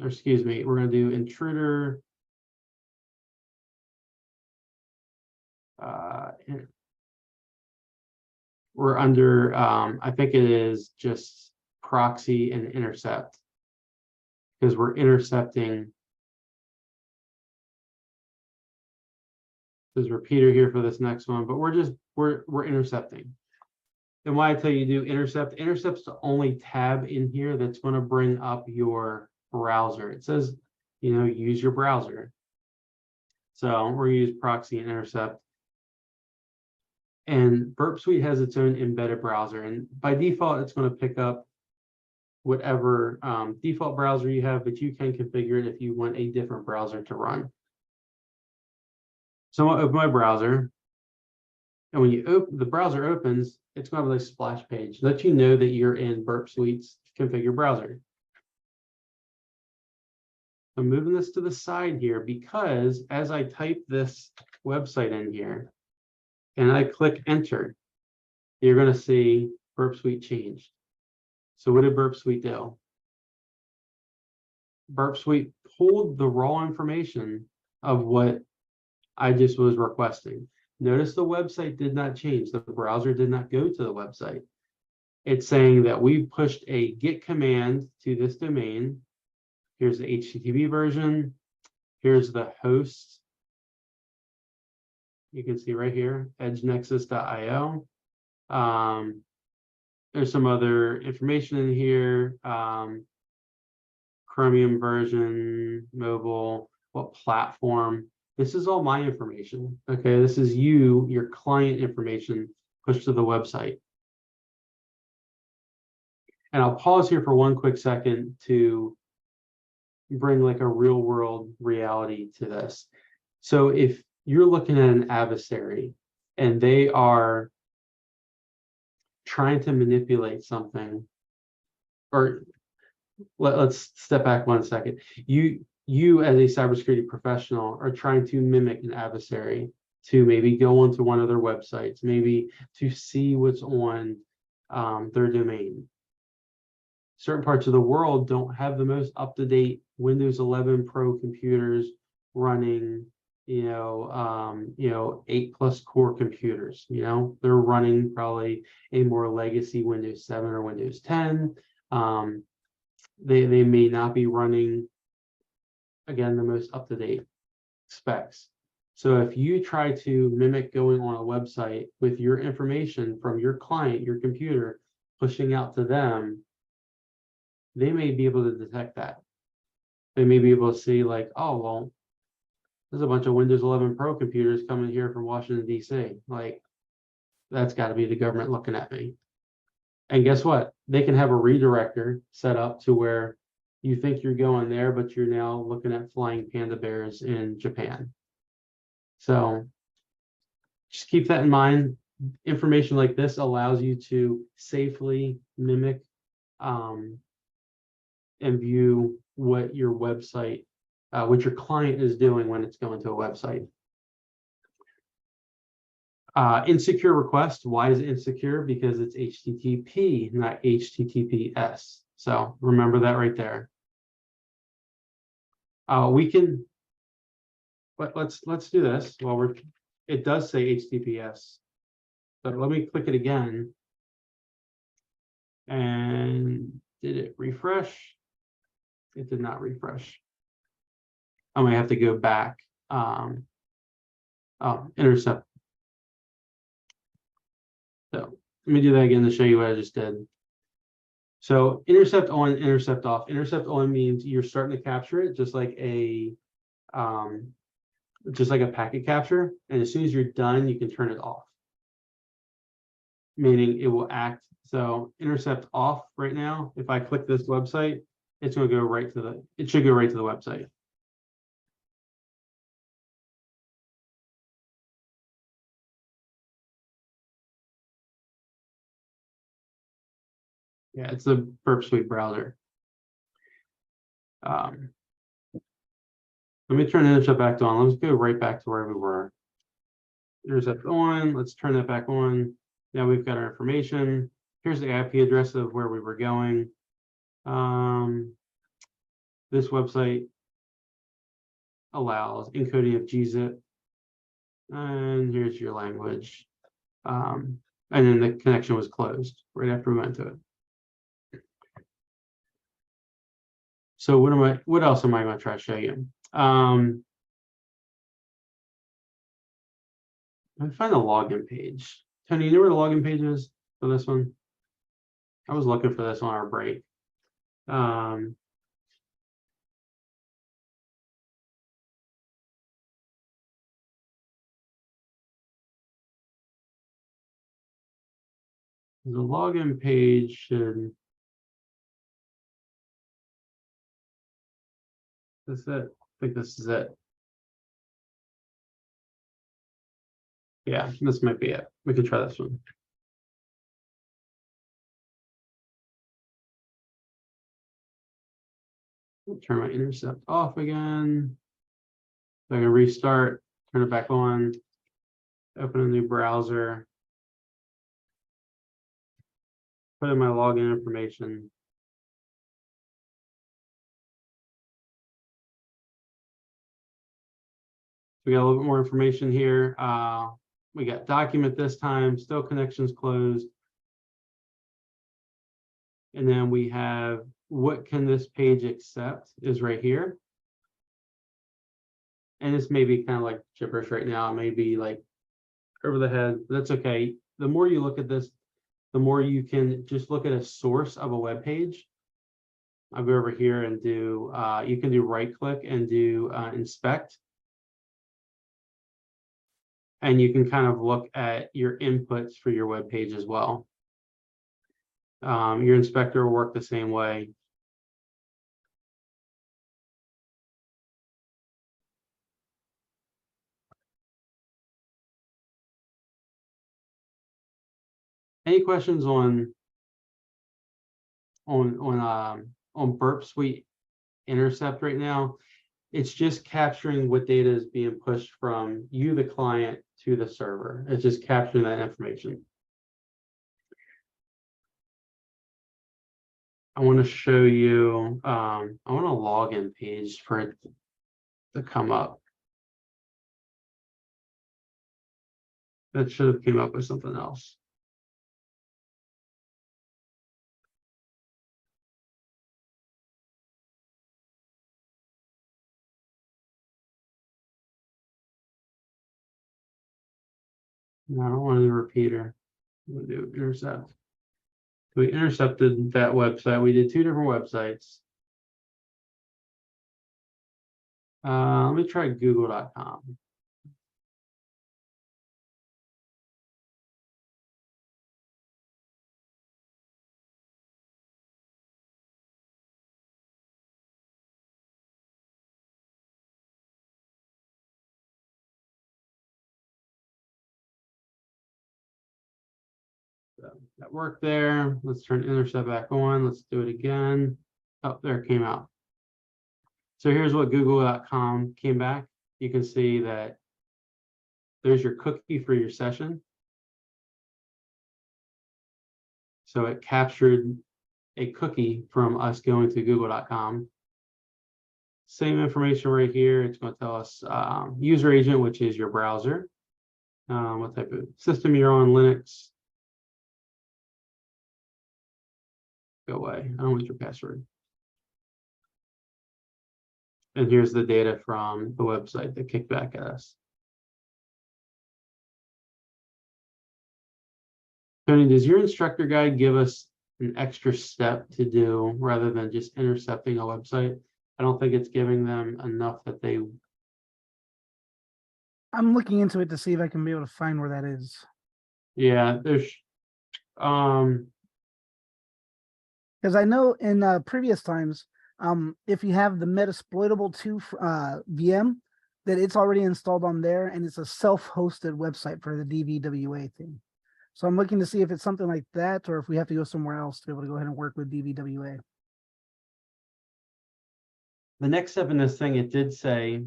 Or excuse me, we're going to do intruder. We're under, I think it is just proxy and intercept, because we're intercepting. There's a repeater here for this next one, but we're intercepting. And why I tell you do intercept's the only tab in here that's going to bring up your browser. It says, use your browser. So we're going to use proxy and intercept. And Burp Suite has its own embedded browser, and by default, it's going to pick up whatever default browser you have, but you can configure it if you want a different browser to run. So I'll open my browser, and when you open the browser opens, it's going to have a splash page, let you know that you're in Burp Suite's configure browser. I'm moving this to the side here because as I type this website in here, and I click enter, you're going to see Burp Suite changed. So what did Burp Suite do? Burp Suite pulled the raw information of what I just was requesting. Notice the website did not change. The browser did not go to the website. It's saying that we pushed a GET command to this domain. Here's the HTTP version. Here's the host. You can see right here, edgenexus.io. There's some other information in here. Chromium version, mobile, what platform. This is all my information. Okay, this is your client information pushed to the website. And I'll pause here for one quick second to bring like a real world reality to this. So if you're looking at an adversary and they are trying to manipulate something, or let's step back one second. You as a cybersecurity professional are trying to mimic an adversary to maybe go onto one of their websites, maybe to see what's on their domain. Certain parts of the world don't have the most up-to-date Windows 11 Pro computers running, 8+ core computers. They're running probably a more legacy Windows 7 or Windows 10. They may not be running, again, the most up-to-date specs. So if you try to mimic going on a website with your information from your client, your computer, pushing out to them, they may be able to detect that. They may be able to see like, oh, well, there's a bunch of Windows 11 Pro computers coming here from Washington, DC. Like, that's got to be the government looking at me. And guess what? They can have a redirector set up to where you think you're going there, but you're now looking at flying panda bears in Japan. So just keep that in mind. Information like this allows you to safely mimic and view what your website, what your client is doing when it's going to a website. Insecure request. Why is it insecure? Because it's HTTP, not HTTPS. So remember that right there. We can, but let's do this while we're, it does say HTTPS. So let me click it again. And did it refresh? It did not refresh. I might have to go back. Oh, intercept. So let me do that again to show you what I just did. So intercept on, intercept off. Intercept on means you're starting to capture it just like a packet capture. And as soon as you're done, you can turn it off. Meaning it will act. So intercept off right now. If I click this website, it's going to go right to the, it should go right to the website. Yeah, it's the Burp Suite browser. Let me turn intercept back on. Let's go right back to where we were. Intercept on. Let's turn that back on. Now we've got our information. Here's the IP address of where we were going. This website allows encoding of gzip. And here's your language. And then the connection was closed right after we went to it. So what else am I going to try to show you? I find the login page. Tony, you know where the login page is for this one? I was looking for this on our break. The login page should. This is it. I think this is it. Yeah, this might be it. We can try this one. Turn my intercept off again. So I can restart, turn it back on, open a new browser, put in my login information. We got a little bit more information here. We got document this time, still connections closed. And then we have what can this page accept is right here. And this may be kind of like gibberish right now. It may be like over the head. That's okay. The more you look at this, the more you can just look at a source of a web page. I'll go over here and do, you can do right click and do inspect. And you can kind of look at your inputs for your web page as well. Your inspector will work the same way. Any questions on Burp Suite intercept right now? It's just capturing what data is being pushed from you, the client, to the server. It's just capturing that information. I want to show you, I want a login page for it to come up. That should have came up with something else. No, I don't want to do repeater. I'm gonna do intercept. We intercepted that website. We did two different websites. Let me try google.com. So that worked there. Let's turn intercept back on. Let's do it again. Oh, there it came out. So here's what google.com came back. You can see that there's your cookie for your session. So it captured a cookie from us going to google.com. Same information right here. It's going to tell us user agent, which is your browser, what type of system you're on, Linux. Go away. I don't want your password. And here's the data from the website that kicked back at us. Tony, does your instructor guide give us an extra step to do rather than just intercepting a website? I don't think it's giving them enough that they. I'm looking into it to see if I can be able to find where that is. Yeah, there's Because I know in previous times, if you have the Metasploitable 2 VM, that it's already installed on there and it's a self-hosted website for the DVWA thing. So I'm looking to see if it's something like that or if we have to go somewhere else to be able to go ahead and work with DVWA. the next step in this thing, it did say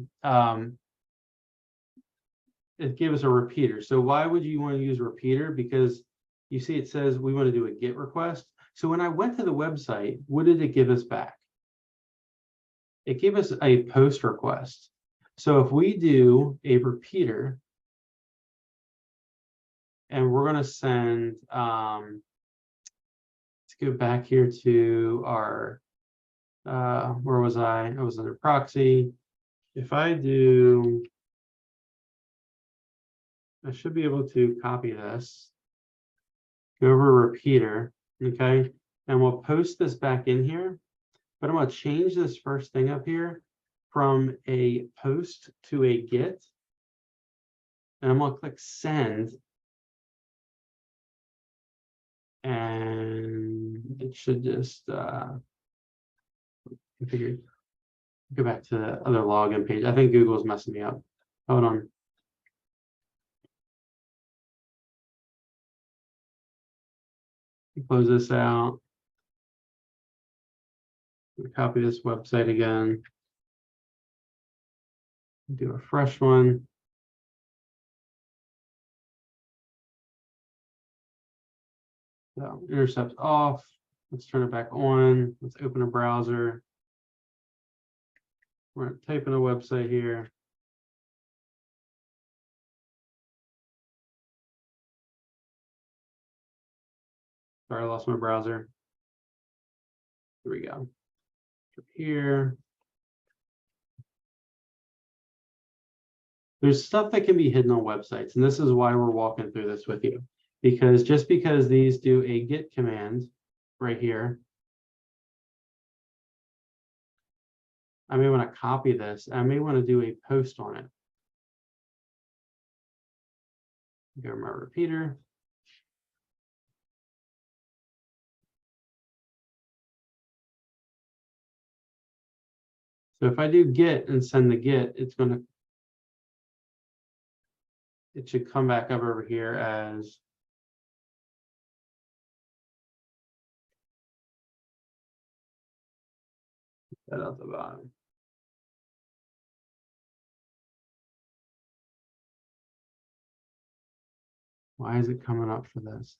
it gave us a repeater. So why would you want to use a repeater? Because you see it says we want to do a GET request. So when I went to the website, what did it give us back? It gave us a post request. So if we do a repeater, and we're going to send, let's go back here to our, where was I? I was under proxy. If I do, I should be able to copy this, go over repeater, okay? And we'll post this back in here, but I'm going to change this first thing up here from a post to a GET. And I'm going to click send. And it should just configure. Go back to the other login page. I think Google's messing me up. Hold on. Close this out. Copy this website again. Do a fresh one. So intercept off. Let's turn it back on. Let's open a browser. We're going to type in a website here. Sorry, I lost my browser. Here we go. Here. There's stuff that can be hidden on websites, and this is why we're walking through this with you. Because just because these do a GET command right here, I may want to copy this. I may want to do a post on it. Go to my repeater. So if I do GET and send the GET, it should come back up over here as that at the bottom. Why is it coming up for this?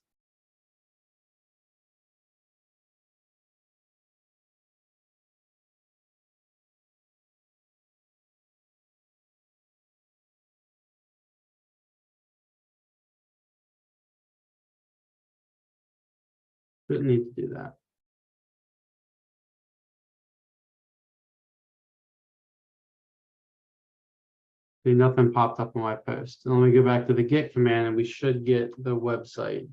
Didn't need to do that. See, nothing popped up on my post. And let me go back to the git command and we should get the website.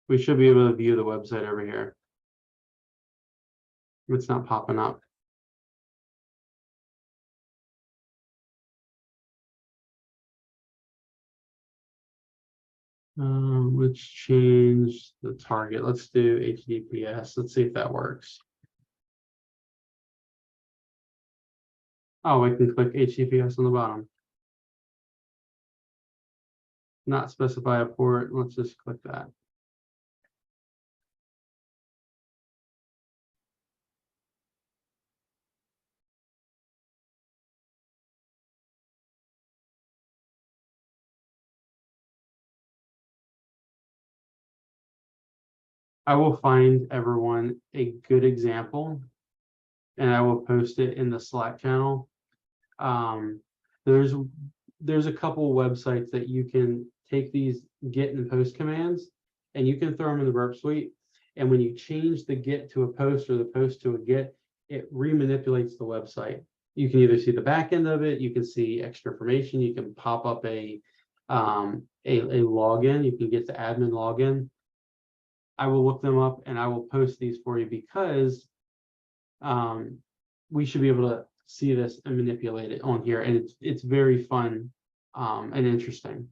We should be able to view the website over here. It's not popping up. Let's change the target. Let's do HTTPS. Let's see if that works. Oh, I can click HTTPS on the bottom. Not specify a port. Let's just click that. I will find everyone a good example and I will post it in the Slack channel. There's a couple websites that you can take these get and post commands and you can throw them in the burp suite. And when you change the get to a post or the post to a get, it remanipulates the website. You can either see the back end of it, you can see extra information, you can pop up a login, you can get the admin login. I will look them up and I will post these for you because we should be able to see this and manipulate it on here. And it's very fun and interesting.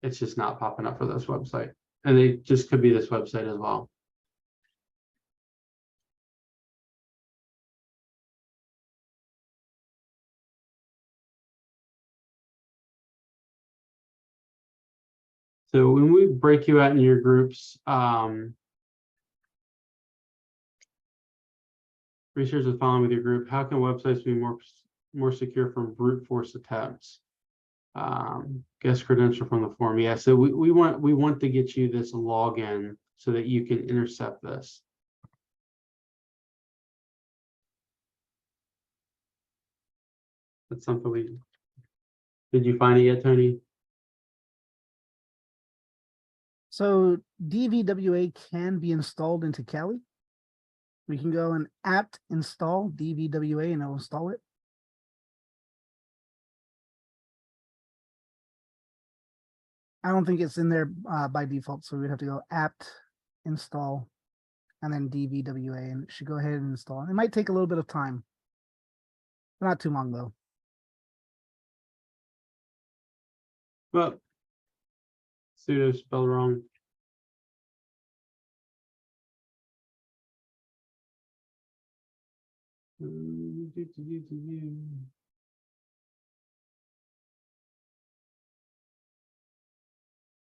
It's just not popping up for this website. And it just could be this website as well. So when we break you out in your groups, research is following with your group. How can websites be more secure from brute force attacks? Guest credential from the form. Yeah, so we want to get you this login so that you can intercept this. That's something we did. You find it yet, Tony? So DVWA can be installed into Kali. We can go and apt install DVWA and it'll install it. I don't think it's in there by default, so we'd have to go apt install and then DVWA, and it should go ahead and install. It might take a little bit of time. Not too long though. But sudo spelled wrong.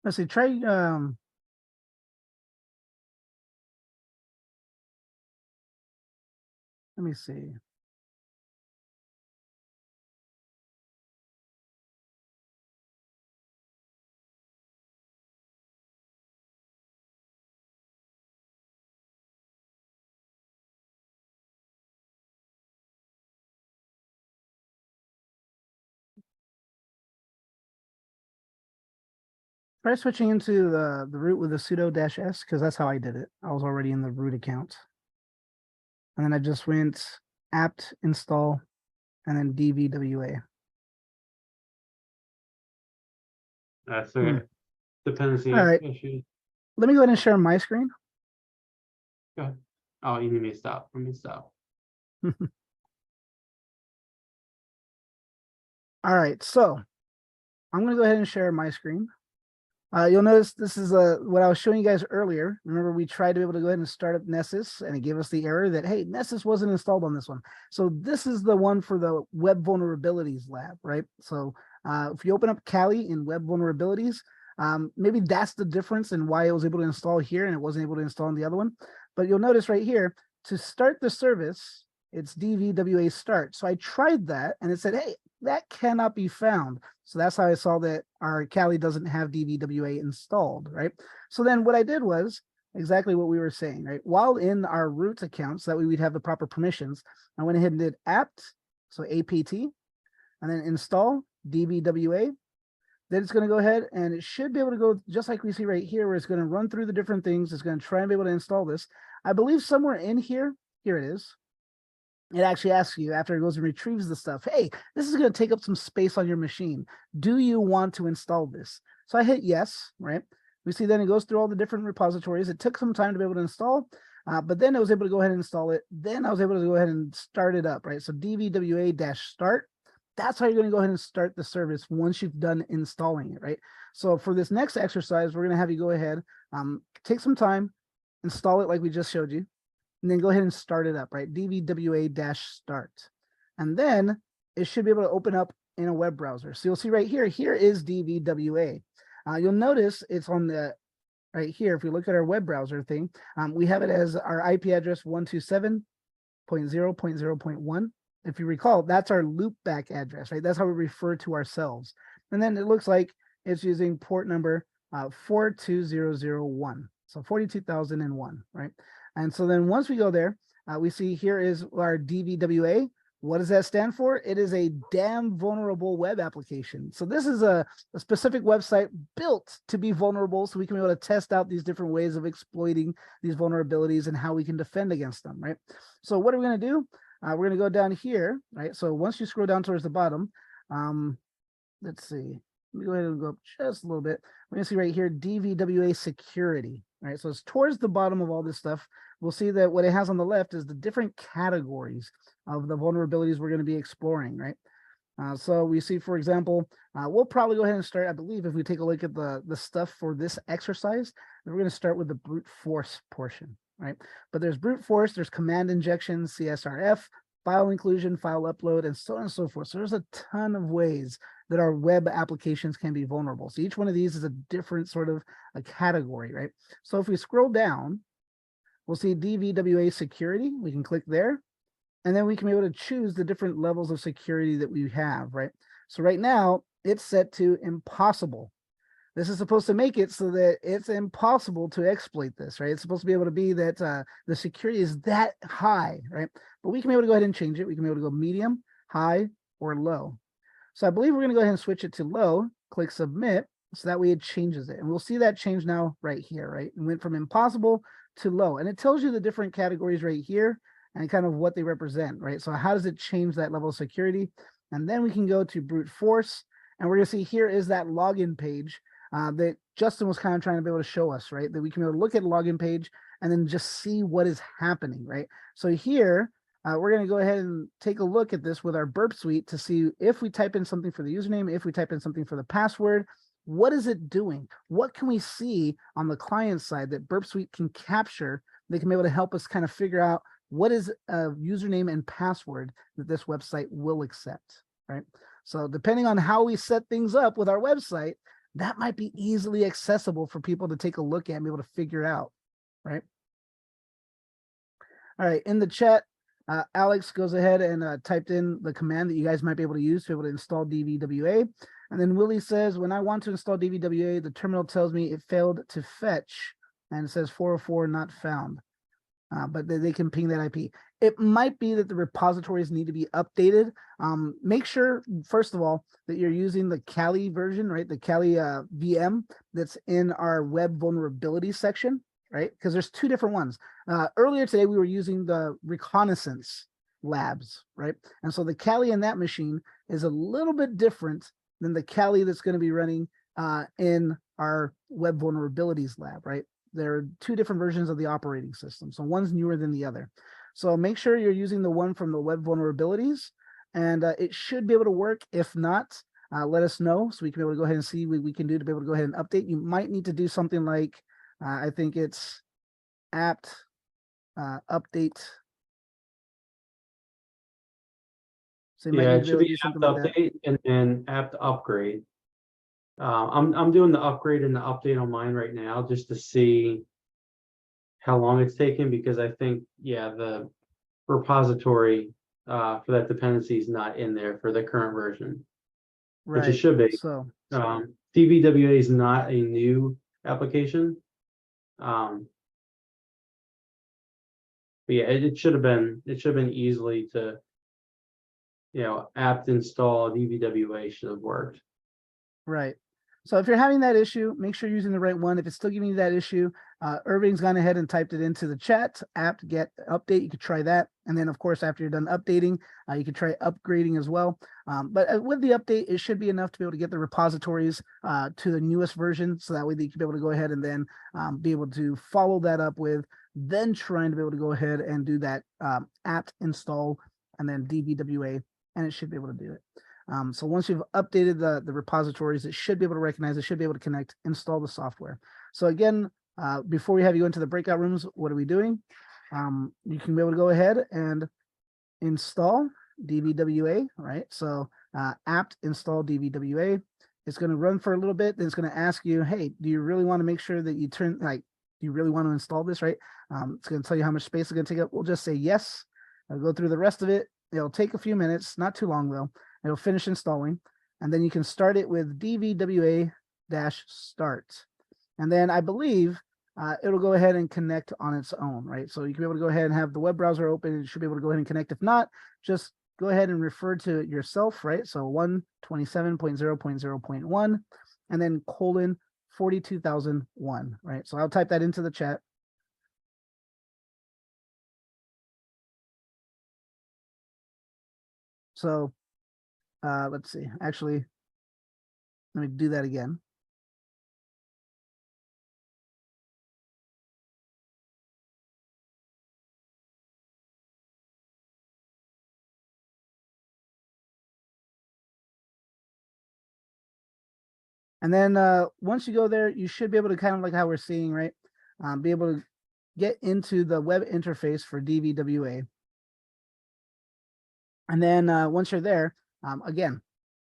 Let's see, try let me see. Try switching into the root with the sudo -s because that's how I did it. I was already in the root account. And then I just went apt install and then DVWA. That's a dependency All right. issue. Let me go ahead and share my screen. Go ahead. Oh, you need me to stop. Let me stop. All right, so I'm going to go ahead and share my screen. You'll notice this is what I was showing you guys earlier. Remember, we tried to be able to go ahead and start up Nessus, and it gave us the error that, hey, Nessus wasn't installed on this one. So this is the one for the web vulnerabilities lab, right? So if you open up Kali in web vulnerabilities, maybe that's the difference in why it was able to install here and it wasn't able to install on the other one. But you'll notice right here, to start the service, it's DVWA start. So I tried that and it said, hey, that cannot be found. So that's how I saw that our Kali doesn't have DVWA installed, right? So then what I did was exactly what we were saying, right? While in our root account, so that way we'd have the proper permissions, I went ahead and did apt, so apt, and then install DVWA. then it's going to go ahead and it should be able to go just like we see right here, where it's going to run through the different things. It's going to try and be able to install this. I believe somewhere in here, here it is. It actually asks you after it goes and retrieves the stuff. Hey, this is going to take up some space on your machine. Do you want to install this? So I hit yes, right? We see then it goes through all the different repositories. It took some time to be able to install, but then I was able to go ahead and install it. Then I was able to go ahead and start it up, right? So dvwa-start. That's how you're going to go ahead and start the service once you've done installing it, right? So for this next exercise, we're going to have you go ahead, take some time, install it like we just showed you, and then go ahead and start it up, right? dvwa-start. And then it should be able to open up in a web browser. So you'll see right here, here is dvwa. You'll notice it's on the right here. If we look at our web browser thing, we have it as our IP address 127.0.0.1. If you recall, that's our loopback address, right? That's how we refer to ourselves. And then it looks like it's using port number 42001. So 42,001, right? And so then once we go there, we see here is our DVWA. What does that stand for? It is a damn vulnerable web application. So this is a specific website built to be vulnerable, so we can be able to test out these different ways of exploiting these vulnerabilities and how we can defend against them, right? So what are we going to do? We're going to go down here, right? So once you scroll down towards the bottom, let's see. Let me go ahead and go up just a little bit. We're going to see right here, DVWA security, right? So it's towards the bottom of all this stuff. We'll see that what it has on the left is the different categories of the vulnerabilities we're going to be exploring, right? So we see, for example, we'll probably go ahead and start, I believe, if we take a look at the stuff for this exercise, we're going to start with the brute force portion, right? But there's brute force, there's command injection, CSRF, file inclusion, file upload, and so on and so forth. So there's a ton of ways that our web applications can be vulnerable. So each one of these is a different sort of a category, right? So if we scroll down, we'll see DVWA security. We can click there, and then we can be able to choose the different levels of security that we have, right? So right now it's set to impossible. This is supposed to make it so that it's impossible to exploit this, right? It's supposed to be able to be that the security is that high, right? But we can be able to go ahead and change it. We can be able to go medium, high, or low. So I believe we're going to go ahead and switch it to low, click submit, so that way it changes it. And we'll see that change now right here, right? It went from impossible to low. And it tells you the different categories right here and kind of what they represent, right? So how does it change that level of security? And then we can go to brute force, and we're going to see here is that login page that Justin was kind of trying to be able to show us, right? That we can be able to look at the login page and then just see what is happening, right? So here, we're going to go ahead and take a look at this with our Burp Suite to see if we type in something for the username, if we type in something for the password, what is it doing? What can we see on the client side that Burp Suite can capture? They can be able to help us kind of figure out what is a username and password that this website will accept, right? So depending on how we set things up with our website, that might be easily accessible for people to take a look at and be able to figure out, right? All right, in the chat, Alex goes ahead and typed in the command that you guys might be able to use to be able to install DVWA. And then Willie says, when I want to install DVWA, the terminal tells me it failed to fetch, and it says 404 not found. But they can ping that IP. It might be that the repositories need to be updated. Make sure, first of all, that you're using the Kali version, right? The Kali VM that's in our web vulnerability section, right? Because there's two different ones. Earlier today, we were using the reconnaissance labs, right? And so the Kali in that machine is a little bit different than the Kali that's going to be running in our web vulnerabilities lab, right? There are two different versions of the operating system. So one's newer than the other. So make sure you're using the one from the web vulnerabilities, and it should be able to work. If not, let us know so we can be able to go ahead and see what we can do to be able to go ahead and update. You might need to do something like, I think it's apt update. So you might Yeah, need it to be should able to be do apt something like that. update and then apt upgrade. I'm doing the upgrade and the update on mine right now just to see how long it's taken, because I think, yeah, the repository for that dependency is not in there for the current version, which it Right. should be. So DVWA is not a new application. But yeah, it should have been easily to, apt install DVWA should have worked. right. So if you're having that issue, make sure you're using the right one. If it's still giving you that issue, Irving's gone ahead and typed it into the chat. Apt get update. You could try that. And then, of course, after you're done updating, you could try upgrading as well. But with the update, it should be enough to be able to get the repositories to the newest version. So that way you can be able to go ahead and then be able to follow that up with then trying to be able to go ahead and do that apt install and then DVWA, and it should be able to do it. So once you've updated the repositories, it should be able to recognize, it should be able to connect, install the software. So again, before we have you go into the breakout rooms, what are we doing? You can be able to go ahead and install DVWA, right? So apt install DVWA. It's going to run for a little bit. Then it's going to ask you, hey, do you really want to make sure that you do you really want to install this, right? It's going to tell you how much space it's going to take up. We'll just say yes. I'll go through the rest of it. It'll take a few minutes, not too long though. It'll finish installing, and then you can start it with DVWA-start. And then I believe it'll go ahead and connect on its own, right? So you can be able to go ahead and have the web browser open. It should be able to go ahead and connect. If not, just go ahead and refer to it yourself, right? So 127.0.0.1 and then colon 42,001, right? So I'll type that into the chat. So let's see, actually, let me do that again. And then once you go there, you should be able to kind of like how we're seeing, right? Be able to get into the web interface for DVWA. And then once you're there, again,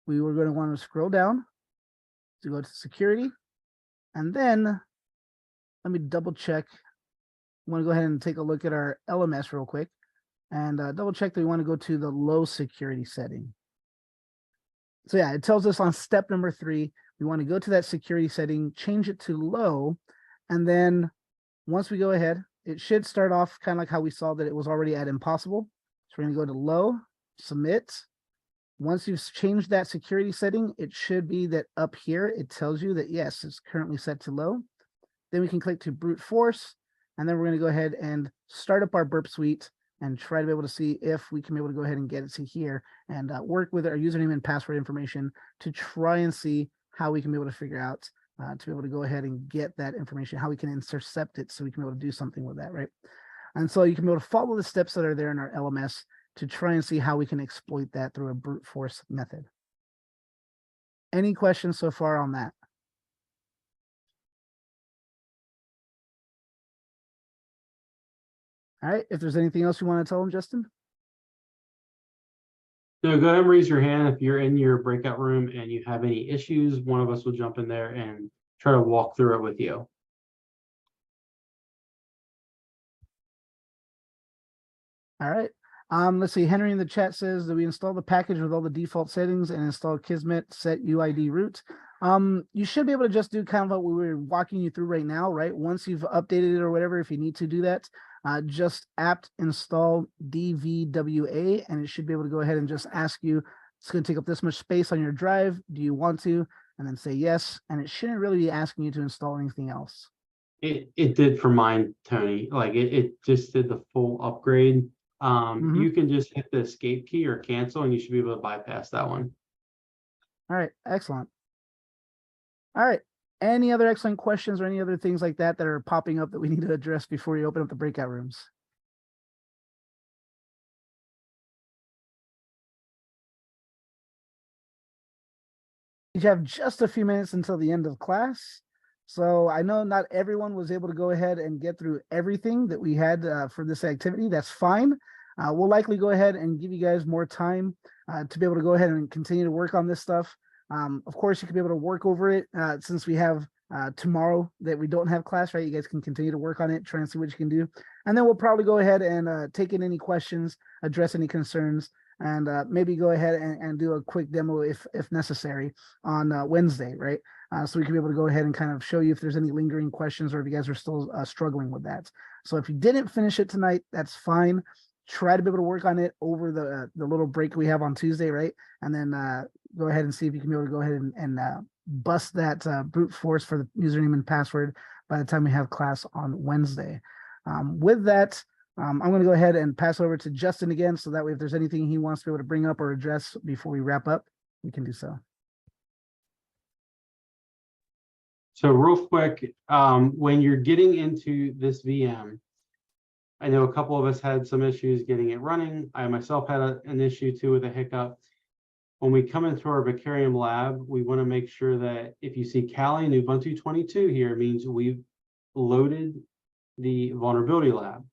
we were going to want to scroll down to go to security. And then let me double check. I want to go ahead and take a look at our LMS real quick and double check that we want to go to the low security setting. So yeah, it tells us on step number 3, we want to go to that security setting, change it to low. And then once we go ahead, it should start off kind of like how we saw that it was already at impossible. So we're going to go to low, submit. Once you've changed that security setting, it should be that up here, it tells you that yes, it's currently set to low. Then we can click to brute force. And then we're going to go ahead and start up our burp suite and try to be able to see if we can be able to go ahead and get it to here and work with our username and password information to try and see how we can be able to figure out to be able to go ahead and get that information, how we can intercept it so we can be able to do something with that, right? And so you can be able to follow the steps that are there in our LMS to try and see how we can exploit that through a brute force method. Any questions so far on that? All right, if there's anything else you want to tell them, Justin? So go ahead and raise your hand if you're in your breakout room and you have any issues. One of us will jump in there and try to walk through it with you. All right. Let's see. Henry in the chat says that we install the package with all the default settings and install Kismet set UID root. You should be able to just do kind of what we were walking you through right now, right? Once you've updated it or whatever, if you need to do that, just apt install DVWA, and it should be able to go ahead and just ask you, it's going to take up this much space on your drive. Do you want to? And then say yes. And it shouldn't really be asking you to install anything else. It did for mine, Tony. Like it just did the full upgrade. You can just hit the escape key or cancel and you should be able to bypass that one. All right, excellent. All right, any other excellent questions or any other things like that that are popping up that we need to address before you open up the breakout rooms? You have just a few minutes until the end of class. So I know not everyone was able to go ahead and get through everything that we had for this activity. That's fine. We'll likely go ahead and give you guys more time to be able to go ahead and continue to work on this stuff. Of course, you can be able to work over it since we have tomorrow that we don't have class, right? You guys can continue to work on it, try and see what you can do. And then we'll probably go ahead and take in any questions, address any concerns, and maybe go ahead and do a quick demo if necessary on Wednesday, right? So we can be able to go ahead and kind of show you if there's any lingering questions or if you guys are still struggling with that. So if you didn't finish it tonight, that's fine. Try to be able to work on it over the little break we have on Tuesday, right? And then go ahead and see if you can be able to go ahead and bust that brute force for the username and password by the time we have class on Wednesday. With that, I'm going to go ahead and pass over to Justin again, so that way if there's anything he wants to be able to bring up or address before we wrap up, we can do so. So real quick, when you're getting into this VM, I know a couple of us had some issues getting it running. I myself had an issue too with a hiccup. When we come into our Vicarium lab, we want to make sure that if you see Kali and Ubuntu 22 here, it means we've loaded the vulnerability lab.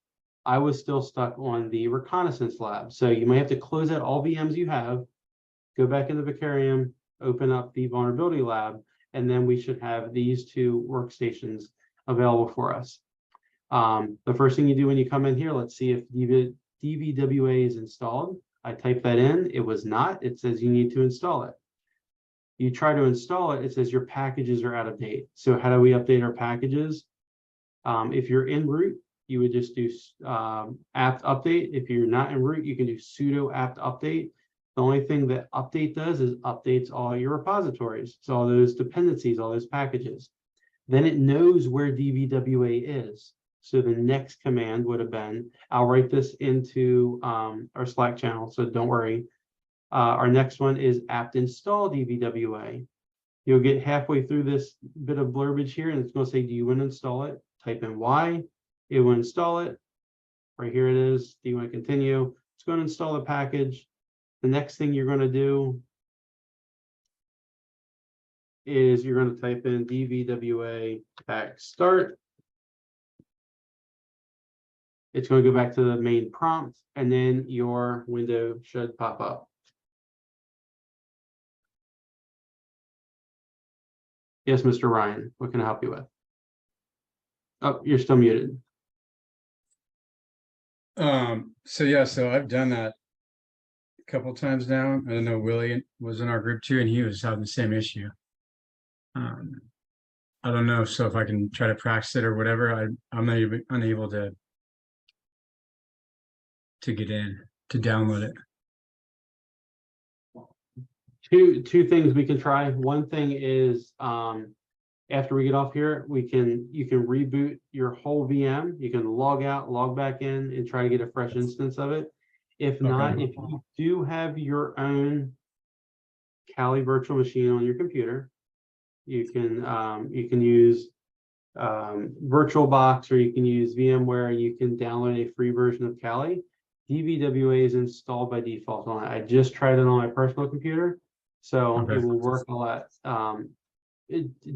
I was still stuck on the reconnaissance lab. So you may have to close out all VMs you have, go back into Vicarium, open up the vulnerability lab, and then we should have these two workstations available for us. The first thing you do when you come in here, let's see if DVWA is installed. I typed that in, it was not. It says you need to install it. You try to install it, it says your packages are out of date. So how do we update our packages? If you're in root, you would just do apt update. If you're not in root, you can do sudo apt update. The only thing that update does is updates all your repositories. So all those dependencies, all those packages. Then it knows where DVWA is. So the next command would have been, I'll write this into our Slack channel, so don't worry. Our next one is apt install DVWA. You'll get halfway through this bit of verbiage here, and it's going to say, do you want to install it? Type in Y, it will install it. Right here it is. Do you want to continue? It's going to install the package. The next thing you're going to do is you're going to type in DVWA pack start. It's going to go back to the main prompt, and then your window should pop up. Yes, Mr. Ryan, what can I help you with? Oh, you're still muted. So I've done that a couple times now. I don't know, Willie was in our group too, and he was having the same issue. I don't know, so if I can try to practice it or whatever, I'm unable to get in, to download it. Two things we can try. One thing is after we get off here, you can reboot your whole VM. You can log out, log back in, and try to get a fresh instance of it. If not, if you do have your own Kali virtual machine on your computer, you can use VirtualBox, or you can use VMware. You can download a free version of Kali. DVWA is installed by default on it. I just tried it on my personal computer, so it will work a lot.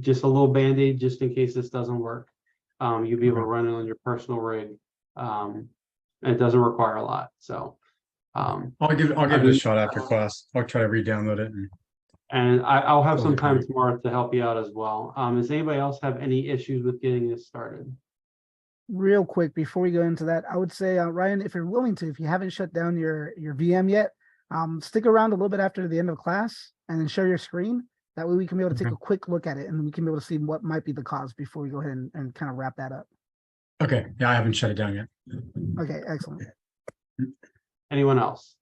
Just a little band-aid just in case this doesn't work. You'll be able to run it on your personal rig. And it doesn't require a lot. So I'll give it a shot after class. I'll try to re-download it. And I'll have some time tomorrow to help you out as well. Does anybody else have any issues with getting this started? Real quick, before we go into that, I would say, Ryan, if you're willing to, if you haven't shut down your VM yet, stick around a little bit after the end of class and then share your screen. That way we can be able to take a quick look at it, and we can be able to see what might be the cause before we go ahead and kind of wrap that up. Okay. Yeah, I haven't shut it down yet. Okay, excellent. Anyone else?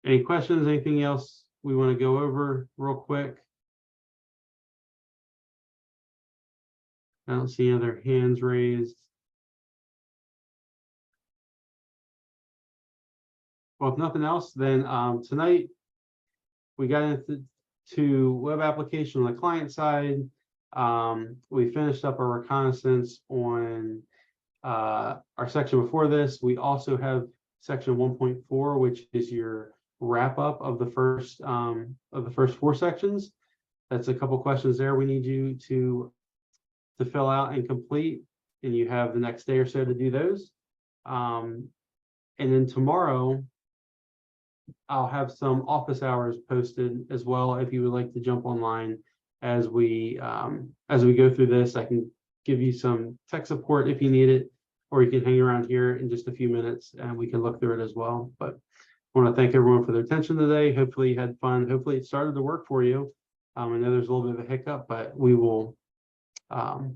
Any questions? Anything else we want to go over real quick? I don't see any other hands raised. Well, if nothing else, then tonight we got into web application on the client side. We finished up our reconnaissance on our section before this. We also have section 1.4, which is your wrap up of the first 4 sections. That's a couple questions there we need you to fill out and complete, and you have the next day or so to do those. And then tomorrow I'll have some office hours posted as well. If you would like to jump online as we go through this, I can give you some tech support if you need it, or you can hang around here in just a few minutes and we can look through it as well. But I want to thank everyone for their attention today. Hopefully you had fun. Hopefully it started to work for you. I know there's a little bit of a hiccup, but we'll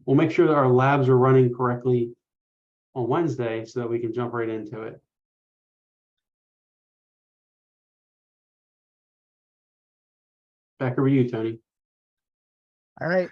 make sure that our labs are running correctly on Wednesday so that we can jump right into it. Back over to you, Tony. All right.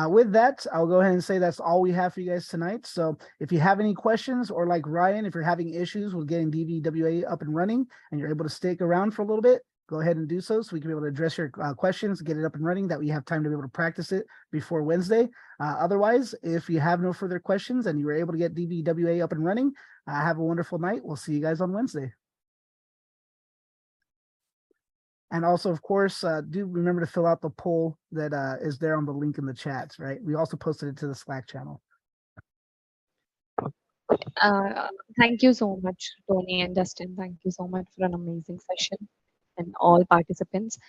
With that, I'll go ahead and say that's all we have for you guys tonight. So if you have any questions, or like Ryan, if you're having issues with getting DVWA up and running and you're able to stick around for a little bit, go ahead and do so we can be able to address your questions, get it up and running, that we have time to be able to practice it before Wednesday. Otherwise, if you have no further questions and you were able to get DVWA up and running, have a wonderful night. We'll see you guys on Wednesday. And also, of course, do remember to fill out the poll that is there on the link in the chats, right? We also posted it to the Slack channel. Thank you so much, Tony and Justin. Thank you so much for an amazing session, and all participants.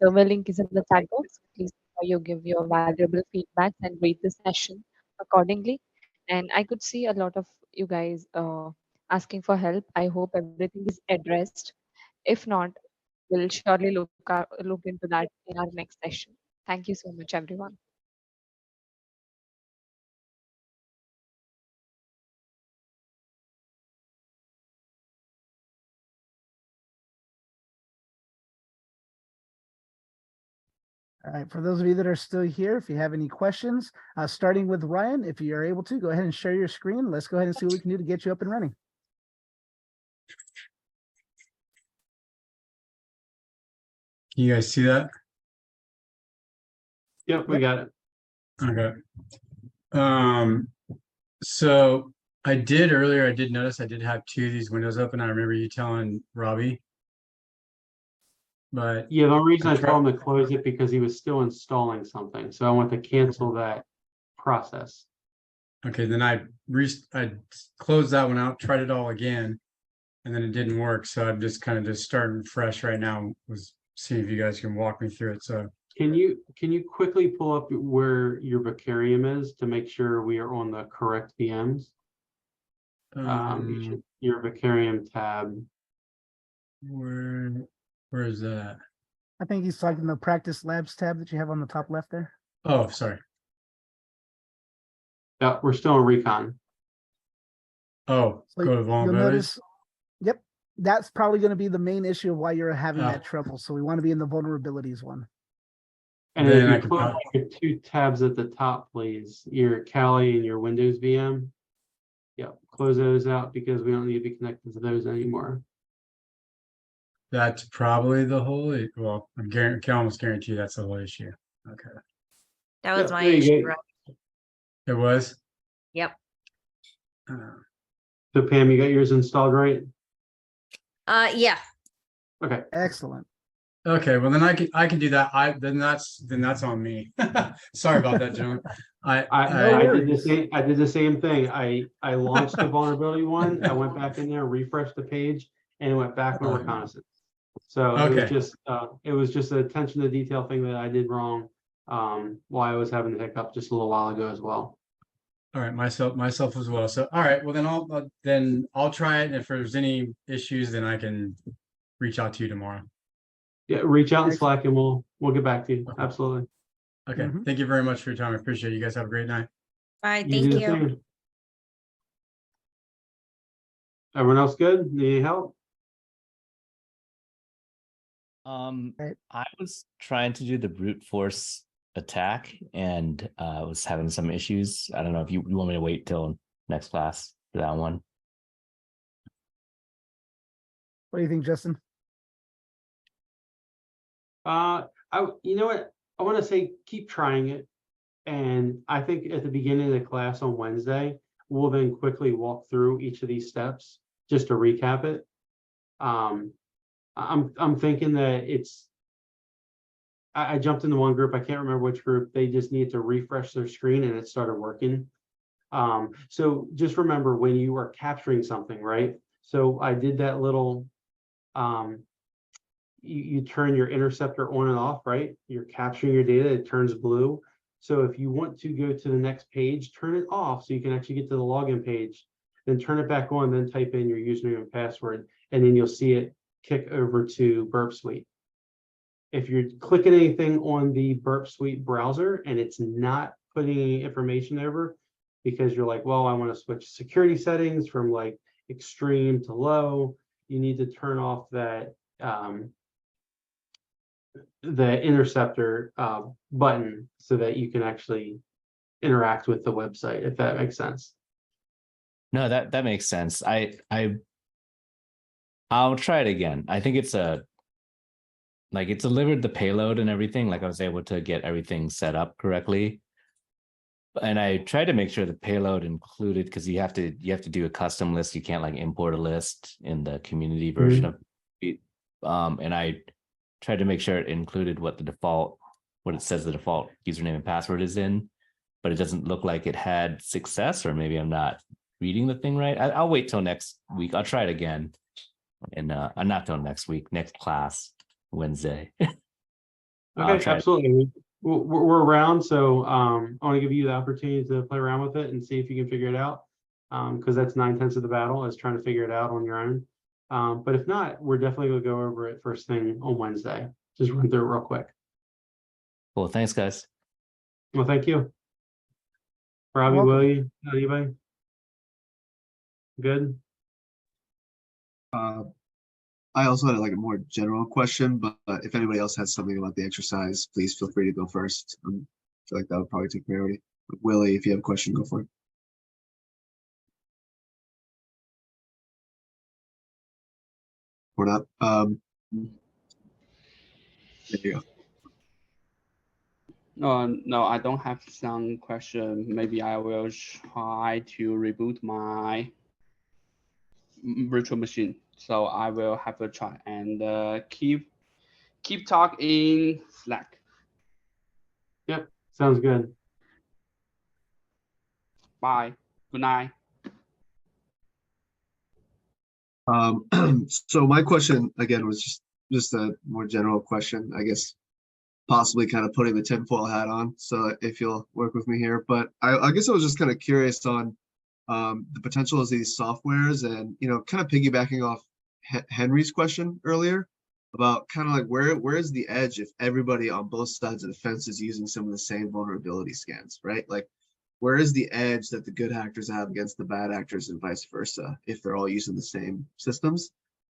Survey link is in the chat box. Please you give your valuable feedback and rate the session accordingly. And I could see a lot of you guys asking for help. I hope everything is addressed. If not, we'll surely look into that in our next session. Thank you so much, everyone. All right, for those of you that are still here, if you have any questions, starting with Ryan, if you're able to, go ahead and share your screen. Let's go ahead and see what we can do to get you up and running. Can you guys see that? Yep, we got it. Okay. So I did notice I did have two of these windows open. I remember you telling Robbie. But Yeah, the reason I I'm told him to close it because he was still installing something. So I want to cancel that process. okay, then I closed that one out, tried it all again, and then it didn't work. So I'm just kind of just starting fresh right now. Was seeing if you guys can walk me through it. So Can you quickly pull up where your Vicarium is to make sure we are on the correct VMs? Your Vicarium tab. where is that? I think he's talking the practice labs tab that you have on the top left there. Oh, sorry. Yeah, we're still in recon. Oh, So go to you'll vulnerabilities. notice, yep, that's probably going to be the main issue of why you're having Ah. that trouble. So we want to be in the vulnerabilities one. And Then if I you can click pop- on your two tabs at the top, please, your Kali and your Windows VM. Yep, close those out because we don't need to be connected to those anymore. That's probably the whole. Well, can almost guarantee that's the whole issue. Okay, That was Yep, my there you issue, go. right? it was. Yep. So Pam, you got yours installed, right? Yeah. Okay. Excellent. Okay, well then I can do that. Then that's on me. Sorry about that, John. I did the same thing. I launched the vulnerability one. I went back in there, refreshed the page, and it went back on reconnaissance. So Okay. it was just an attention to detail thing that I did wrong while I was having the hiccup just a little while ago as well. All right, myself as well. So all right, well then I'll try it. And if there's any issues, then I can reach out to you tomorrow. Yeah, reach out in Excellent. Slack and we'll get back to you. Absolutely. Okay, Mhm. Thank you very much for your time. I appreciate it. You guys have a great night. All right. You Thank do the you. same. Everyone else good? Need any help? Right. I was trying to do the brute force attack and was having some issues. I don't know if you want me to wait till next class for that one. What do you think, Justin? You know what? I want to say keep trying it. And I think at the beginning of the class on Wednesday, we'll then quickly walk through each of these steps just to recap it. I'm thinking that I jumped into one group, I can't remember which group, they just need to refresh their screen and it started working. So just remember when you are capturing something, right? So I did that little, you turn your interceptor on and off, right? You're capturing your data, it turns blue. So if you want to go to the next page, turn it off so you can actually get to the login page, then turn it back on, then type in your username and password, and then you'll see it kick over to Burp Suite. If you're clicking anything on the Burp Suite browser and it's not putting any information over because you're like, well, I want to switch security settings from like extreme to low, you need to turn off that the interceptor button so that you can actually interact with the website, if that makes sense. No, that makes sense. I'll try it again. I think it's like it delivered the payload and everything. Like I was able to get everything set up correctly. And I tried to make sure the payload included, because you have to do a custom list. You can't like import a list in the community version of it. And I tried to make sure it included what it says the default username and password is in, but it doesn't look like it had success, or maybe I'm not reading the thing right. I'll wait till next week. I'll try it again. And not till next week, next class, Wednesday. Okay, absolutely. We're around, so I want to give you the opportunity to play around with it and see if you can figure it out, because that's 9/10 of the battle, is trying to figure it out on your own. But if not, we're definitely going to go over it first thing on Wednesday. Just run through it real quick. Cool. Thanks, guys. Well, thank you. Robbie, welcome. will you? Anybody? Good? I also had like a more general question, but if anybody else has something about the exercise, please feel free to go first. I feel like that would probably take priority. But Willie, if you have a question, go for it. Or not. There you go. No, I don't have some question. Maybe I will try to reboot my virtual machine. So I will have a try and keep talk in Slack. Yep, sounds good. Bye. Good night. So my question again was just a more general question, I guess, possibly kind of putting the tinfoil hat on. So if you'll work with me here, but I guess I was just kind of curious on the potential of these softwares, and kind of piggybacking off Henry's question earlier about kind of like where is the edge if everybody on both sides of the fence is using some of the same vulnerability scans, right? Like, where is the edge that the good actors have against the bad actors and vice versa if they're all using the same systems?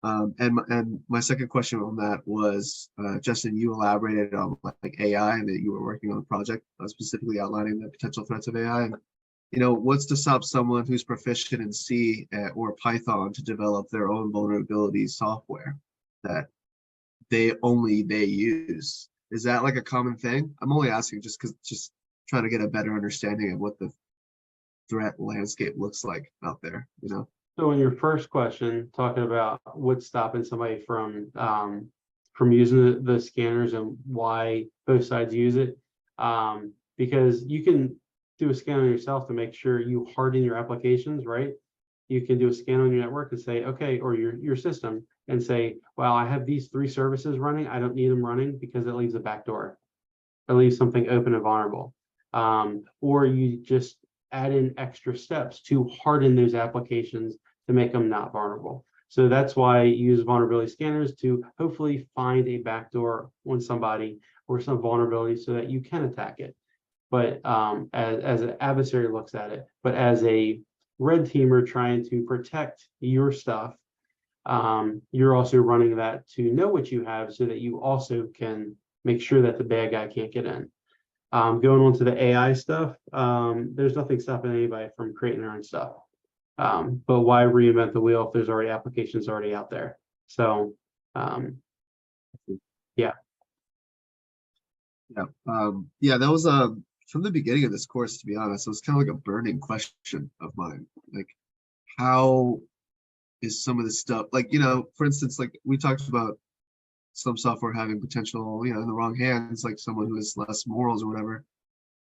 And my second question on that was, Justin, you elaborated on like AI and that you were working on a project specifically outlining the potential threats of AI. And what's to stop someone who's proficient in C or Python to develop their own vulnerability software that they use? Is that like a common thing? I'm only asking just trying to get a better understanding of what the threat landscape looks like out there, So in your first question, talking about what's stopping somebody from using the scanners and why both sides use it, because you can do a scan on yourself to make sure you harden your applications, right? You can do a scan on your network and say, okay, or your system, and say, well, I have these 3 services running. I don't need them running because it leaves a backdoor. It leaves something open and vulnerable. Or you just add in extra steps to harden those applications to make them not vulnerable. So that's why you use vulnerability scanners to hopefully find a backdoor on somebody or some vulnerability so that you can attack it. But as an adversary looks at it, but as a red teamer trying to protect your stuff, you're also running that to know what you have so that you also can make sure that the bad guy can't get in. Going on to the AI stuff, there's nothing stopping anybody from creating their own stuff. But why reinvent the wheel if there's already applications already out there? So, yeah. Yeah, that was from the beginning of this course, to be honest, it was kind of like a burning question of mine. Like, how is some of this stuff, like, for instance, like we talked about some software having potential, in the wrong hands, like someone who has less morals or whatever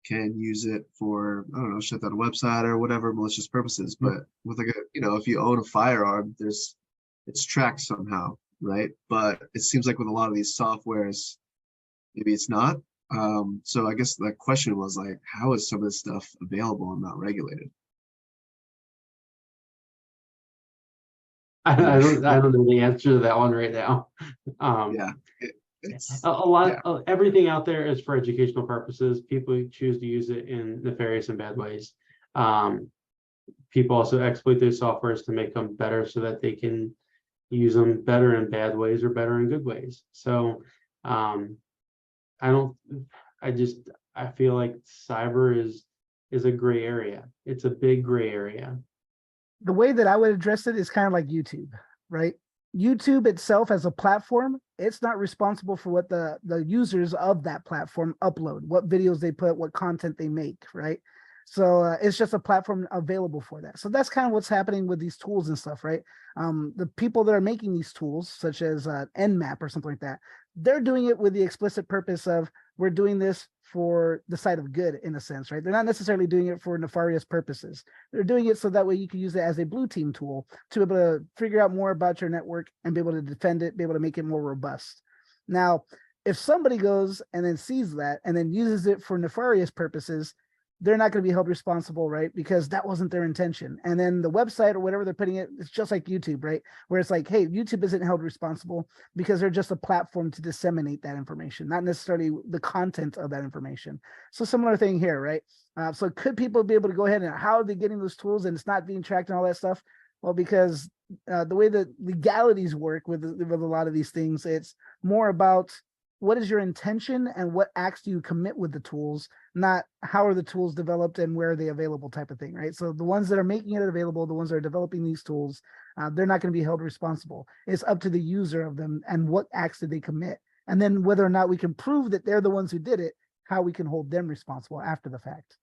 can use it for, I don't know, shut down a website or whatever malicious purposes. But with like if you own a firearm, it's tracked somehow, right? But it seems like with a lot of these softwares, maybe it's not. So I guess the question was like, how is some of this stuff available and not regulated? I don't know the answer to that one right now. Yeah. A lot of everything out there is for educational purposes. People choose to use it in nefarious and bad ways. People also exploit those softwares to make them better so that they can use them better in bad ways or better in good ways. So I don't, I feel like cyber is a gray area. It's a big gray area. The way that I would address it is kind of like YouTube, right? YouTube itself as a platform, it's not responsible for what the users of that platform upload, what videos they put, what content they make, right? So it's just a platform available for that. So that's kind of what's happening with these tools and stuff, right? The people that are making these tools, such as Nmap or something like that, they're doing it with the explicit purpose of we're doing this for the side of good, in a sense, right? They're not necessarily doing it for nefarious purposes. They're doing it so that way you can use it as a blue team tool to be able to figure out more about your network and be able to defend it, be able to make it more robust. Now, if somebody goes and then sees that and then uses it for nefarious purposes, they're not going to be held responsible, right? Because that wasn't their intention. And then the website or whatever they're putting it, it's just like YouTube, right? Where it's like, hey, YouTube isn't held responsible because they're just a platform to disseminate that information, not necessarily the content of that information. So similar thing here, right? So could people be able to go ahead and how are they getting those tools and it's not being tracked and all that stuff? Well, because the way that legalities work with a lot of these things, it's more about what is your intention and what acts do you commit with the tools, not how are the tools developed and where are they available type of thing, right? So the ones that are making it available, the ones that are developing these tools, they're not going to be held responsible. It's up to the user of them and what acts did they commit. And then whether or not we can prove that they're the ones who did it, how we can hold them responsible after the fact.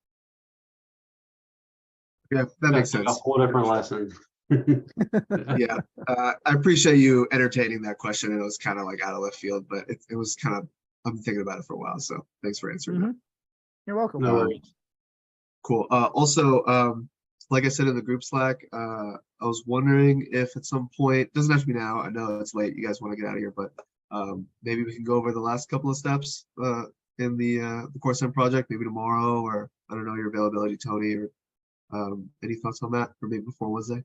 Yeah, that makes That's sense. a whole different lesson. Yeah, I appreciate you entertaining that question. It was kind of like out of left field, but it was kind of, I'm thinking about it for a while. So thanks for answering that. You're welcome. No worries. Cool. Also, like I said in the group Slack, I was wondering if at some point, doesn't have to be now, I know it's late, you guys want to get out of here, but maybe we can go over the last couple of steps in the Core Sim project, maybe tomorrow, or I don't know your availability, Tony, or any thoughts on that, or maybe before Wednesday?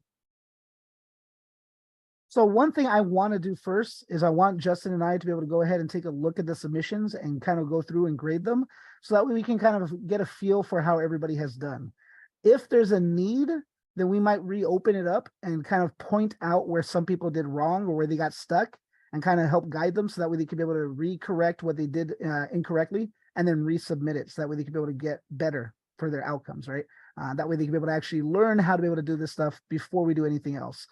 So one thing I want to do first is I want Justin and I to be able to go ahead and take a look at the submissions and kind of go through and grade them. So that way we can kind of get a feel for how everybody has done. If there's a need, then we might reopen it up and kind of point out where some people did wrong or where they got stuck and kind of help guide them so that way they can be able to recorrect what they did incorrectly and then resubmit it. So that way they can be able to get better for their outcomes, right? That way they can be able to actually learn how to be able to do this stuff before we do anything else.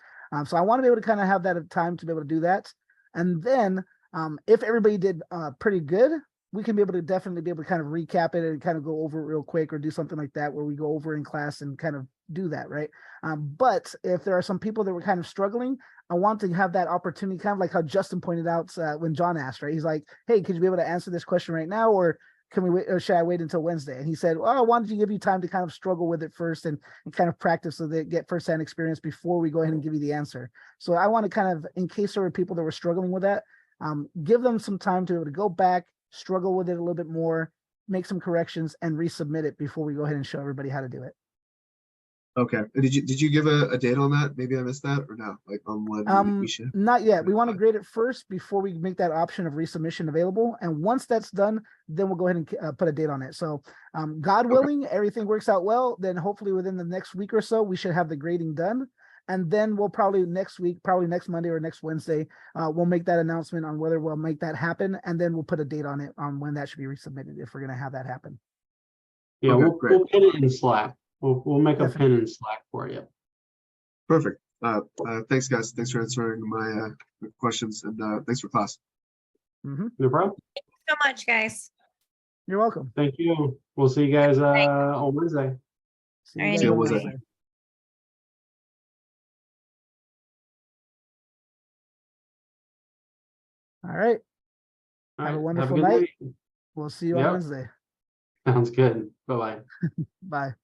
So I want to be able to kind of have that time to be able to do that. And then if everybody did pretty good, we can be able to definitely be able to kind of recap it and kind of go over it real quick or do something like that where we go over in class and kind of do that, right? But if there are some people that were kind of struggling, I want to have that opportunity, kind of like how Justin pointed out when John asked, right? He's like, hey, could you be able to answer this question right now? Or can we wait, or should I wait until Wednesday? And he said, well, I wanted to give you time to kind of struggle with it first and kind of practice so they get firsthand experience before we go ahead and give you the answer. So I want to kind of, in case there were people that were struggling with that, give them some time to be able to go back, struggle with it a little bit more, make some corrections and resubmit it before we go ahead and show everybody how to do it. Okay. Did you give a date on that? Maybe I missed that or no? Like on when we should? Not yet. We want to grade it first before we make that option of resubmission available. And once that's done, then we'll go ahead and put a date on it. So God willing, everything works out well, then hopefully within the next week or so, we should have the grading done. And then we'll probably next week, probably next Monday or next Wednesday, we'll make that announcement on whether we'll make that happen. And then we'll put a date on it on when that should be resubmitted if we're going to have that happen. Yeah, Okay, we'll pin it in Slack. We'll make a Definitely. pin in Slack for you. Perfect. Thanks, guys. Thanks for answering my questions and thanks for class. Mm-hmm. No problem. So much, guys. You're welcome. Thank you. We'll see you guys on Wednesday. See All you right, guys See you on Wednesday. Wednesday. All right. All Have a right, wonderful good night. We'll see you on Yep. Wednesday. Sounds good. Bye-bye. Bye.